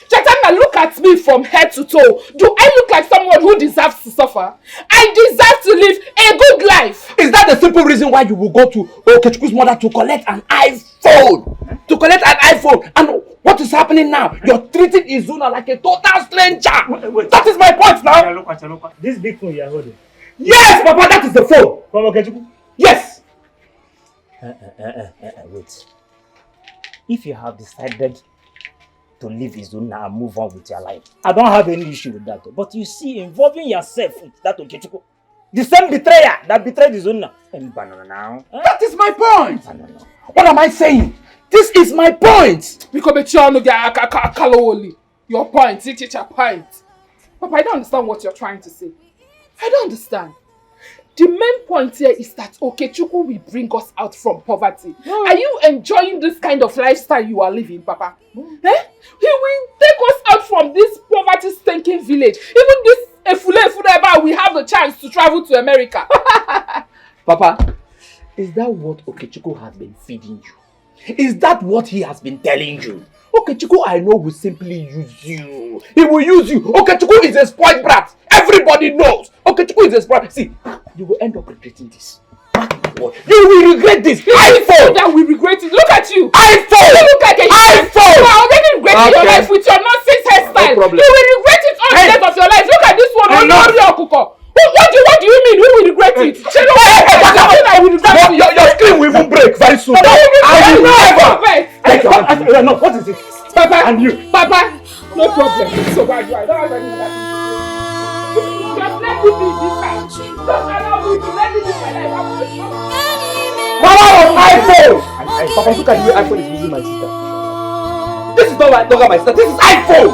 Chaitanya, look at me from head to toe. Do I look like someone who deserves to suffer? I deserve to live a good life. Is that the simple reason why you will go to Okechukwu's mother to collect an iPhone? To collect an iPhone? And what is happening now? You're treating Izuna like a total stranger. Wait. That is my point now. This big phone you're holding. Yes, Papa, that is the phone. From Okechukwu? Yes. Wait. If you have decided to leave Izuna and move on with your life, I don't have any issue with that. But you see, involving yourself with that Okechukwu, the same betrayer that betrayed Izuna. Now. That is my point. What am I saying? This is my point. Your point, it's your point. Papa, I don't understand what you're trying to say. I don't understand. The main point here is that Okechukwu will bring us out from poverty. Are you enjoying this kind of lifestyle you are living, Papa? Eh? He will take us out from this poverty-stinking village. Even this Efule, we have the chance to travel to America. Papa, is that what Okechukwu has been feeding you? Is that what he has been telling you? Okechukwu, I know, will simply use you. He will use you. Okechukwu is a spoiled brat. Everybody knows. Okechukwu is a spoiled. See, you will end up regretting this. You will regret this. iPhone! That we regret it. Look at you. iPhone! Look at it. iPhone! You are already regretting your life with your nonsense hairstyle. No problem. You will regret it all the rest of your life. Look at this one. What do you mean? Who will regret it? I will regret it. Your screen will even break very soon. I will never. No, what is it? Papa, and you. Papa, no problem. So why do I don't have anything that just let me be this time. Just allow me to let me live my life. Mama of iPhone! Papa, look at the way iPhone is using my sister. This is not longer my sister. This is iPhone!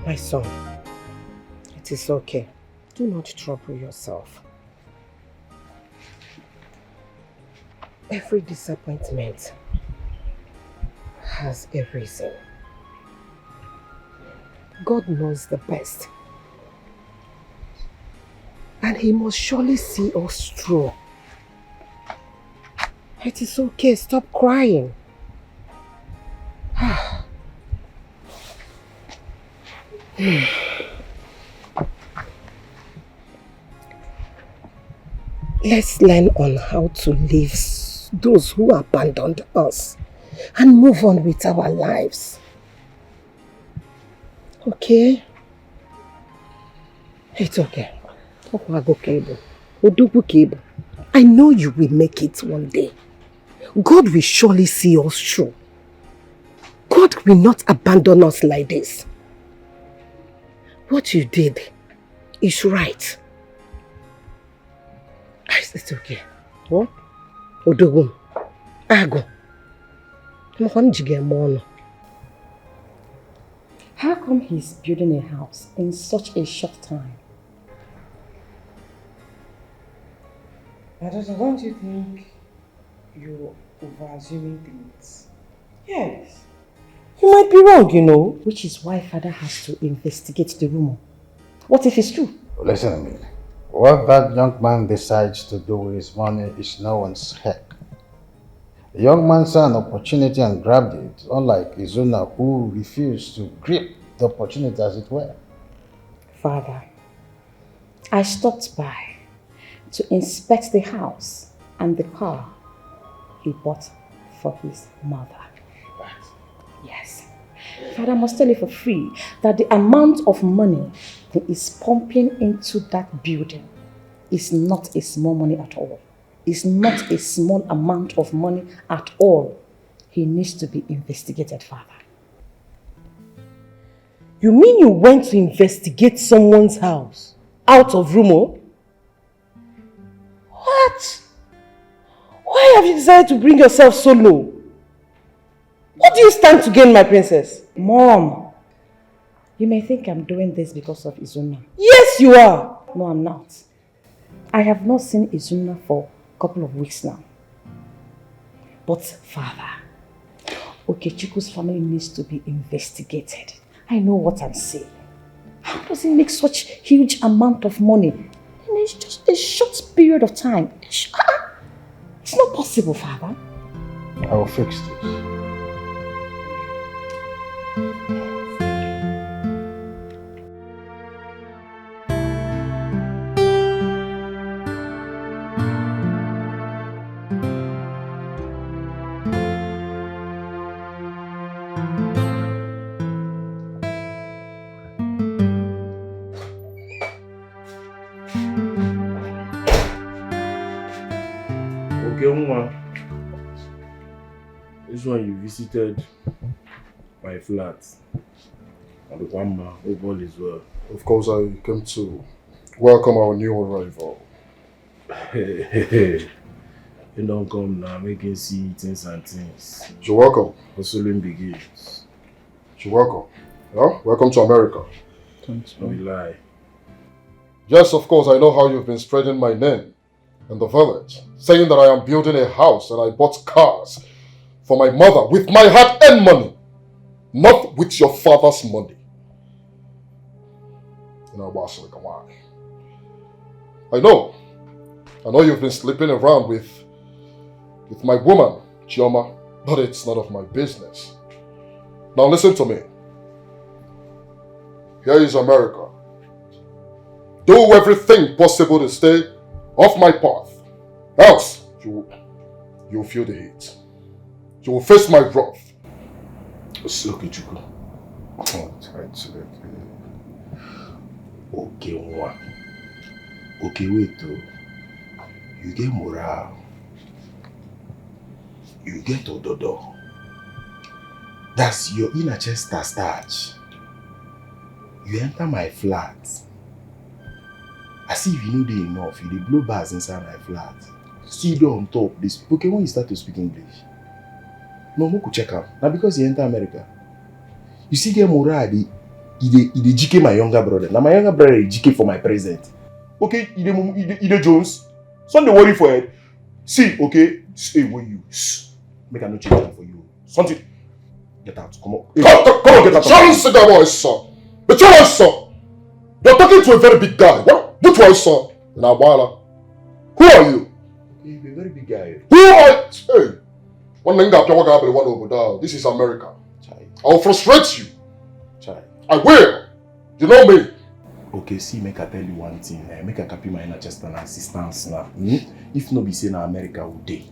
My son, it is okay. Do not trouble yourself. Every disappointment has a reason. God knows the best. And He must surely see us through. It is okay. Stop crying. Let's learn on how to leave those who abandoned us and move on with our lives. Okay? It's okay. I know you will make it one day. God will surely see us through. God will not abandon us like this. What you did is right. It's okay. What? Odogum. Ago. How come he's building a house in such a short time? Don't you think you're over-assuming things? Yes. You might be wrong, you know. Which is why father has to investigate the rumor. What if it's true? Listen to me. What that young man decides to do with his money is no one's heck. The young man saw an opportunity and grabbed it, unlike Izuna, who refused to grip the opportunity as it were. Father, I stopped by to inspect the house and the car he bought for his mother. Yes. Father, I must tell you for free that the amount of money he is pumping into that building is not a small money at all. It's not a small amount of money at all. He needs to be investigated, Father. You mean you went to investigate someone's house out of rumor? What? Why have you decided to bring yourself so low? What do you stand to gain, my princess? Mom, you may think I'm doing this because of Izuna. Yes, you are. No, I'm not. I have not seen Izuna for a couple of weeks now. But father, Okechukwu's family needs to be investigated. I know what I'm saying. How does he make such huge amount of money in just a short period of time? It's not possible, father. I will fix this. This one you visited my flat. And the one man, all is well. Of course, I came to welcome our new arrival. You don't come now, making see things and things. You're welcome. Hustling begins. You're welcome. Yeah? Welcome to America. Thanks, no lie. Yes, of course, I know how you've been spreading my name in the village, saying that I am building a house and I bought cars for my mother with my hard-earned money, not with your father's money. You know, boss, like, come on. I know you've been sleeping around with my woman, Chioma, but it's none of my business. Now listen to me. Here is America. Do everything possible to stay off my path. Else, you'll feel the heat. You will face my wrath. Okay, Chuku. Okay, one. Okay, wait though. You get morale. You get ododo. That's your inner chest starch. You enter my flat. As if you know they enough, you dey blow bars inside my flat. See you on top. This okay when you start to speak English. No, I could check out. Now because you enter America. You see get morale, he dey GK my younger brother. Now my younger brother is GK for my present. Okay, he dey Jones. Something worry for it. See, okay, say what you make a no change that for you. Something. Get out. Come on. Come on, get out. Don't say that voice, sir. But your voice, sir. You're talking to a very big guy. Which voice, sir? Now, who are you? You're a very big guy. Who are you? Hey. One thing that one over there. This is America. I will frustrate you. I will. You know me. Okay, see, make I tell you one thing. Make I copy my inner chest and assistance now. If no be say na America would day.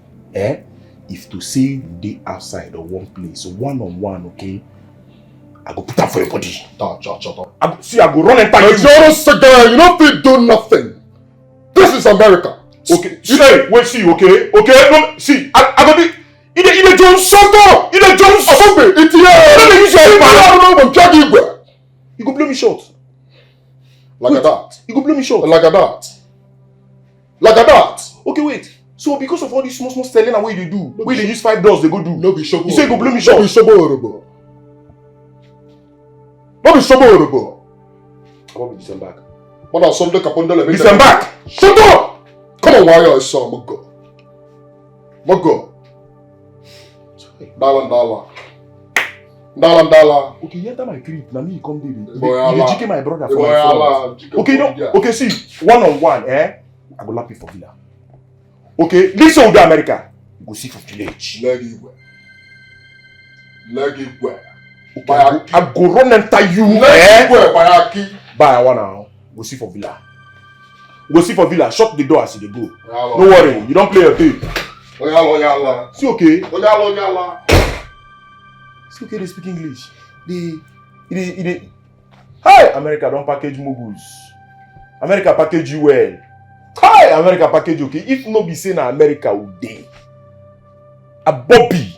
If to say you day outside or one place, one-on-one, okay, I go put up for your body. Shut up. See, I go run and tell you. You know if you do nothing. This is America. Okay, wait, see, okay? Okay, no, see, I go be. Ine Jones, shut up! Ine Jones! It's here! Let me use your power! You go blow me short. Like that. You go blow me short. Like that. Like that. Okay, wait. So because of all these small selling and what they do, where they use $5 they go do. No be shobo. You say you go blow me short. No be shobo. No be shobo. I want to disembark. What are some capondole? Disembark! Shut up! Come on, why are you so Mogo? Dollar. Okay, you enter my crib. Now me you come there. You GK my brother for my front. Okay, no. Okay, see, one-on-one, I go lap you for villa. Okay, listen to America. You go see for village. Leg where? Okay, I go run and tie you. Buy one now. Go see for villa. Go see for villa. Shut the door as you go. No worry, you don't play your thing. See okay. See okay, they speak English. They Hi, America don't package moguls. America package you well. Hi, America package okay. If no be say na America would day. A Bobby,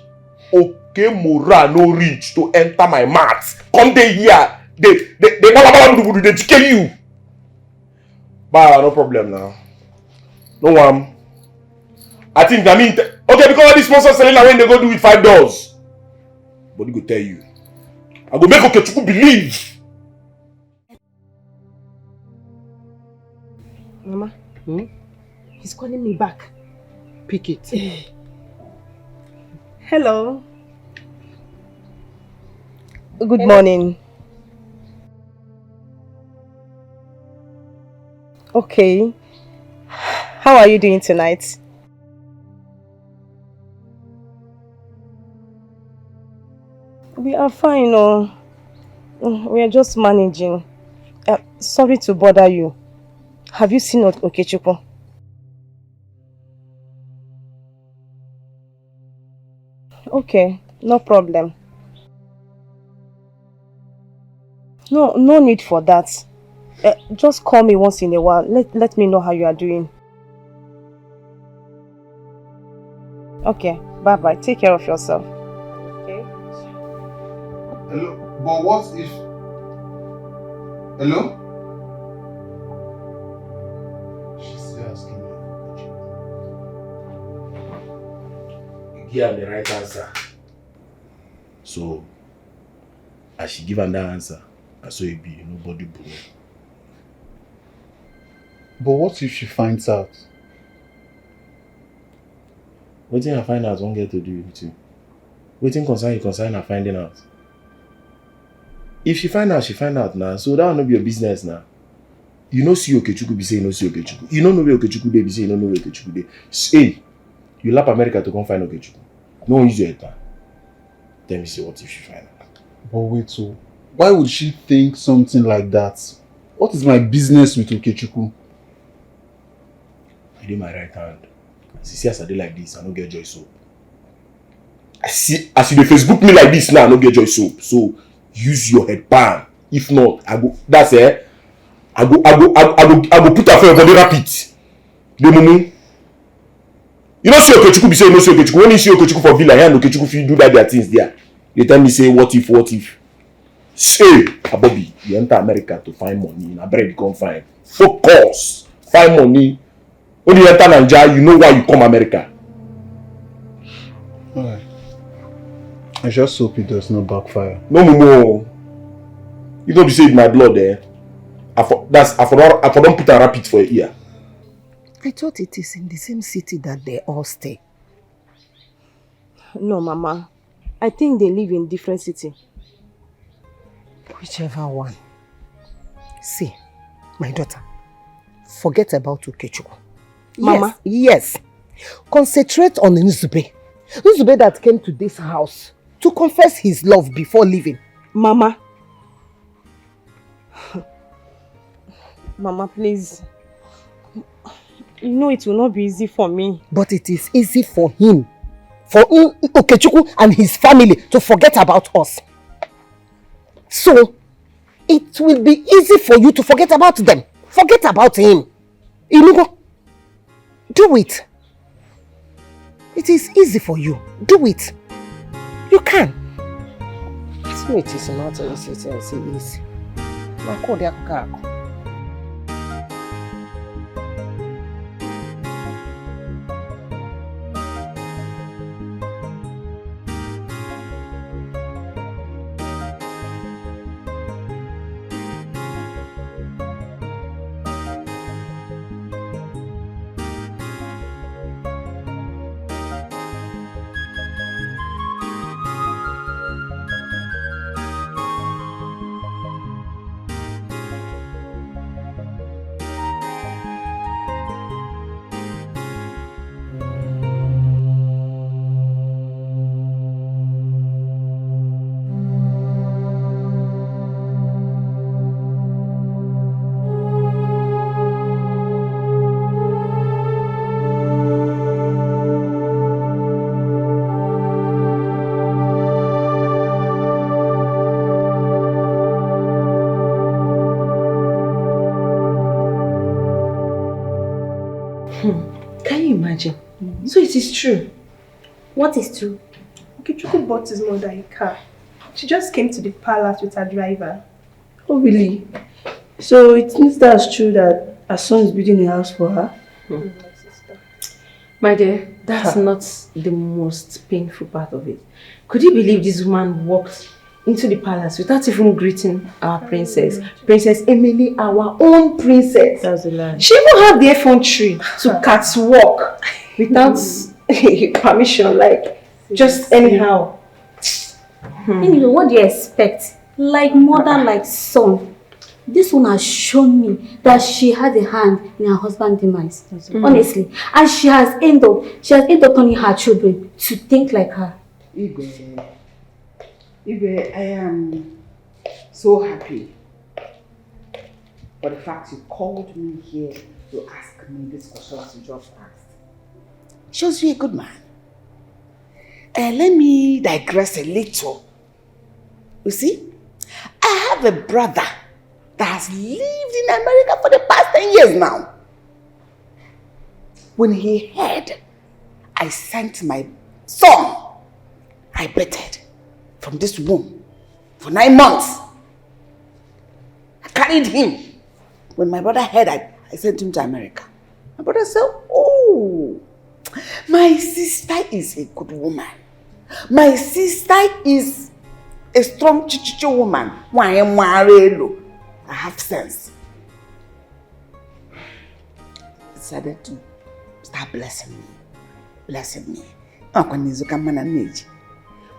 okay, moral no reach to enter my mouth. Come day here, they kill you. But no problem now. No one. I think okay, because all these sponsors selling when they go do with $5. But he go tell you. I go make Okechukwu believe. Mama, he's calling me back. Pick it. Hello. Good morning. Okay. How are you doing tonight? We are fine, we are just managing. Sorry to bother you. Have you seen Okechukwu? Okay, no problem. No need for that. Just call me once in a while. Let me know how you are doing. Okay, bye-bye. Take care of yourself. Okay. Hello, but what if... Hello? She's still asking me. You give her the right answer. So, as she give her that answer, I saw it be nobody bro. But what if she finds out? What thing I find out won't get to do with you. What thing concern her finding out. If she find out now. So that will not be your business now. You know see Okechukwu be say you know see Okechukwu. You don't know where Okechukwu dey be say you don't know where Okechukwu dey. Hey, you lap America to come find Okechukwu. No one use your head now. Tell me say what if she find out. But wait, so why would she think something like that? What is my business with Okechukwu? I did my right hand. See as I did like this, I don't get joy soap. I see as you dey Facebook me like this now, I don't get joy soap. So use your head pan. If not, I go. That's it. I go put her for your body rapid. The mumu. You know see Okechukwu be say you know see Okechukwu. When you see Okechukwu for villa, and Okechukwu fit do that their things there. They tell me say what if? Say, Abobi, you enter America to find money. Na bread you come find. Focus. Find money. When you enter Nigeria, you know why you come America. Alright. I just hope it does not backfire. No more. You don't be saying my blood there. I for don't put a rapid for your ear. I thought it is in the same city that they all stay. No, Mama. I think they live in different cities. Whichever one. See, my daughter, forget about Okechukwu. Mama? Yes. Concentrate on Nzube. Nzube that came to this house to confess his love before leaving. Mama. Mama, please. You know it will not be easy for me. But it is easy for him. For Okechukwu and his family to forget about us. So, it will be easy for you to forget about them. Forget about him. Inugo, do it. It is easy for you. Do it. You can. So it is not easy. Can you imagine? So it is true. What is true? Okechukwu bought his mother a car. She just came to the palace with her driver. Oh, really? So it means that's true that her son is building a house for her? My dear, that's not the most painful part of it. Could you believe this woman walked into the palace without even greeting our princess? Princess Emily, our own princess. That's a lie. She even had the effrontery to catwalk without permission, like just anyhow. Anyway, what do you expect? Like mother, like son. This one has shown me that she had a hand in her husband's demise. Honestly. And she has ended up turning her children to think like her. Ibe, I am so happy for the fact you called me here to ask me this question you just asked. Shows you a good man. Let me digress a little. You see, I have a brother that has lived in America for the past 10 years now. When he heard I sent my son, I betted from this womb for 9 months. I carried him. When my brother heard I sent him to America, my brother said, oh, my sister is a good woman. My sister is a strong chichicho woman. Why am I have sense. He decided to start blessing me. Blessing me.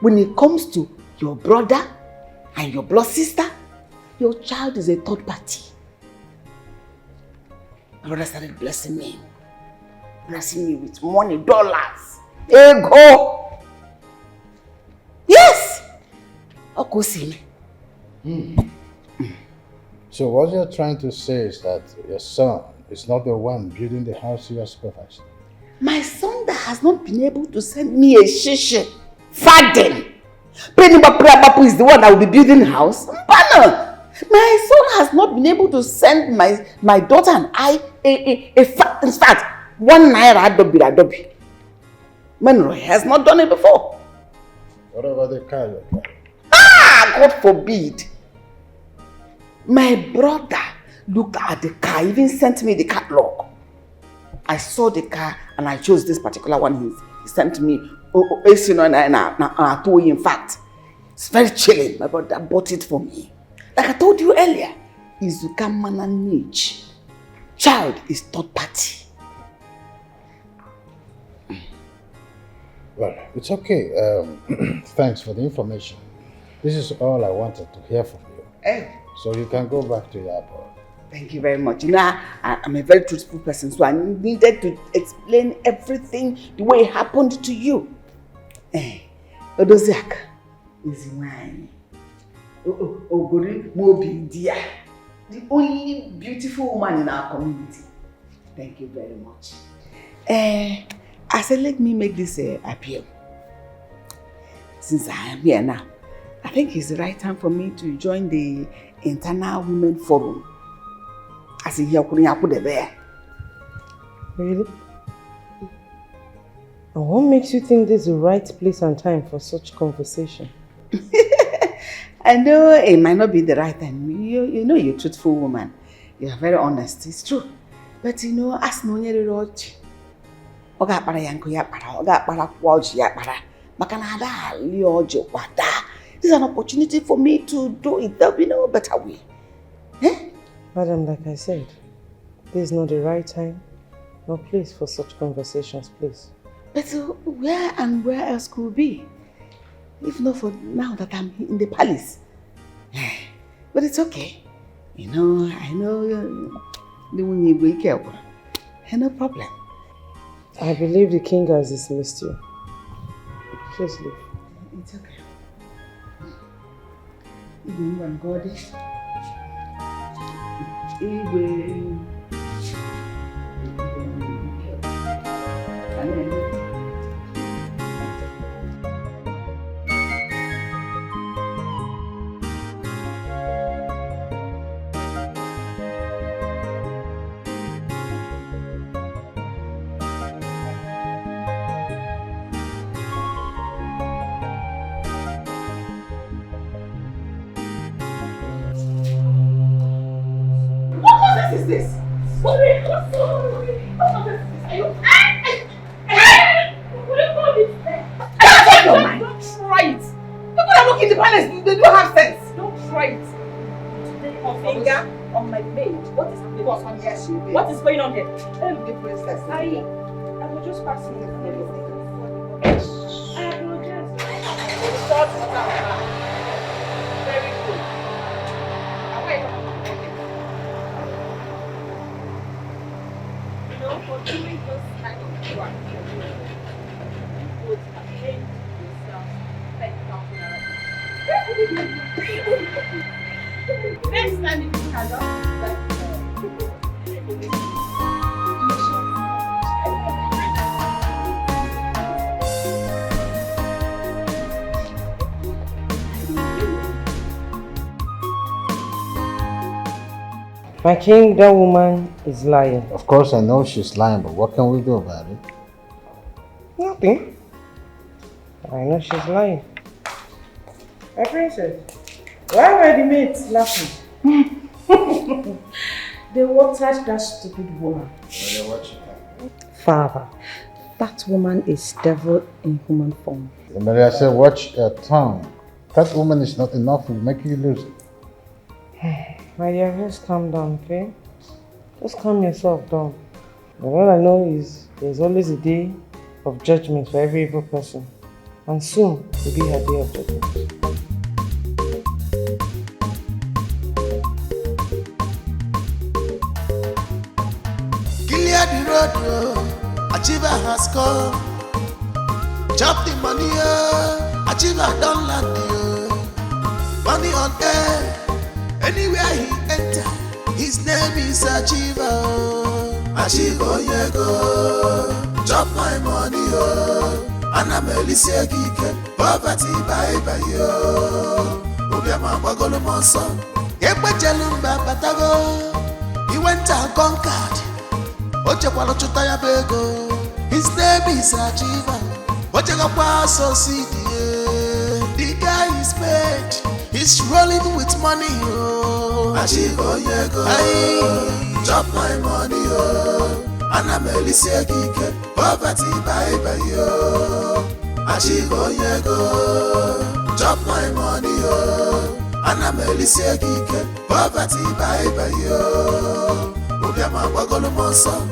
When it comes to your brother and your blood sister, your child is a third party. My brother started blessing me. Blessing me with money, dollars. Ego! Yes! Go see me. So what you're trying to say is that your son is not the one building the house you are supervising? My son that has not been able to send me a shishi, Faden. Penny Bapu is the one that will be building the house. Mbana. My son has not been able to send my daughter and I in fact, 1 naira adobe. Menroy has not done it before. What about the car you're driving? God forbid. My brother looked at the car, even sent me the catalog. I saw the car and I chose this particular one he sent me. In fact, it's very chilling. My brother bought it for me. Like I told you earlier, Izuka Mananich. Child is third party. Well, it's okay. Thanks for the information. This is all I wanted to hear from you. Hey. So you can go back to your abroad. Thank you very much. You know, I'm a very truthful person, so I needed to explain everything the way it happened to you. Odoziak is mine. Ogori Mobi dear, the only beautiful woman in our community. Thank you very much. I said, let me make this appeal. Since I am here now, I think it's the right time for me to join the Internal Women Forum. As in here, I put it there. Really? And what makes you think this is the right place and time for such conversation? I know it might not be the right time. You know you're a truthful woman. You're very honest. It's true. But you know, as no nyere roach. Oga para yanko ya para. Oga para kwaji ya para. Makana da liojo wada. This is an opportunity for me to do it. There'll be no better way. Eh? Madam, like I said, this is not the right time nor place for such conversations, please. But where and where else could it be? If not for now that I'm in the palace. But it's okay. You know, I know the one you wake up. No problem. I believe the king has dismissed you. Please leave. It's okay. Even when God is. is this? Sorry, I'm sorry. What is Your mind. Don't try it. People that look in the palace, they don't have sense. Don't try it. Today, her finger on my maid. What is happening? What is going on here? The princess. I was just passing the phone. I apologize. Shut it down. Very good. You know, for doing this kind of work, you would have paid yourself 10,000 naira. Next time if you can just My king, that woman is lying. Of course I know she's lying, but what can we do about it? Nothing. I know she's lying. My princess, why were the maids laughing? They watered that stupid woman. Father, That woman is devil in human form. But I said, watch your tongue. That woman is not enough to make you lose it. my dear, just calm down, okay? Just calm yourself down. And all I know is there's always a day of judgment for every evil person. And soon will be her day of judgment. Clear the road, achiever has come. Chop the money, achiever don't land you. Money on air, anywhere he enter, his name is Achiever. Achiever, yeah, go. Chop my money, and I'm Alicia Dikeh. Poverty, bye bye, yo. Obiama Bagolo Monson. Ekwe Chelumba Batago. He went and conquered. Ochekwalo Chutaya Bego. His name is Achiever. Ochekwa Society. The guy is paid. He's rolling with money, oh. Achiever, yeah, go. Chop my money, oh. And I'm Alicia Dikeh. Poverty, bye bye, yo. Achiever, yeah, go. Chop my money, oh. And I'm Alicia Dikeh. Poverty, bye bye, yo. Obiama Bagolo Monson.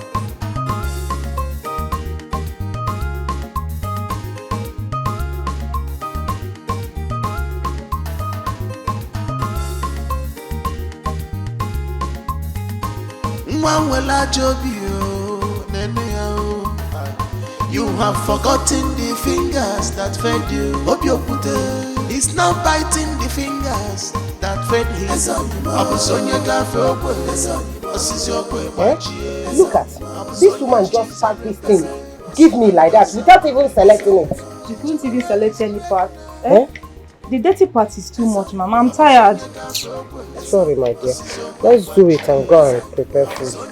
You have forgotten the fingers that fed you. It's not biting the fingers that fed him. Look at this woman just packed this thing. Give me like that without even selecting it. She couldn't even select any part. The dirty part is too much, Mama. I'm tired. Sorry, my dear. Let's do it and go and prepare food.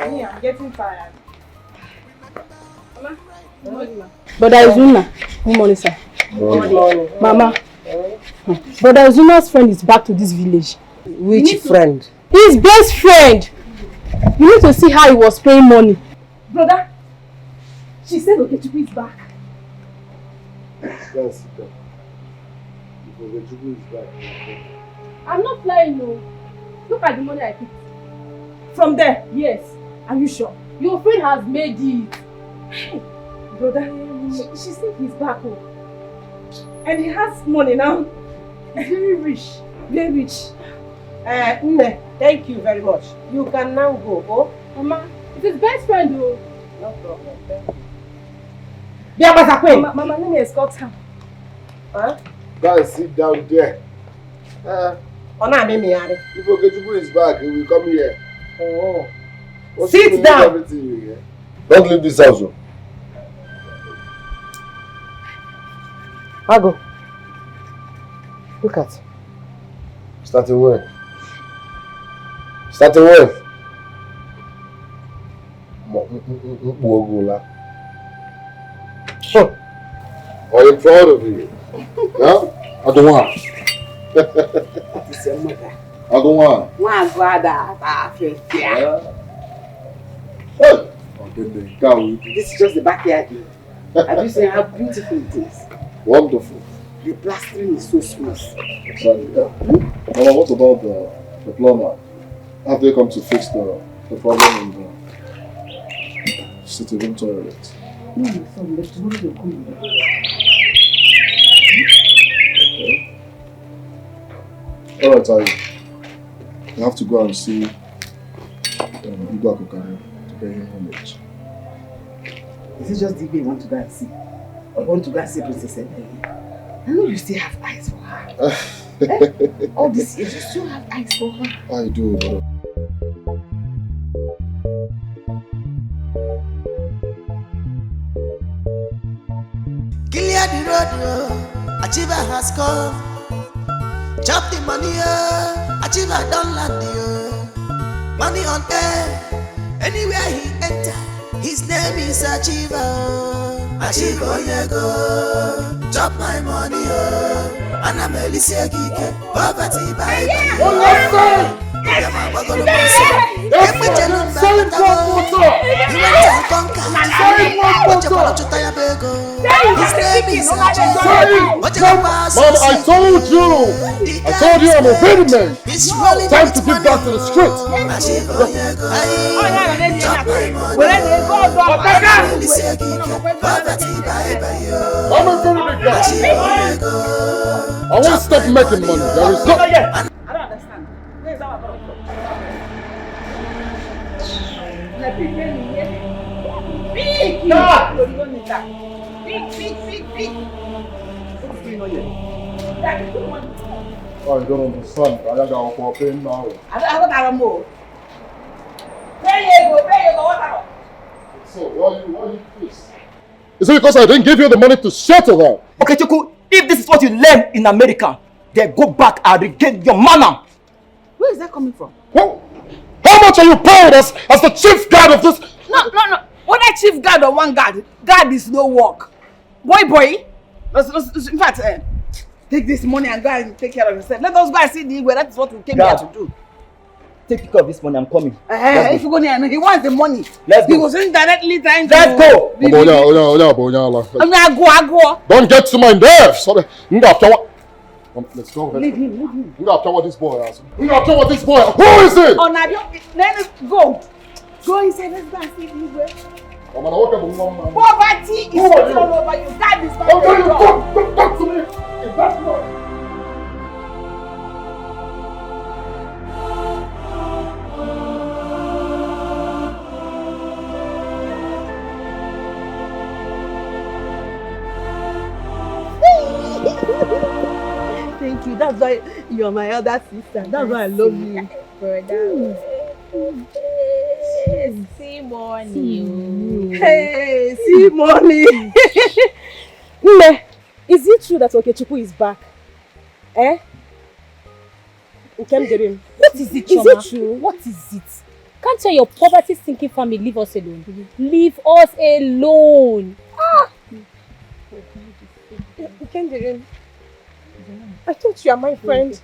I'm getting tired. Brother Izuna. Good morning, sir. Good morning. Mama. Brother Izuna's friend is back to this village. Which friend? His best friend. You need to see how he was paying money. Brother, she said Okechukwu is back. I'm not flying, no. Look at the money I picked. From there? Yes. Are you sure? Your friend has made it. Hey, brother, she said he's back home. And he has money now. Very rich. Very rich. Nne, thank you very much. You can now go, oh? Mama, it's his best friend, though. No problem, thank you. Mama, let me escort her. Huh? Go and sit down there. If Okechukwu is back, he will come here. Oh. Sit down. Everything you hear. Don't leave this house. Ago. Look at. Starting where? Starting where? Are you proud of you? Huh? I don't want. What is your mother? I don't want. My brother, this is just the backyard. Have you seen how beautiful it is? Wonderful. The plastering is so smooth. Exactly. Mama, what about the plumber? Have they come to fix the problem in the city room toilet? No, my son, but tomorrow they'll come in. Okay. Alright, you have to go and see Igwe Akokare to pay him homage. Is it just Dikeh you want to go and see? Or you want to go and see Princess Emily? I know you still have eyes for her. All these years, you still have eyes for her. I do, but... Clear the road, achiever has come. Chop the money, achiever don't land you. Money on air, anywhere he enter, his name is Achiever. Achiever, yeah, go. Chop my money, and I'm Alicia Dikeh. Poverty, bye bye. Mom, I told you I'm a ready man. Time to get back to the street. I'm a very big guy. I won't stop making money. There is no... I don't understand. Where is our brother from? Big. What's going on here? Oh, you don't understand. I got to go in now. I don't know. Where you go? What? So, why you pissed? Is it because I didn't give you the money to settle that? Okay, Chuku, if this is what you learn in America, then go back and regain your manner. Where is that coming from? Well, how much are you paid as the chief guard of this? No. Whether chief guard or one guard is no work. Boy. In fact, take this money and go and take care of yourself. Let us go and see the Igwe. That is what we came here to do. Take care of this money, I'm coming. If you go there, he wants the money. Let's go. He was indirectly trying to... Let's go! Go. Don't get to my nerves. Sorry. Let's go. Leave him. You gotta tell what this boy has. Who is it? Oh, now, let us go. Go inside, let's go and see the Igwe. Poverty is all over you. That is not your job. Don't talk to me. That's not... Thank you. That's why you're my other sister. That's why I love you. Brother. See money. Hey, see money. Mme, is it true that Okechukwu is back? Eh? What is it, Choma? Is it true? What is it? Can't tell your poverty-sinking family leave us alone. Leave us alone. I thought you are my friend.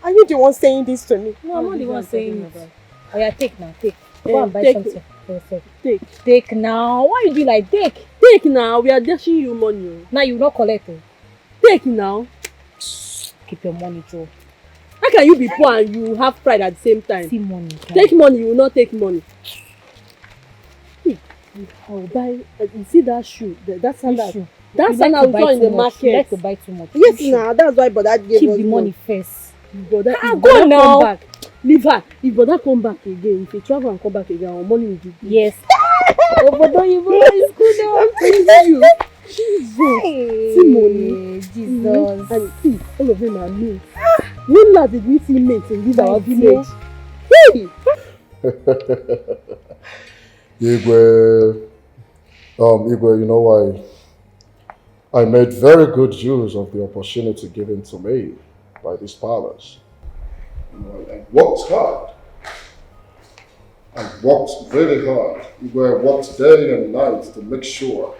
Are you the one saying this to me? No, I'm not the one saying it. Oh yeah, take now, take. Go and buy take something for yourself. Take now. Why you do like take? Take now. We are dashing you money. Now you not collect it. Take now. Keep your money, Joe. How can you be poor and you have pride at the same time? See money. Take money, you will not take money. I will buy. You see that shoe? That sandal. That sandal we saw in the market. You like to buy too much. Yes, now that's why Brother gave us. Keep the money first. Brother, go now. Come back. Leave her. If Brother come back again, if he travel and come back again, our money will be good. Yes. Oh, Brother, you is good. I'm telling you. Jesus. See money. Jesus. And see, all of them are mates. When last did we see mates in this our village? Hey! Igwe, you know I made very good use of the opportunity given to me by these powers. I worked hard. I worked very hard. I worked day and night to make sure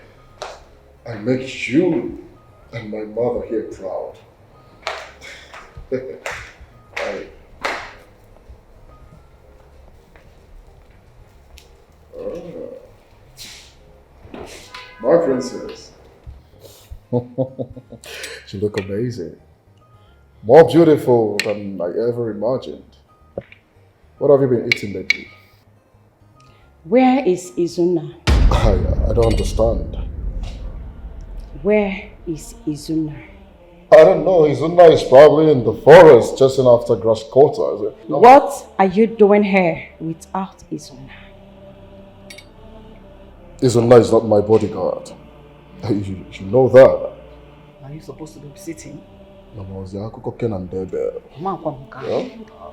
I make you and my mother here proud. Hey. Oh. My princess. She look amazing. More beautiful than I ever imagined. What have you been eating lately? Where is Izuna? I don't understand. Where is Izuna? I don't know. Izuna is probably in the forest chasing after grass cutters. What are you doing here without Izuna? Izuna is not my bodyguard. You know that. Are you supposed to be sitting? Yeah?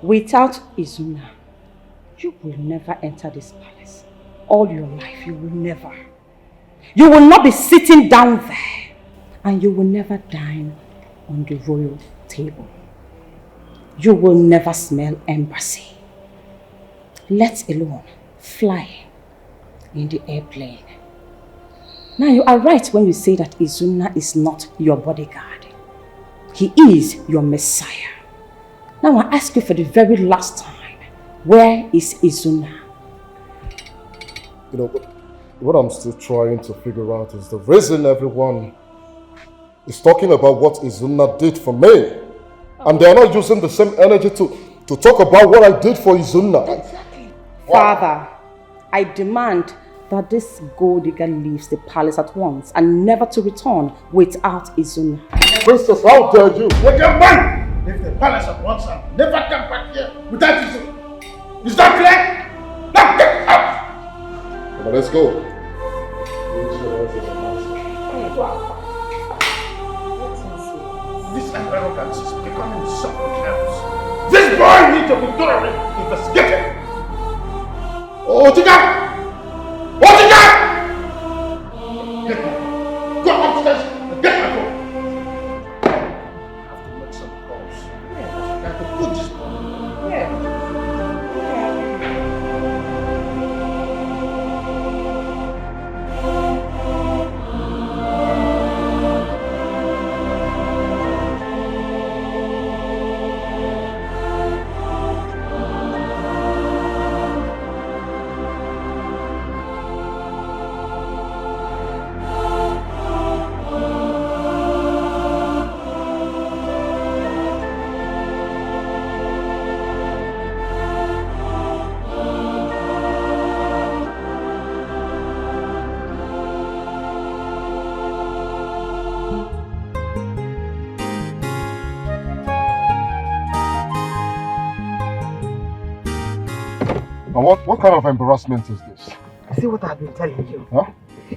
Without Izuna, you will never enter this palace. All your life, you will never. You will not be sitting down there. And you will never dine on the royal table. You will never smell embassy. Let alone fly in the airplane. Now you are right when you say that Izuna is not your bodyguard. He is your messiah. Now I ask you for the very last time, where is Izuna? You know, what I'm still trying to figure out is the reason everyone is talking about what Izuna did for me. And they are not using the same energy to talk about what I did for Izuna. Exactly. Father, I demand that this gold digger leaves the palace at once and never to return without Izuna. Princess, how dare you? Let your man leave the palace at once and never come back here without Izuna. Is that clear? Now get out! Come on, let's go. This arrogance is becoming something else. This boy needs to be thoroughly investigated. Oh, Tika! Oh, Tika! Go upstairs and get my phone. I have to make some calls. I have to put this phone. And what kind of embarrassment is this? See what I've been telling you? Huh?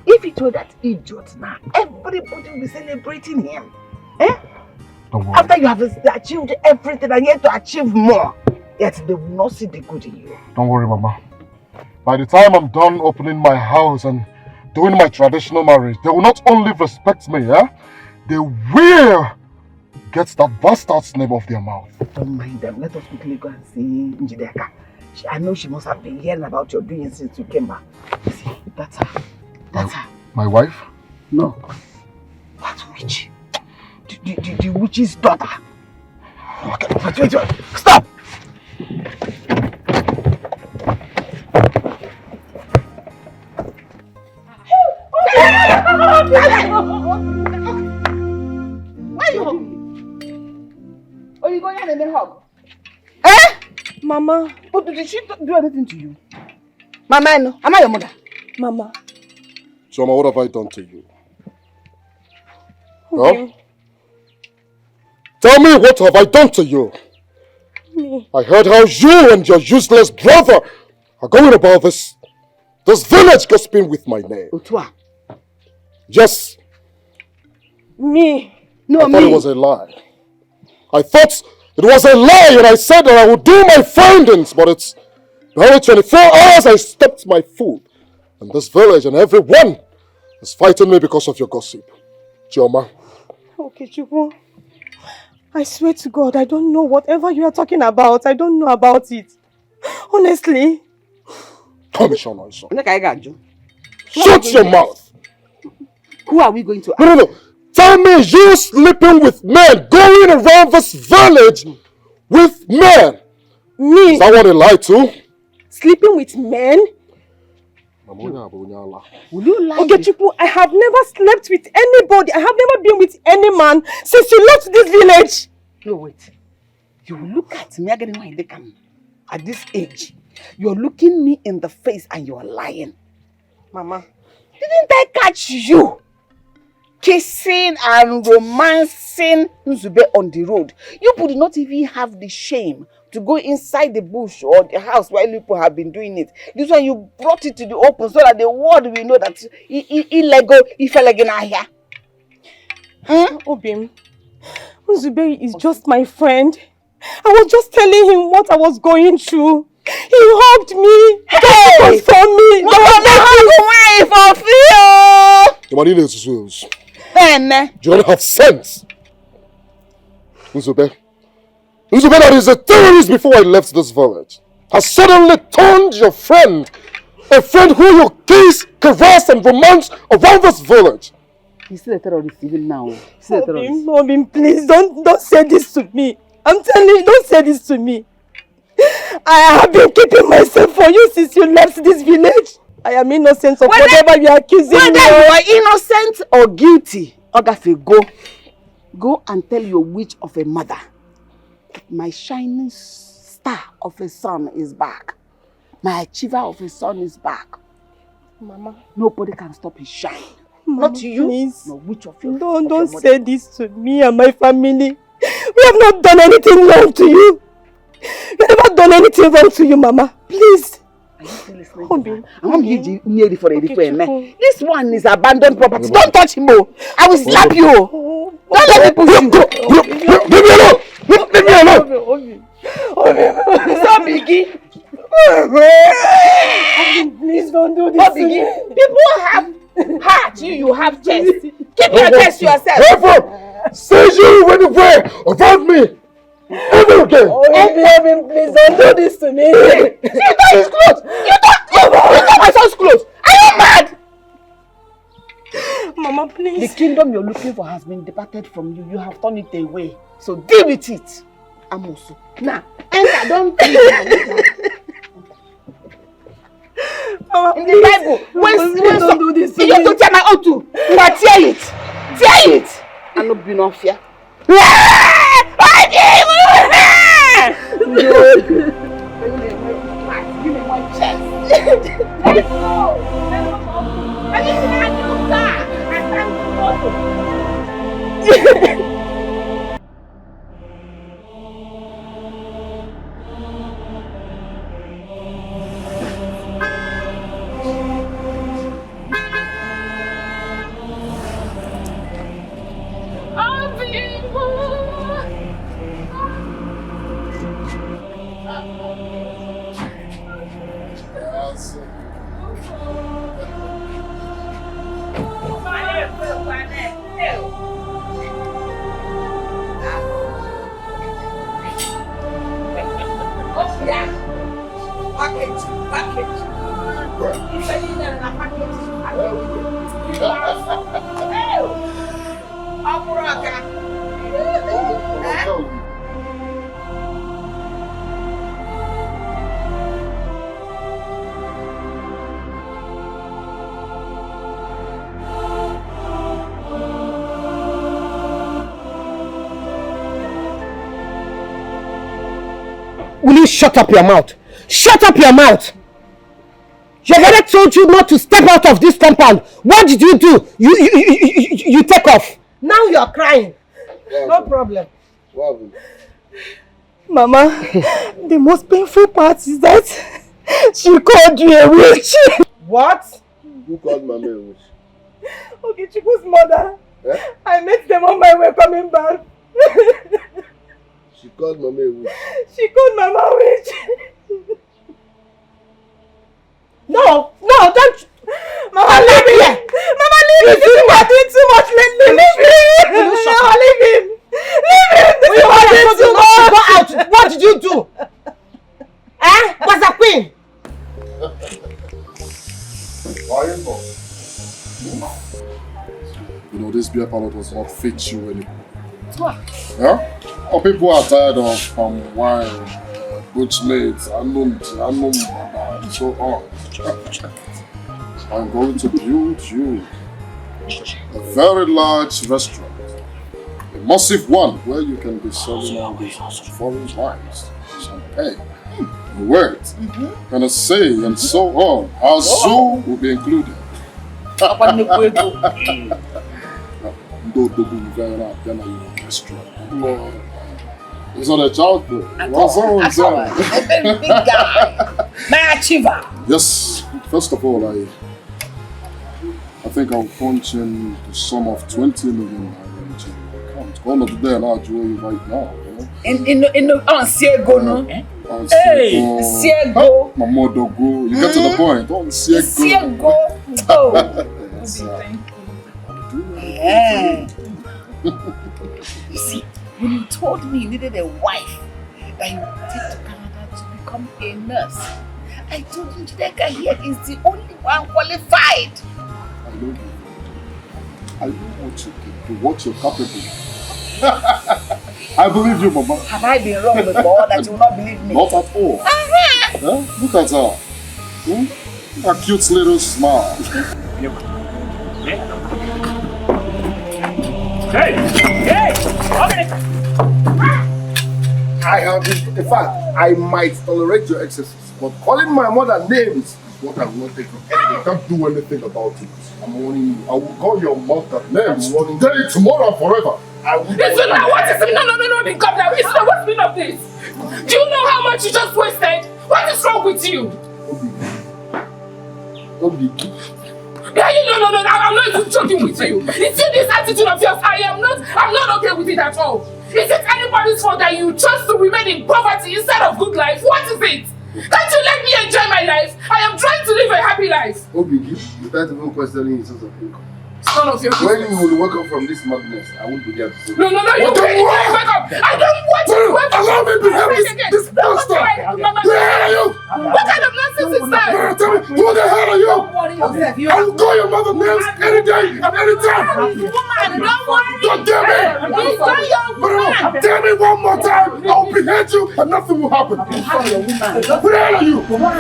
If it were that idiot now, everybody would be celebrating him. Eh? Don't worry. After you have achieved everything and yet to achieve more, yet they will not see the good in you. Don't worry, Mama. By the time I'm done opening my house and doing my traditional marriage, they will not only respect me, they will get that bastard's name off their mouth. Don't mind them. Let us quickly go and see Njideka. I know she must have been hearing about your doing since you came back. See, that's her. That's her. My wife? No. That witch. The witch's daughter. Okay, wait. Stop! Why are you hugging? Are you going and then hug? Eh? Mama. But did she do anything to you? Mama, no. Am I your mother? Mama. Choma, what have I done to you? Okay. Huh? Tell me, what have I done to you? Me. I heard how you and your useless brother are going about this village gossiping with my name. Utua. Yes. Me. I thought it was a lie. I thought it was a lie, and I said that I would do my findings, but it's only 24 hours I stepped my food. And this village and everyone is fighting me because of your gossip. Chioma. Okay, Chukwu. I swear to God, I don't know whatever you are talking about. I don't know about it. Honestly. Come, Shona, son. Look, I got you. Shut your mouth! Who are we going to ask? No. tell me you sleeping with men, going around this village with men? Me? Is that what they lie to? Sleeping with men? Will you lie? Okay, Chiku, I have never slept with anybody. I have never been with any man since you left this village. No, wait. You look at me again at this age. You're looking me in the face and you're lying. Mama. Didn't I catch you kissing and romancing Nzube on the road? You would not even have the shame to go inside the bush or the house where people have been doing it. This one you brought it to the open so that the world will know that illegal, here. Obim, Nzube is just my friend. I was just telling him what I was going through. He hugged me. Hey! For me. Do you not have sense? Nzube, that is a terrorist before I left this village, has suddenly turned your friend, a friend who you kiss, caress and romance around this village. He's still a terrorist even now. Obim, please don't say this to me. I'm telling you, don't say this to me. I have been keeping myself for you since you left this village. I am innocent of whatever you are accusing me. Whether you are innocent or guilty, Ogafe, go and tell your witch of a mother. My shining star of a son is back. My achiever of a son is back. Mama. Nobody can stop his shine. Mama, not you, please. no witch of your Don't say this to me and my family. We have not done anything wrong to you. We have never done anything wrong to you, Mama. Please. Are you still listening to her? This one is abandoned property. Don't touch him, oh. I will slap you. Don't let me push you. Leave me alone. Leave me alone. Stop, Biggie. Please don't do this. Biggie. People have heart. You have chest. Keep your chest to yourself. Never say you went away around me. Ever again. Obim, please don't do this to me. You thought his clothes. You thought my son's clothes. Are you mad? Mama, please. The kingdom you're looking for has been departed from you. You have turned it away. So deal with it. Amosu. Now, enter. Don't please. Mama, in the Bible, when don't do this to you have me. to tear my otu. Now tear it. Tear it. And not be no fear. Give me one chest. Let's go. I need to have your car. Will you shut up your mouth? Shut up your mouth! Your mother told you not to step out of this compound. What did you do? You take off. Now you are crying. No problem. Mama, the most painful part is that she called you a witch. What? Who called Mama a witch? Okay, Chiku's mother. Eh? I met them on my way coming back. She called Mama a witch. She called Mama a witch. No, don't. Mama, leave me. Mama, leave me. You are doing too much. Leave me. Mama, leave him. Leave him. This is doing too much. Go out. What did you do? What's the queen? You know, this beer parlor does not fit you anymore. Yeah? Or people are tired of wine, butchmates, and so on. I'm going to build you a very large restaurant. A massive one where you can be serving all these foreign wines, champagne, word, and a say, and so on. Our zoo will be included. It's not a child play. What's a big guy. My achiever. Yes, first of all, I think I'll punch in the sum of 20 million into your account. Go not today and I'll draw you right now. In on Siego, no? Hey, Siego. My mother go. You get to the point. On Siego. Oh. Yeah. You see, when you told me you needed a wife that you would take to Canada to become a nurse, I told you that guy here is the only one qualified. I know you. I know what you can do, what you're capable of. I believe you, Mama. Have I been wrong before that you will not believe me? Not at all. Look at her. A cute little smile. Hey! Okay! I have been, in fact, I might tolerate your excesses, but calling my mother names is what I will not take from anything. You can't do anything about it. I'm warning you. I will call your mother names today, tomorrow, and forever. Listen now, what is it? No, come now. Listen, what's been of this? Do you know how much you just wasted? What is wrong with you? Don't be Yeah, no, I'm not even joking with you. It's in this attitude of yours. I'm not okay with it at all. Is it anybody's fault that you chose to remain in poverty instead of good life? What is it? Can't you let me enjoy my life? I am trying to live a happy life. Obi, without even questioning his source of income. It's none of your business. When you will wake up from this madness, I won't be there to say. No, you can't wake up. I don't want you to wake up. Allow me to have this monster. Where are you? What kind of nonsense is that? Tell me, who the hell are you? I will call your mother names any day and any time. Don't tell me. Tell me one more time. I will behead you and nothing will happen. Who the hell are you? Everyone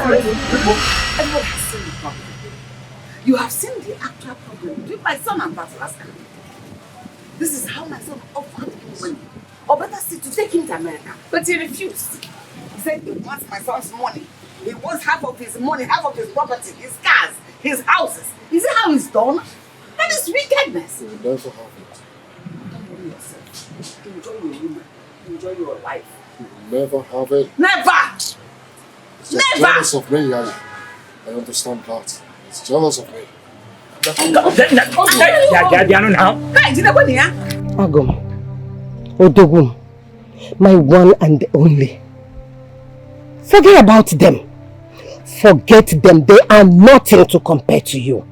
has seen the problem. You have seen the actual problem between my son and Batalaska. This is how my son offered him money. Or better still, to take him to America. But he refused. He said he wants my son's money. He wants half of his money, half of his property, his cars, his houses. You see how he's done? That is wickedness. You will never have it. Don't worry yourself. Enjoy your woman. Enjoy your life. You will never have it. Never! It's jealous of me, I understand that. It's jealous of me. Agum, Odogum, my one and only. Forget about them. Forget them. They are nothing to compare to you.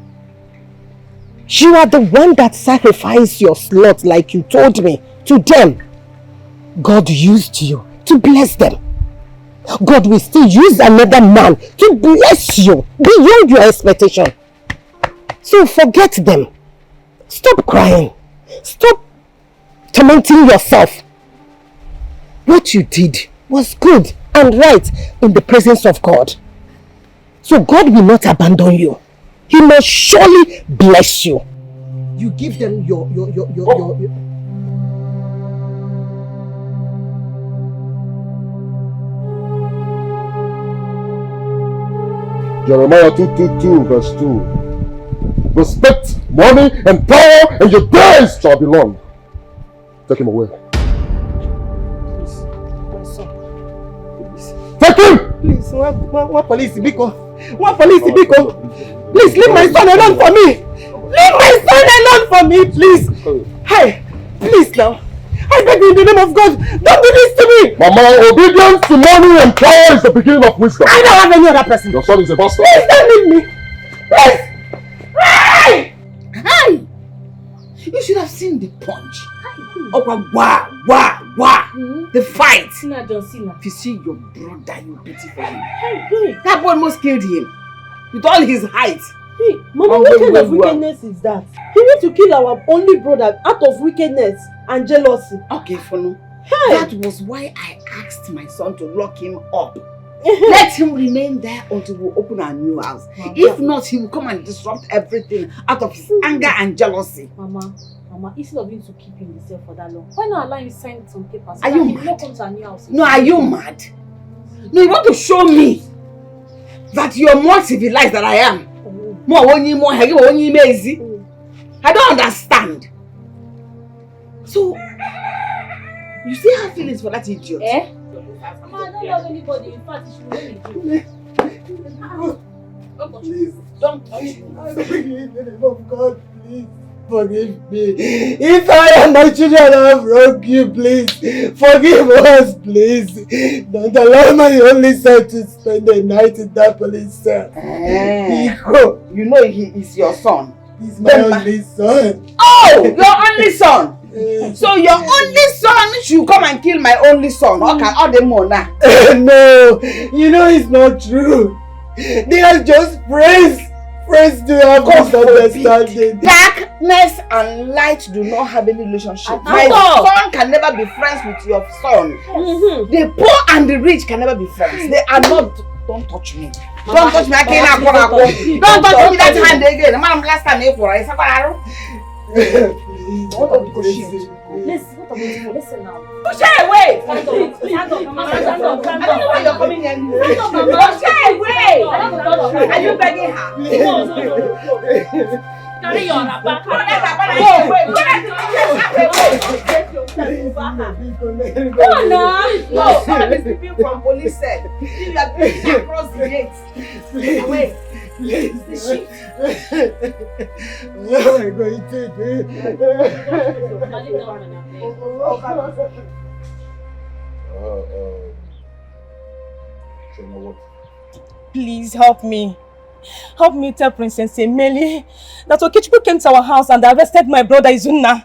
You are the one that sacrificed your slot, like you told me, to them. God used you to bless them. God will still use another man to bless you beyond your expectation. So forget them. Stop crying. Stop tormenting yourself. What you did was good and right in the presence of God. So God will not abandon you. He must surely bless you. You give them your Jeremiah 2:22 verse 2. Respect, money, and power, and your days shall be long. Take him away. Please, my son. Please. Take him! Please, one police, Biko. One police, Biko. Please, leave my son alone for me. Leave my son alone for me, please. Hey, please now. I beg you in the name of God, don't do this to me! Mama, obedience to money and power is the beginning of wisdom. I don't have any other person. Your son is a bastard. Please don't leave me! Please! Hey! Hey! You should have seen the punch. Oh, wah! The fight. If you see your brother, you pity for him. That boy almost killed him. With all his height. Hey, Mama, what kind of wickedness is that? He wants to kill our only brother out of wickedness and jealousy. Okay, Fonu. Hey. That was why I asked my son to lock him up. Let him remain there until we open our new house. If not, he will come and disrupt everything out of his anger and jealousy. Mama, instead of you to keep him himself for that long, why not allow him sign some papers? Are you mad? mad? Come to our new house. No, are you mad? No, you want to show me that you're more civilized than I am. I don't understand. So, you still have feelings for that idiot? Eh? Mama, I don't love anybody. In fact, you should really do. Please, don't touch me. I beg you in the name of God, please. Forgive me. If I and my children have wronged you, please forgive us, please. Don't allow my only son to spend the night in that police cell. You know he is your son. He's my only son. Oh, your only son. So your only son should come and kill my only son. Okay, all the more now. No, you know it's not true. They are just friends. Friends do have misunderstanding. Darkness and light do not have any relationship. My son can never be friends with your son. The poor and the rich can never be friends. They are not. Don't touch me. Don't touch me. I can't. Don't touch me that hand again. I'm last time here for Listen now. Push her away! Stand up, Mama. Stand up. I don't know why you're coming here. Stand up, Mama. Push her away! Are you begging her? No. Carry your wrapper. Go on now. No, some of these people from police said, you are going across the gate. Away. Please. What am I going to do? Please help me. Help me tell Princess Emily that Okechukwu came to our house and arrested my brother Izunna.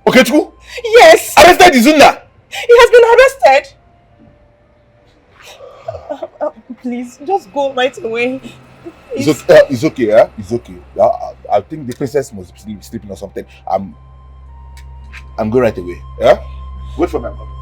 Okechukwu? Yes. Arrested Izunna? He has been arrested. Please, just go right away. It's okay, yeah? It's okay. I think the princess must be sleeping or something. I'm going right away, yeah? Wait for my mom.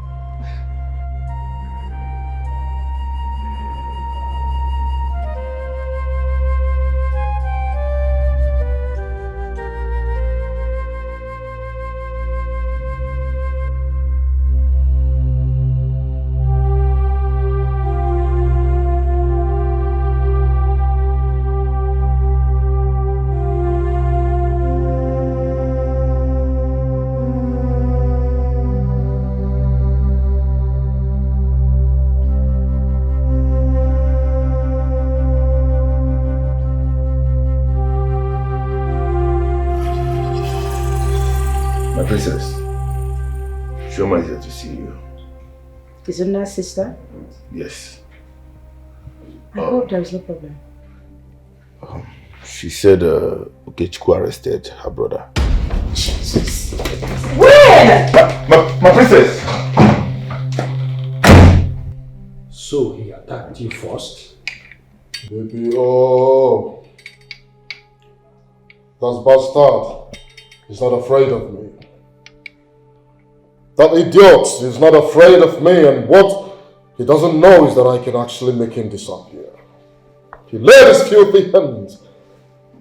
Princess, Shoma is here to see you. Isn't that sister? Yes. I hope there is no problem. She said Okechukwu arrested her brother. Jesus. Where? My princess! So he attacked you first? Baby, oh. That bastard is not afraid of me. That idiot is not afraid of me, and what he doesn't know is that I can actually make him disappear. He laid his filthy hands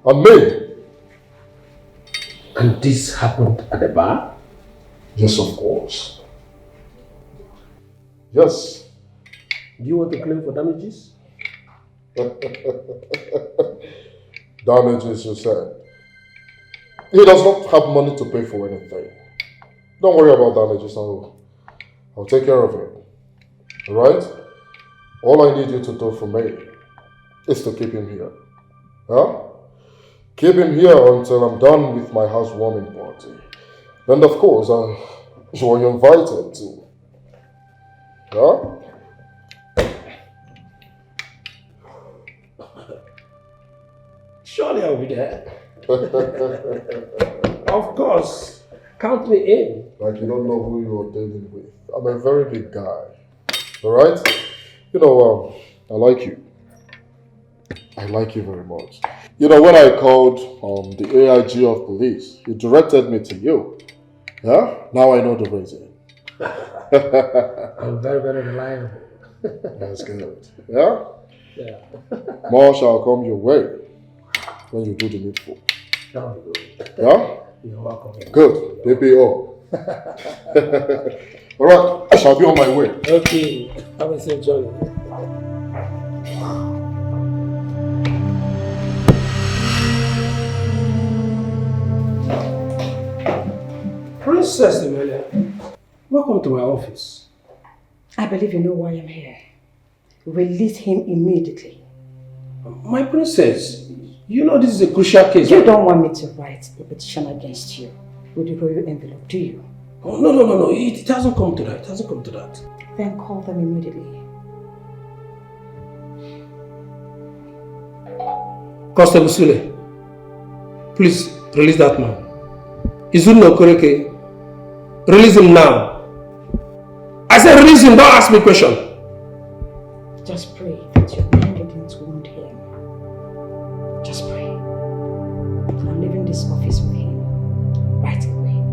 on me. And this happened at the bar? Yes, of course. Yes. Do you want to claim for damages? Damages, you said. He does not have money to pay for anything. Don't worry about damages, I'll take care of it. Alright? All I need you to do for me is to keep him here. Huh? Keep him here until I'm done with my housewarming party. Then of course, you are invited to. Huh? Surely I'll be there. Of course. Count me in. Like you don't know who you're dealing with. I'm a very big guy. Alright? You know, I like you. I like you very much. You know, when I called the AIG of police, he directed me to you. Yeah? Now I know the reason. I'm very, very reliable. That's good. Yeah? Yeah. More shall come your way when you do the needful. Sounds good. Yeah? You're welcome. Good. DPO. Alright, I shall be on my way. Okay. Have a safe journey. Princess Emilia, welcome to my office. I believe you know why I'm here. Release him immediately. My princess, you know this is a crucial case. You don't want me to write a petition against you with the royal envelope, do you? Oh, no. It hasn't come to that. It hasn't come to that. Then call them immediately. Constable Sule, please release that man. Izuna Okoreke, release him now. I said release him, don't ask me a question. Just pray that your man didn't wound him. Just pray. I'm leaving this office with him right away.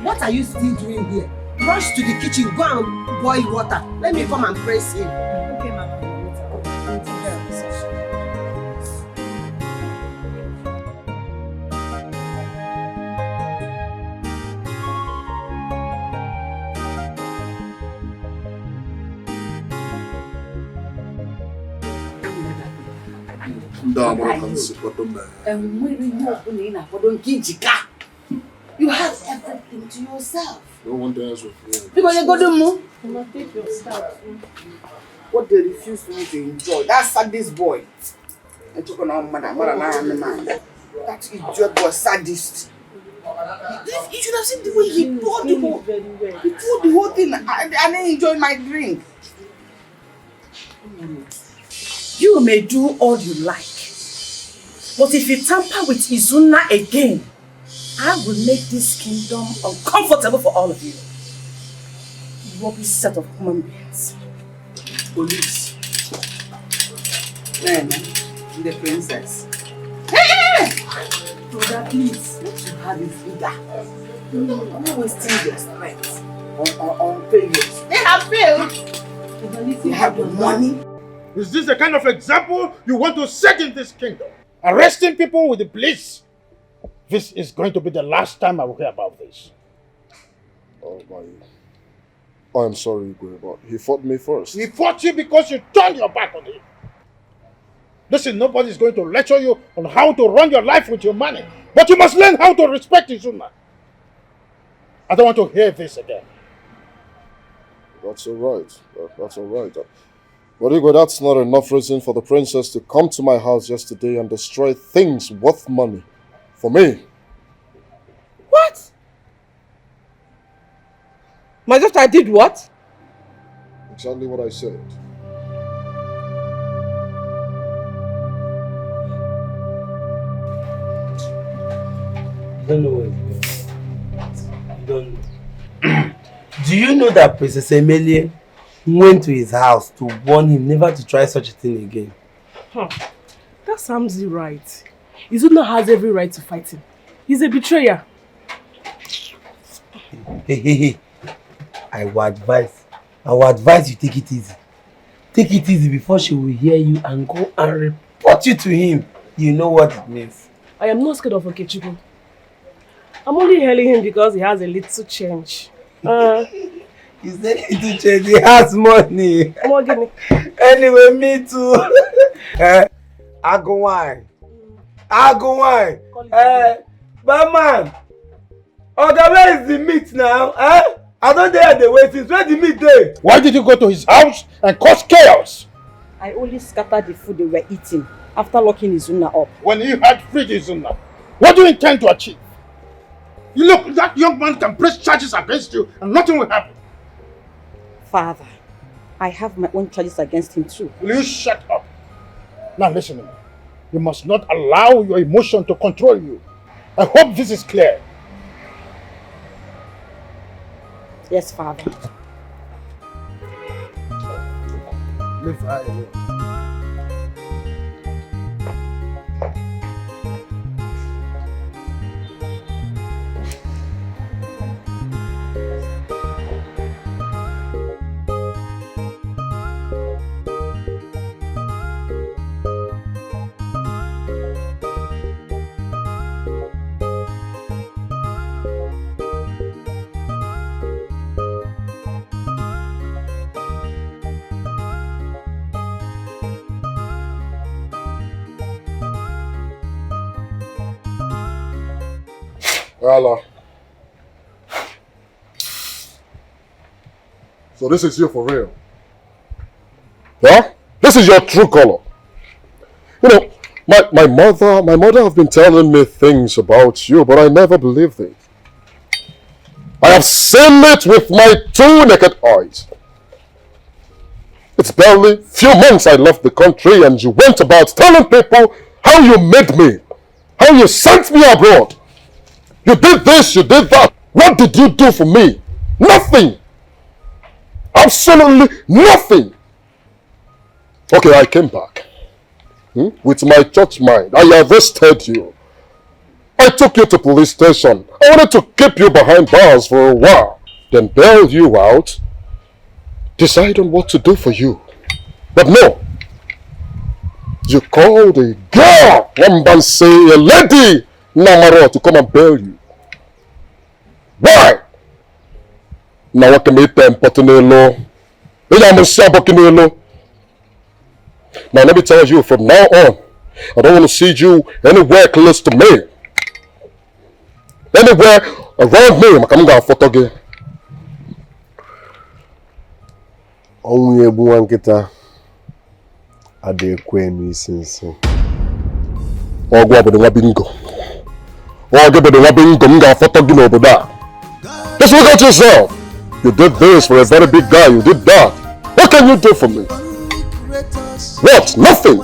What are you still doing here? Rush to the kitchen, go and boil water. Let me come and praise him. Okay, Mama. You have everything to yourself. No one dance with you. Because you go to move. Mama, take your stuff. What they refuse to enjoy. That's sadist boy. I took on our mother, man. That idiot was sadist. You should have seen the way he poured the whole, he poured the whole thing. I didn't enjoy my drink. You may do all you like, but if you tamper with Izuna again, I will make this kingdom uncomfortable for all of you. Rubbish set of human beings. Police. Man, the princess. Brother, please. What you have is bigger. You're wasting your strength on failures. They have failed. They have the money. Is this the kind of example you want to set in this kingdom? Arresting people with the police? This is going to be the last time I will hear about this. Oh my... I'm sorry, Igwe, but he fought me first. He fought you because you turned your back on him. Listen, nobody is going to lecture you on how to run your life with your money. But you must learn how to respect Izuna. I don't want to hear this again. That's alright. That's alright. But Igwe, that's not enough reason for the princess to come to my house yesterday and destroy things worth money. For me. What? My daughter did what? Exactly what I said. You don't know what it's doing. You don't know. Do you know that Princess Emilie went to his house to warn him never to try such a thing again? Huh. That sounds right. Izuna has every right to fight him. He's a betrayer. Hey. I will advise you take it easy. Take it easy before she will hear you and go and report you to him. You know what it means. I am not scared of Okechukwu. I'm only hailing him because he has a little change. He said little change, he has money. More give me. Anyway, me too. I go wine. Barman. Where is the meat now? I don't dare the waiting. Where the meat there? Why did you go to his house and cause chaos? I only scattered the food they were eating after locking Izuna up. When you had freed Izuna, what do you intend to achieve? You look, that young man can press charges against you and nothing will happen. Father, I have my own charges against him too. Will you shut up? Now listen to me. You must not allow your emotion to control you. I hope this is clear. Yes, Father. Leave her alone. Allah. So this is you for real? Yeah? This is your true color. You know, my mother have been telling me things about you, but I never believed it. I have seen it with my 2 naked eyes. It's barely few months I left the country and you went about telling people how you made me, how you sent me abroad. You did this, you did that. What did you do for me? Nothing. Absolutely nothing. Okay, I came back. With my church mind, I arrested you. I took you to police station. I wanted to keep you behind bars for a while. Then bail you out. Decide on what to do for you. But no. You called a girl, a lady, Namaro, to come and bail you. Why? Now what can make them Potinello? Now let me tell you, from now on, I don't want to see you anywhere close to me. Anywhere around me, I'm going to photo again. Only a buwan kita ade kwenu isinso. Ogwa obodo nwa bingo. Ogwa obodo nwa bingo mga photo gino obodo. Just look at yourself. You did this for a very big guy. You did that. What can you do for me? What? Nothing.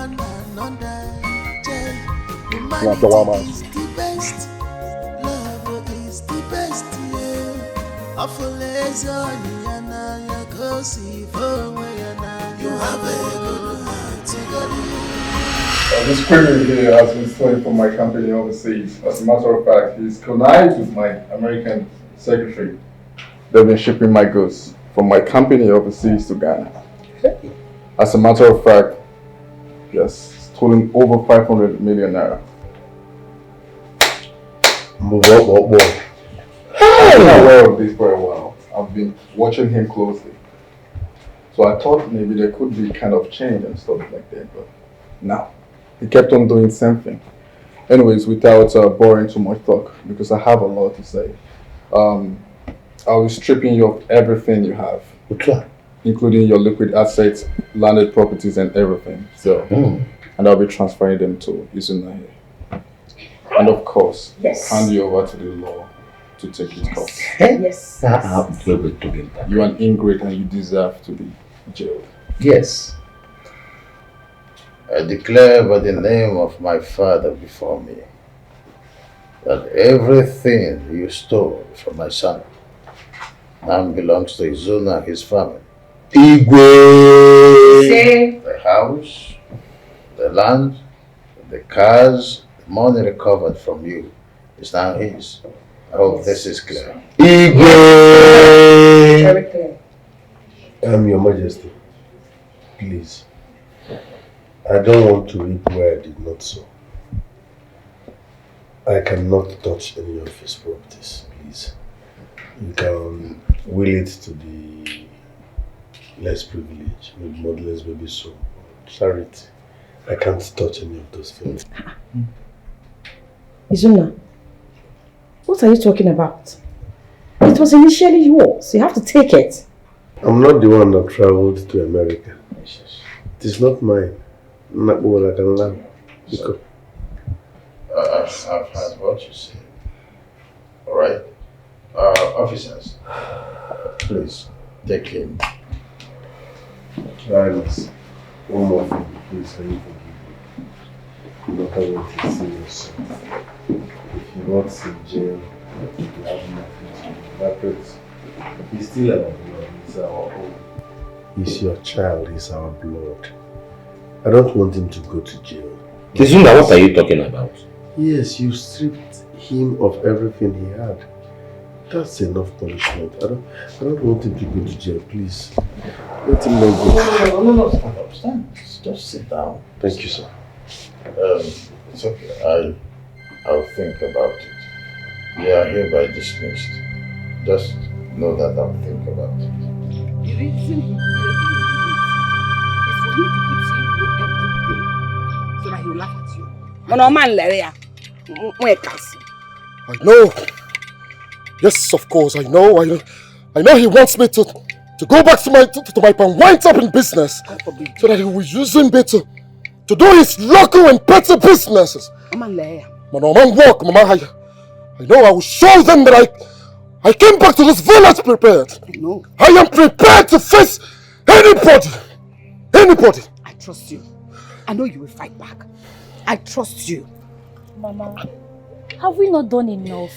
This criminal here has been stolen from my company overseas. As a matter of fact, he's connived with my American secretary. They've been shipping my goods from my company overseas to Ghana. As a matter of fact, yes, stolen over 500 million naira. What? I've been aware of this for a while. I've been watching him closely. So I thought maybe there could be kind of change and stuff like that, but no. He kept on doing the same thing. Anyways, without boring too much talk, because I have a lot to say. I'll be stripping you of everything you have. Including your liquid assets, landed properties and everything. So, and I'll be transferring them to Izuna here. And of course, hand you over to the law to take it off. Yes. You're an ingrate and you deserve to be jailed. Yes. I declare by the name of my father before me that everything you stole from my son now belongs to Izuna and his family. Igwe! The house, the land, the cars, the money recovered from you is now his. I hope this is clear. Igwe! Very clear. Your Majesty, please. I don't want to reap where I did not sow. I cannot touch any of his properties, please. You can will it to the less privileged, maybe motherless, maybe so. Charity. I can't touch any of those things. Izuna, what are you talking about? It was initially yours. You have to take it. I'm not the one that traveled to America. It is not mine. Not what I can learn. I've heard what you said. Alright? Officers, please take him. Silence. One more thing, please, I need to give you. No matter what you see yourself. If you not in jail, you have nothing to do. That prince, he's still our blood, he's our own. He's your child, he's our blood. I don't want him to go to jail. Izuna, what are you talking about? Yes, you stripped him of everything he had. That's enough punishment. I don't want him to go to jail, please. Let him not go. No, stand. Just sit down. Thank you, sir. It's okay. I'll think about it. You are hereby dismissed. Just know that I'll think about it. The reason he is for him to keep saying you every day so that he will laugh at you. I know. Yes, of course, I know. I know he wants me to go back to my wind up in business so that he will use me to do his local and petty businesses. Man, work, Mama. I know I will show them that I came back to this village prepared. No. I am prepared to face anybody. Anybody. I trust you. I know you will fight back. I trust you. Mama, have we not done enough?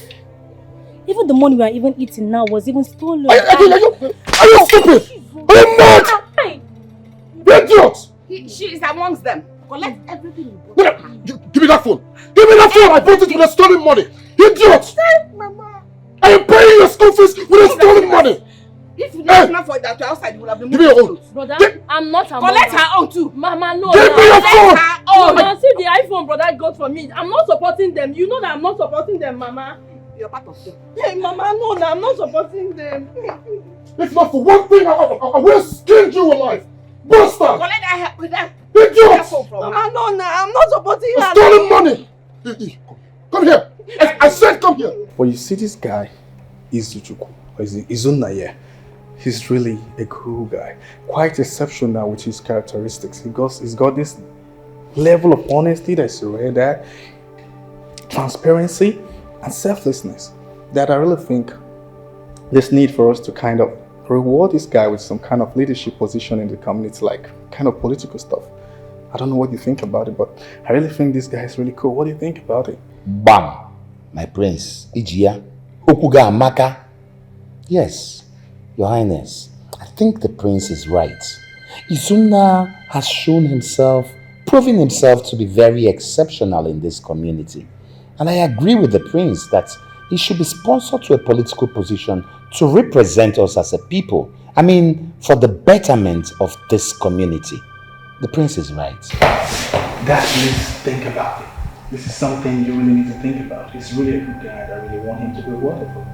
Even the money we are even eating now was even stolen. Are you stupid? Are you mad? Idiot! She is amongst them. Collect everything you bought. Give me that phone. Give me that phone. I bought it with the stolen money. Idiot! Mama. I am paying your school fees with the stolen money. If you didn't enough for that to outside, you would have been moved. Give me your own. Brother, I'm not among collect her own too. Mama, no. Give me your phone. Mama, see the iPhone brother got for me. I'm not supporting them. You know that I'm not supporting them, Mama. You're part of them. Hey, Mama, no, I'm not supporting them. If not for one thing, I will have skinned you alive. Bastard! Collect that with them. Idiot! Mama, no, I'm not supporting her. Stolen money! Come here! I said come here! Well, you see this guy, Izuna, he's really a cool guy. Quite exceptional with his characteristics. He's got this level of honesty that's rare there, transparency, and selflessness that I really think there's need for us to kind of reward this guy with some kind of leadership position in the community, like kind of political stuff. I don't know what you think about it, but I really think this guy is really cool. What do you think about it? Bam! My prince, Ijia, Okuga Amaka. Yes, Your Highness, I think the prince is right. Izuna has shown proven himself to be very exceptional in this community. And I agree with the prince that he should be sponsored to a political position to represent us as a people. I mean, for the betterment of this community. The prince is right. Dad, please think about it. This is something you really need to think about. He's really a good guy. I really want him to be rewarded for.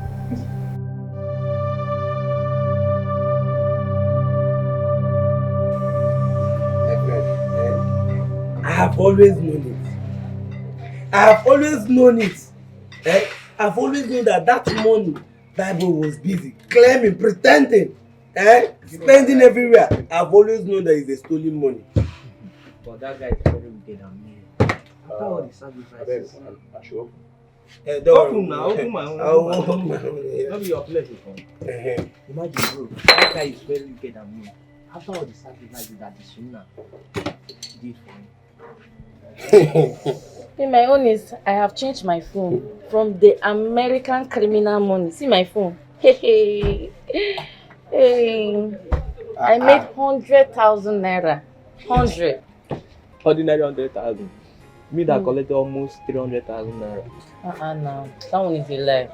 I have always known it. I've always known that money Bible was busy claiming, pretending, spending everywhere. I've always known that it's a stolen money. But that guy is very wicked and mean. After all the sacrifices. Open now, open my own. Not be your place. Imagine, bro, that guy is very wicked than me. After all the sacrifices that the Sunna did for me. See, my own is I have changed my phone from the American criminal money. See my phone. Hey. I made 100,000 naira. 100. Ordinary 100,000. Me that collected almost 300,000 naira. No. That one is a lie.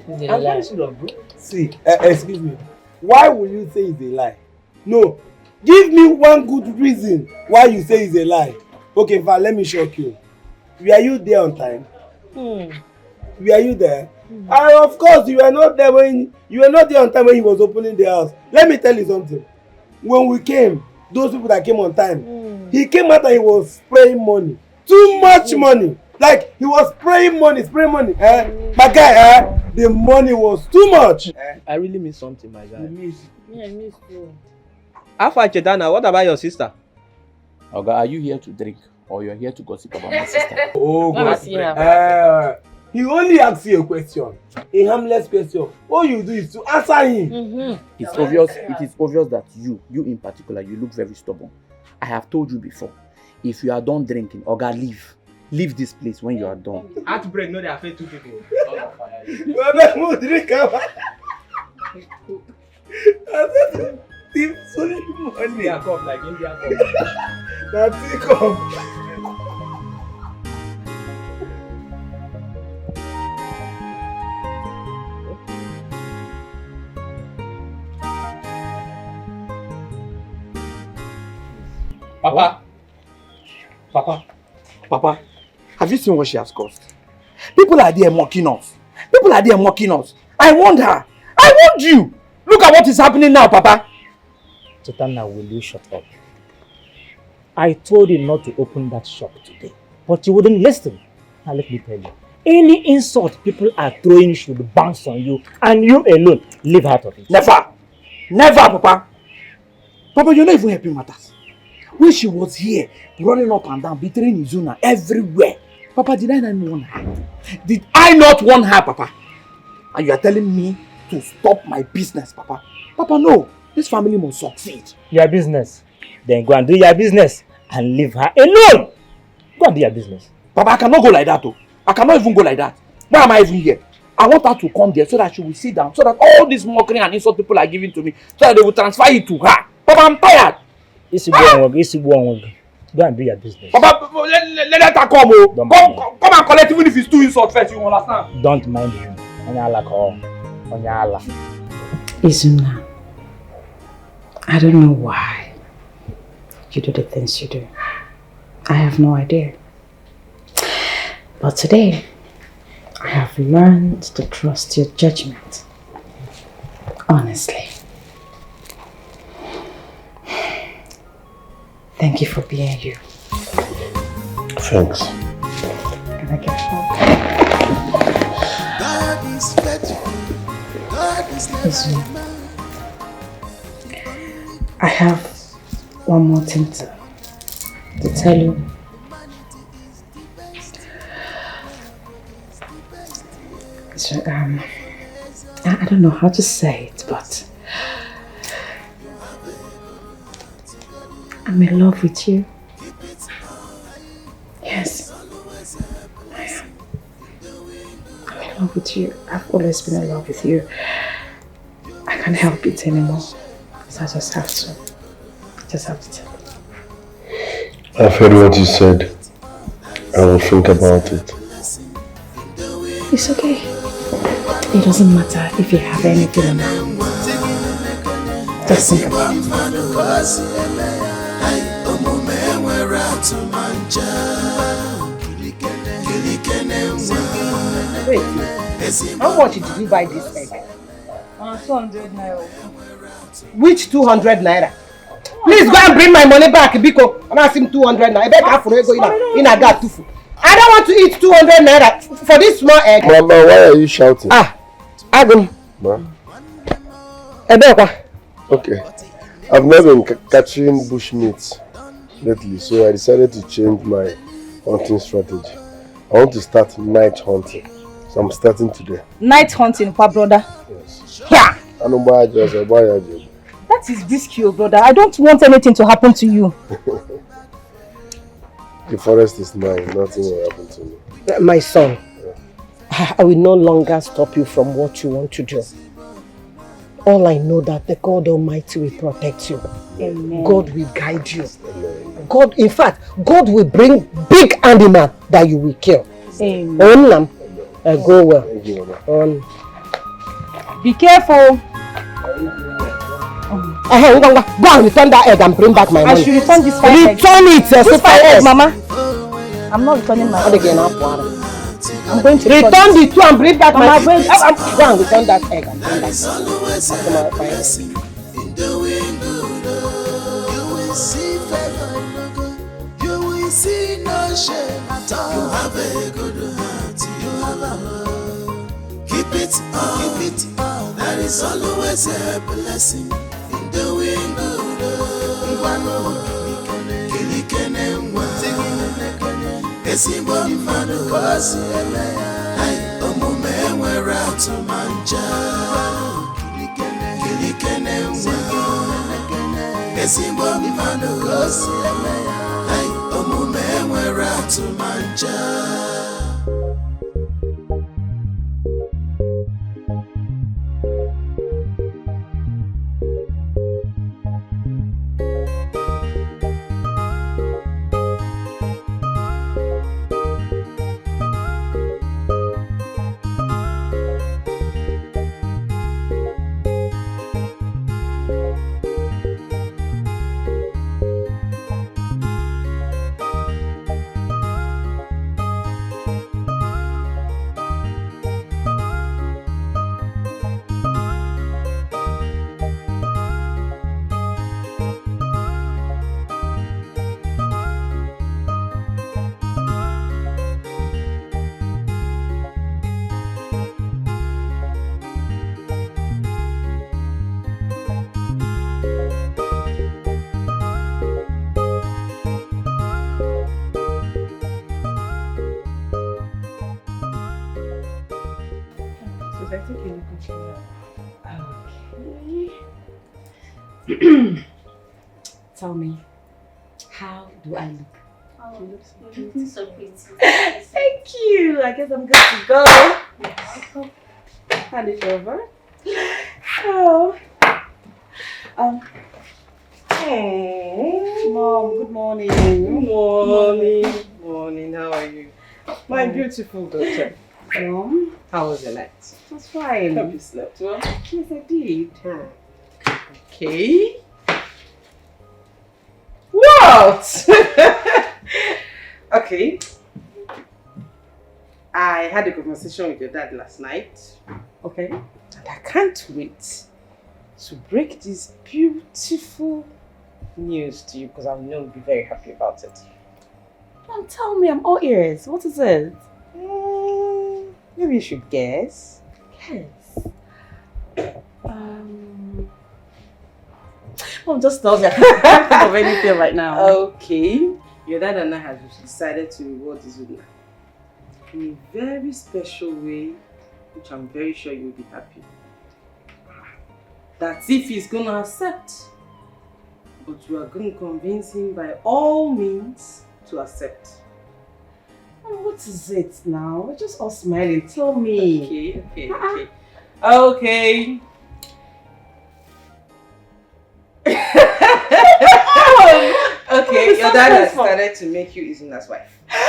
It's a I'm lie. very serious, bro. See, excuse me. Why will you say it's a lie? No. Give me one good reason why you say it's a lie. Okay, Val, let me shock you. Were you there on time? Were you there? And of course, you were not there on time when he was opening the house. Let me tell you something. When we came, those people that came on time, he came out and he was spraying money. Too much money. Like he was spraying money. My guy, the money was too much. I really miss something, my guy. You miss. Yeah, I miss you. Alpha Chetana, what about your sister? Oga, are you here to drink or you're here to gossip about my sister? Oh, God. He only asks you a question, a harmless question. All you do is to answer him. It is obvious that you in particular, you look very stubborn. I have told you before, if you are done drinking, Oga, leave this place when you are done. Heartbreak, no, they affect two people. It's only money. India cup, like India cup. That's it, come. Papa, have you seen what she has caused? People are there mocking us. I warned her. I warned you. Look at what is happening now, Papa. Chitana, will you shut up? I told you not to open that shop today, but you wouldn't listen. Now let me tell you, any insult people are throwing should bounce on you, and you alone live out of it. Never, Papa. Papa, you're not even helping matters. When she was here, running up and down, betraying Izuna everywhere. Papa, did I not warn her? Did I not warn her, Papa? And you are telling me to stop my business, Papa? Papa, no. This family must succeed. Your business. Then go and do your business and leave her alone. Go and do your business. Papa, I cannot go like that, though. I cannot even go like that. Why am I even here? I want her to come there so that she will sit down, so that all this mockery and insult people are giving to me, so that they will transfer it to her. Papa, I'm tired. Go and do your business. Papa, let her come. Come and collect, even if it's too insult first, you understand? Don't mind him. Izuna, I don't know why you do the things you do. I have no idea. But today, I have learned to trust your judgment. Honestly. Thank you for being you. Thanks. Can I get help? God is faithful. God is never man. I have one more thing to tell you. So, I don't know how to say it, but I'm in love with you. Yes, I am. I'm in love with you. I've always been in love with you. I can't help it anymore. So I just have to. Tell you. I've heard what you said. I will think about it. It's okay. It doesn't matter if you have anything now. Just think about it. Wait, how much did you buy this egg? 200 naira. Which 200 naira? Please go and bring my money back, Biko. I'm asking 200 naira. I bet I for go in a gat tufu. I don't want to eat 200 naira for this small egg. Mama, why are you shouting? Agum. Ma? Okay. I've never been catching bushmeat lately, so I decided to change my hunting strategy. I want to start night hunting. So I'm starting today. Night hunting, brother. Yes. Yeah. I don't buy a dress, I buy a job. That is risky, brother. I don't want anything to happen to you. The forest is mine, nothing will happen to me. My son, I will no longer stop you from what you want to do. All I know that the God Almighty will protect you. Amen. God will guide you. God, in fact, God will bring big animal that you will kill. Amen. Go well. Thank you, Mama. Be careful. Go and return that egg and bring back my money. I should return this 5 eggs. Return it, This 5 eggs, Mama. I'm not returning my egg. I'm going to return the 2 and bring back my money. Mama, go and return that egg and bring back my You have a good heart, you have a love. Keep it up, that is always a blessing in doing good. Esimbo mmadụ gosi ai omume nwere atụ manja kilikene nwa esimbo mmadụ gosi ai omume nwere atụ manja. Tell me, how do I look? Oh, you look so pretty. Thank you. I guess I'm good to go. Hand it over. Oh. Hey. Mom, good morning. Good morning. Good morning. How are you? My beautiful daughter. Mom, how was your night? It was fine. Hope you slept well. Yes, I did. Okay. What? Okay. I had a conversation with your dad last night. Okay. And I can't wait to break this beautiful news to you because I know you'll be very happy about it. Mom, tell me, I'm all ears. What is it? Maybe you should guess. Guess. Mom, just tell me. I can't think of anything right now. Okay. Your dad and I have decided to reward Izuna in a very special way, which I'm very sure you'll be happy. That's if he's going to accept. But we are going to convince him by all means to accept. What is it now? We're just all smiling. Tell me. Okay. Okay. Okay, your dad has decided to make you Izuna's wife. I'm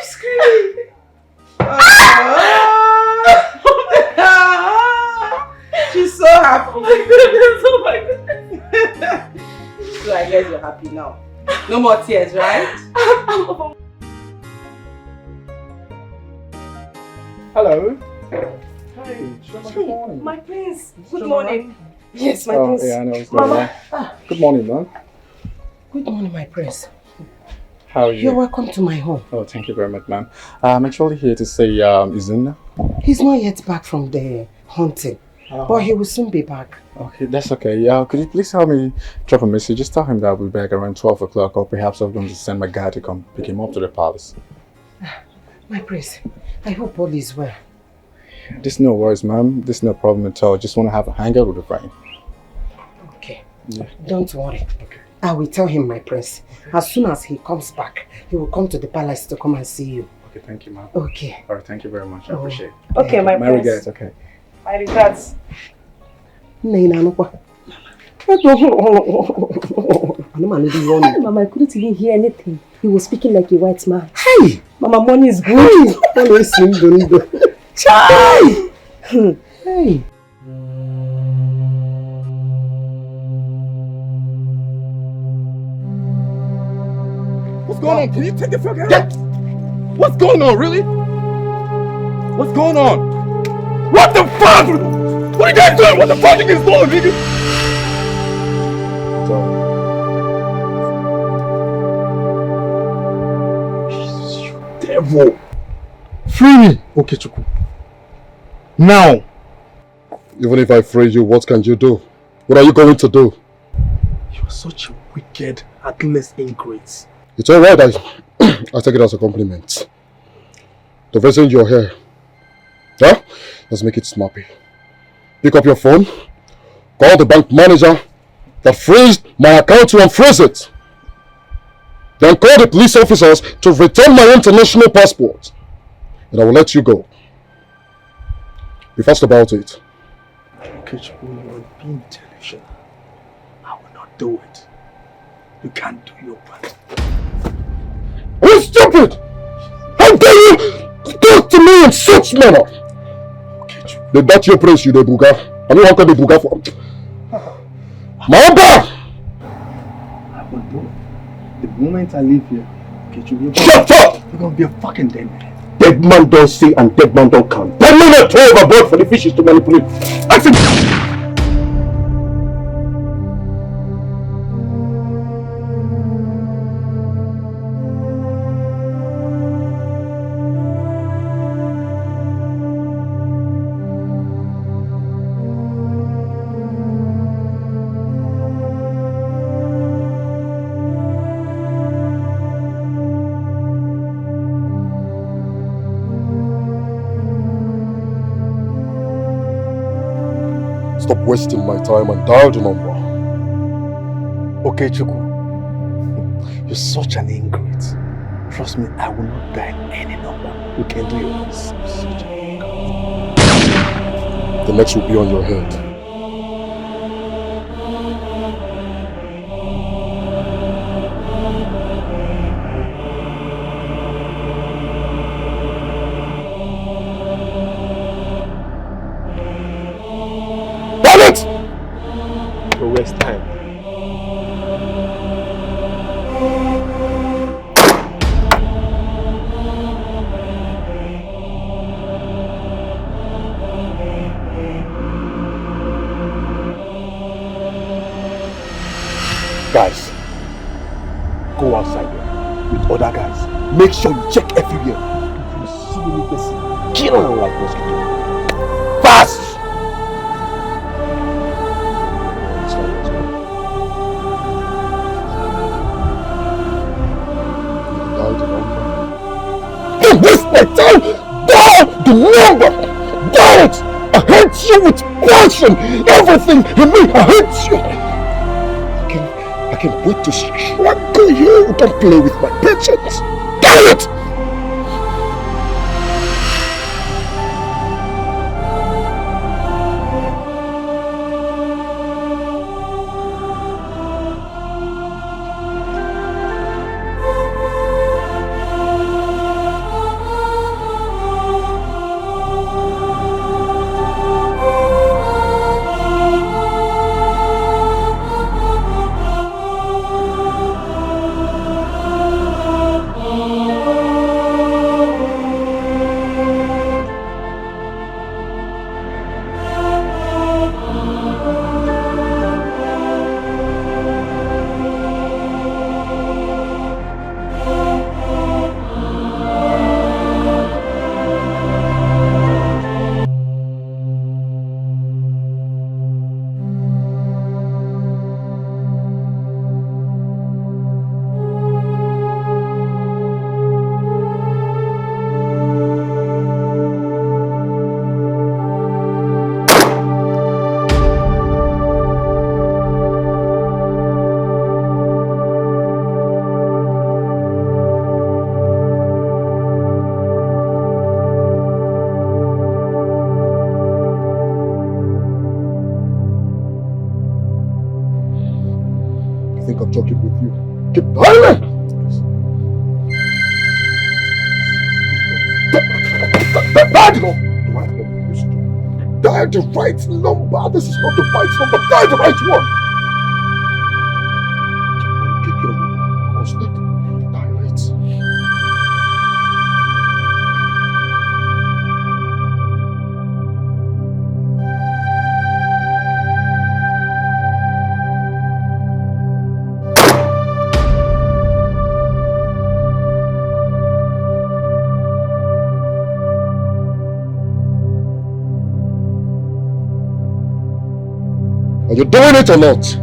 screaming. She's so happy. Oh my goodness. So I guess you're happy now. No more tears, right? Hello. Hey, my prince. Good morning. Yes, my prince. Yeah, I know it's Mama. Good morning, man. Good morning, my prince. How are you? You're welcome to my home. Oh, thank you very much, man. I'm actually here to say Izuna. He's not yet back from the hunting. But he will soon be back. Okay, that's okay. Yeah, could you please help me drop a message? Just tell him that I'll be back around 12 o'clock, or perhaps I'm going to send my guy to come pick him up to the palace. My prince, I hope all is well. There's no worries, ma'am. There's no problem at all. Just want to have a hangout with a friend. Okay. Yeah. Don't worry. Okay. I will tell him, my prince. As soon as he comes back, he will come to the palace to come and see you. Okay, thank you, ma'am. Okay. All right, thank you very much. I appreciate it. Okay, my My prince. regards, okay. My regards. Mama, I couldn't even hear anything. He was speaking like a white man. Hey! Mama, money is good. Always Chai! Hey! What's going on? Can you take the fuck out? What's going on, really? What's going on? What the fuck? What are you guys doing? What the fuck are you guys doing, nigga? Jesus, you devil. Free me, Okechukwu. Now. Even if I free you, what can you do? What are you going to do? You are such a wicked, heartless ingrate. It's alright, I take it as a compliment. The reason you're here, huh? Let's make it snappy. Pick up your phone, call the bank manager that freezed my account to unfreeze it. Then call the police officers to return my international passport. And I will let you go. Be fast about it. Okay, you are being delusional. I will not do it. You can't do your part. Are you stupid? How dare you talk to me in such manner? The that your prince you the buga. I know how can the buga for Mamba! I will do it. The moment I leave here, Shut up! You're gonna be a fucking dead man. Dead man don't see and dead man don't count. Tell me not to overboard for the fishes to manipulate. I said stop wasting my time and dial the number. Okay, Chukwu. You're such an ingrate. Trust me, I will not dial any number. You can do yours. Such an ingrate. The next will be on your head. Don't waste time. Guys, go outside there with other guys. Make sure you check everywhere. If you see any person, kill them like mosquito. Fast! Don't waste my time! Dial the number! Dial it! I hate you with passion! Everything in me, I hate you! I can't wait to strangle you! Don't play with my patience! Dial it! Dial it! Dial the right number. This is not the right number. Dial the right one. Take your number. Dial it. Are you doing it or not?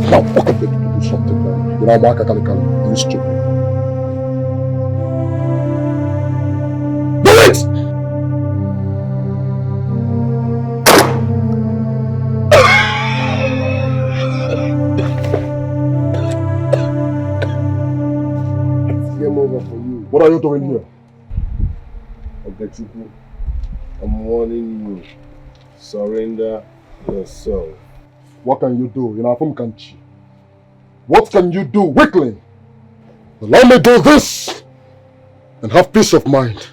Now, fuck up, to do something, man. You know, Mark Akalikali, you stupid. Do it! Game over for you. What are you doing here? Okechuku, I'm warning you. Surrender yourself. What can you do? You know, from country. What can you do, weakling? Allow me do this and have peace of mind.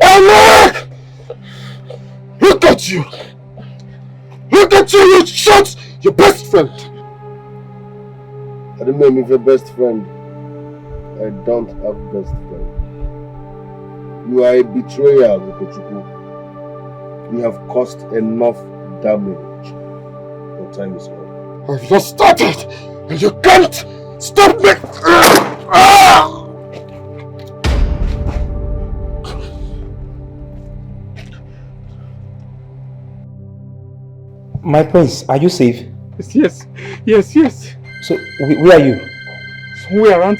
Look! Look at you! Look at you! You shot your best friend! I don't mean your best friend. I don't have best friend. You are a betrayal, Okechuku. You have caused enough damage. Your time is up. I've just started and you can't stop me! My prince, are you safe? Yes. So, where are you? Somewhere around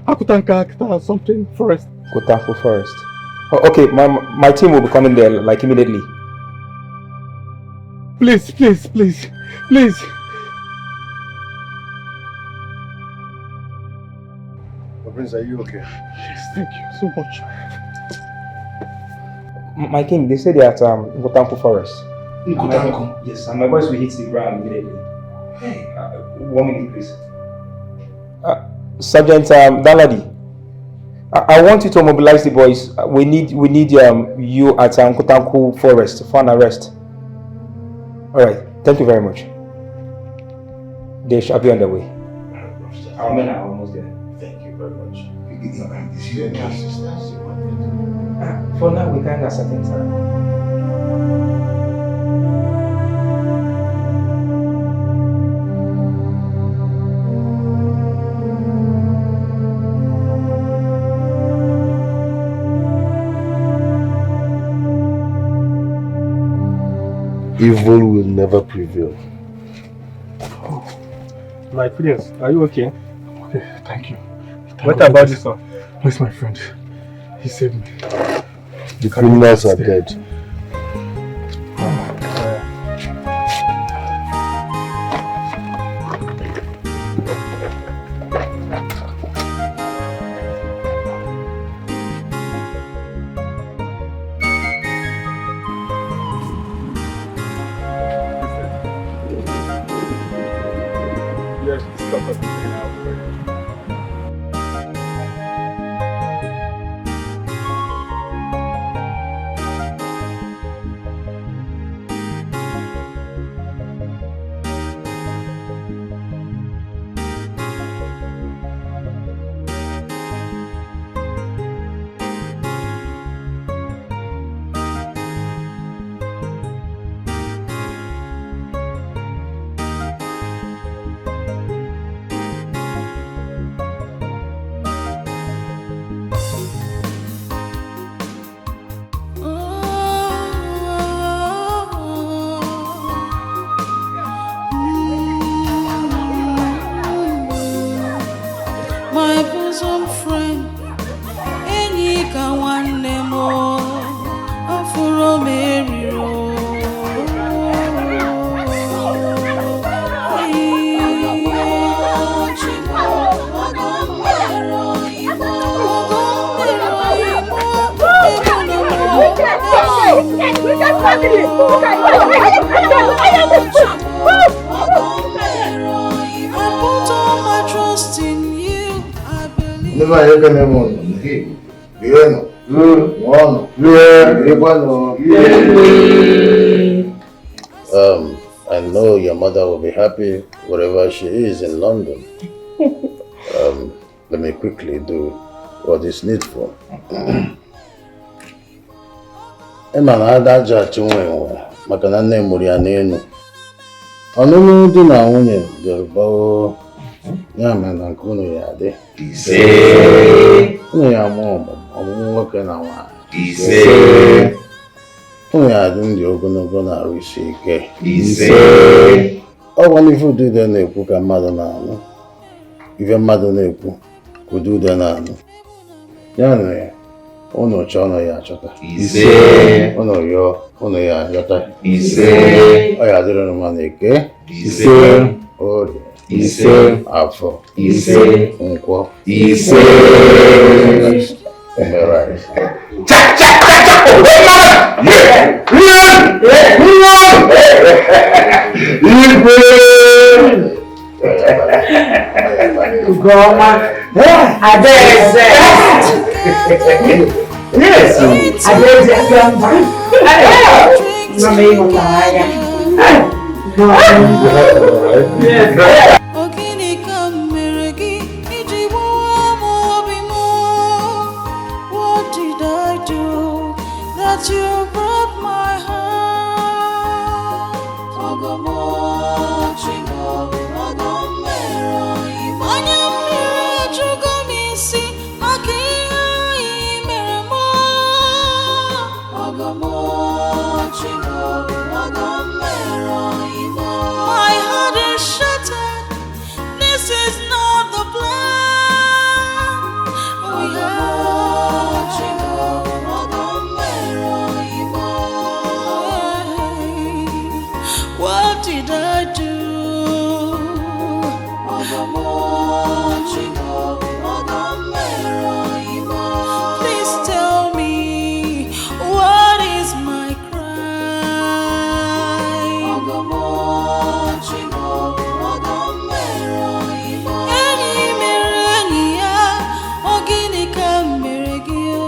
Akutanka something forest. Kotanko Forest. Oh, okay, my team will be coming there like immediately. Please. Prince, are you okay? Yes, thank you so much. My king, they say they are at Kotanko Forest. Kotanko? Yes, and my boys will hit the ground immediately. Hey, 1 minute, please. Sergeant Daladi, I want you to mobilize the boys. We need you at Kotanko Forest for an arrest. All right, thank you very much. They shall be on their way. Our men are almost there. Thank you very much. Is there any assistance you want me to? For now, we can't ascertain, sir. Evil will never prevail. My prince, are you okay? Okay, thank you. What about this one? Where's my friend? He saved me. The criminals are dead. put all my trust in you. I believe. Never ever know. I know your mother will be happy wherever she is in London. Let me quickly do what is needful. Emma na adaja chinwe maka na nne mụrụ ya n'elu. Ọnụnụ di na nwunye ga-agbawo ya mere na nke unu ya dị. Unu ya ọmụmụ nwoke na nwaanyị. Unu ya dị ndị ogologo na-arụ isi ike. Ọ gwa n'ife udude na-ekwu ka mmadụ na-anụ. Ife mmadụ na-ekwu ka udude na-anụ. Ya mere unu chọọ ọnụ ya achọta. Unu yọọ unu ya achọta. Ọ ya dịrị unu mma Eke. Orie. Afọ. Nkwọ. Right. Goma. Adese. Yes. Adese gamba. Mami motaya. What did I do that you broke my heart? My heart is shattered. This is not the plan. What did I do? Please tell me, what is my crime? Any merenia, organica merigio.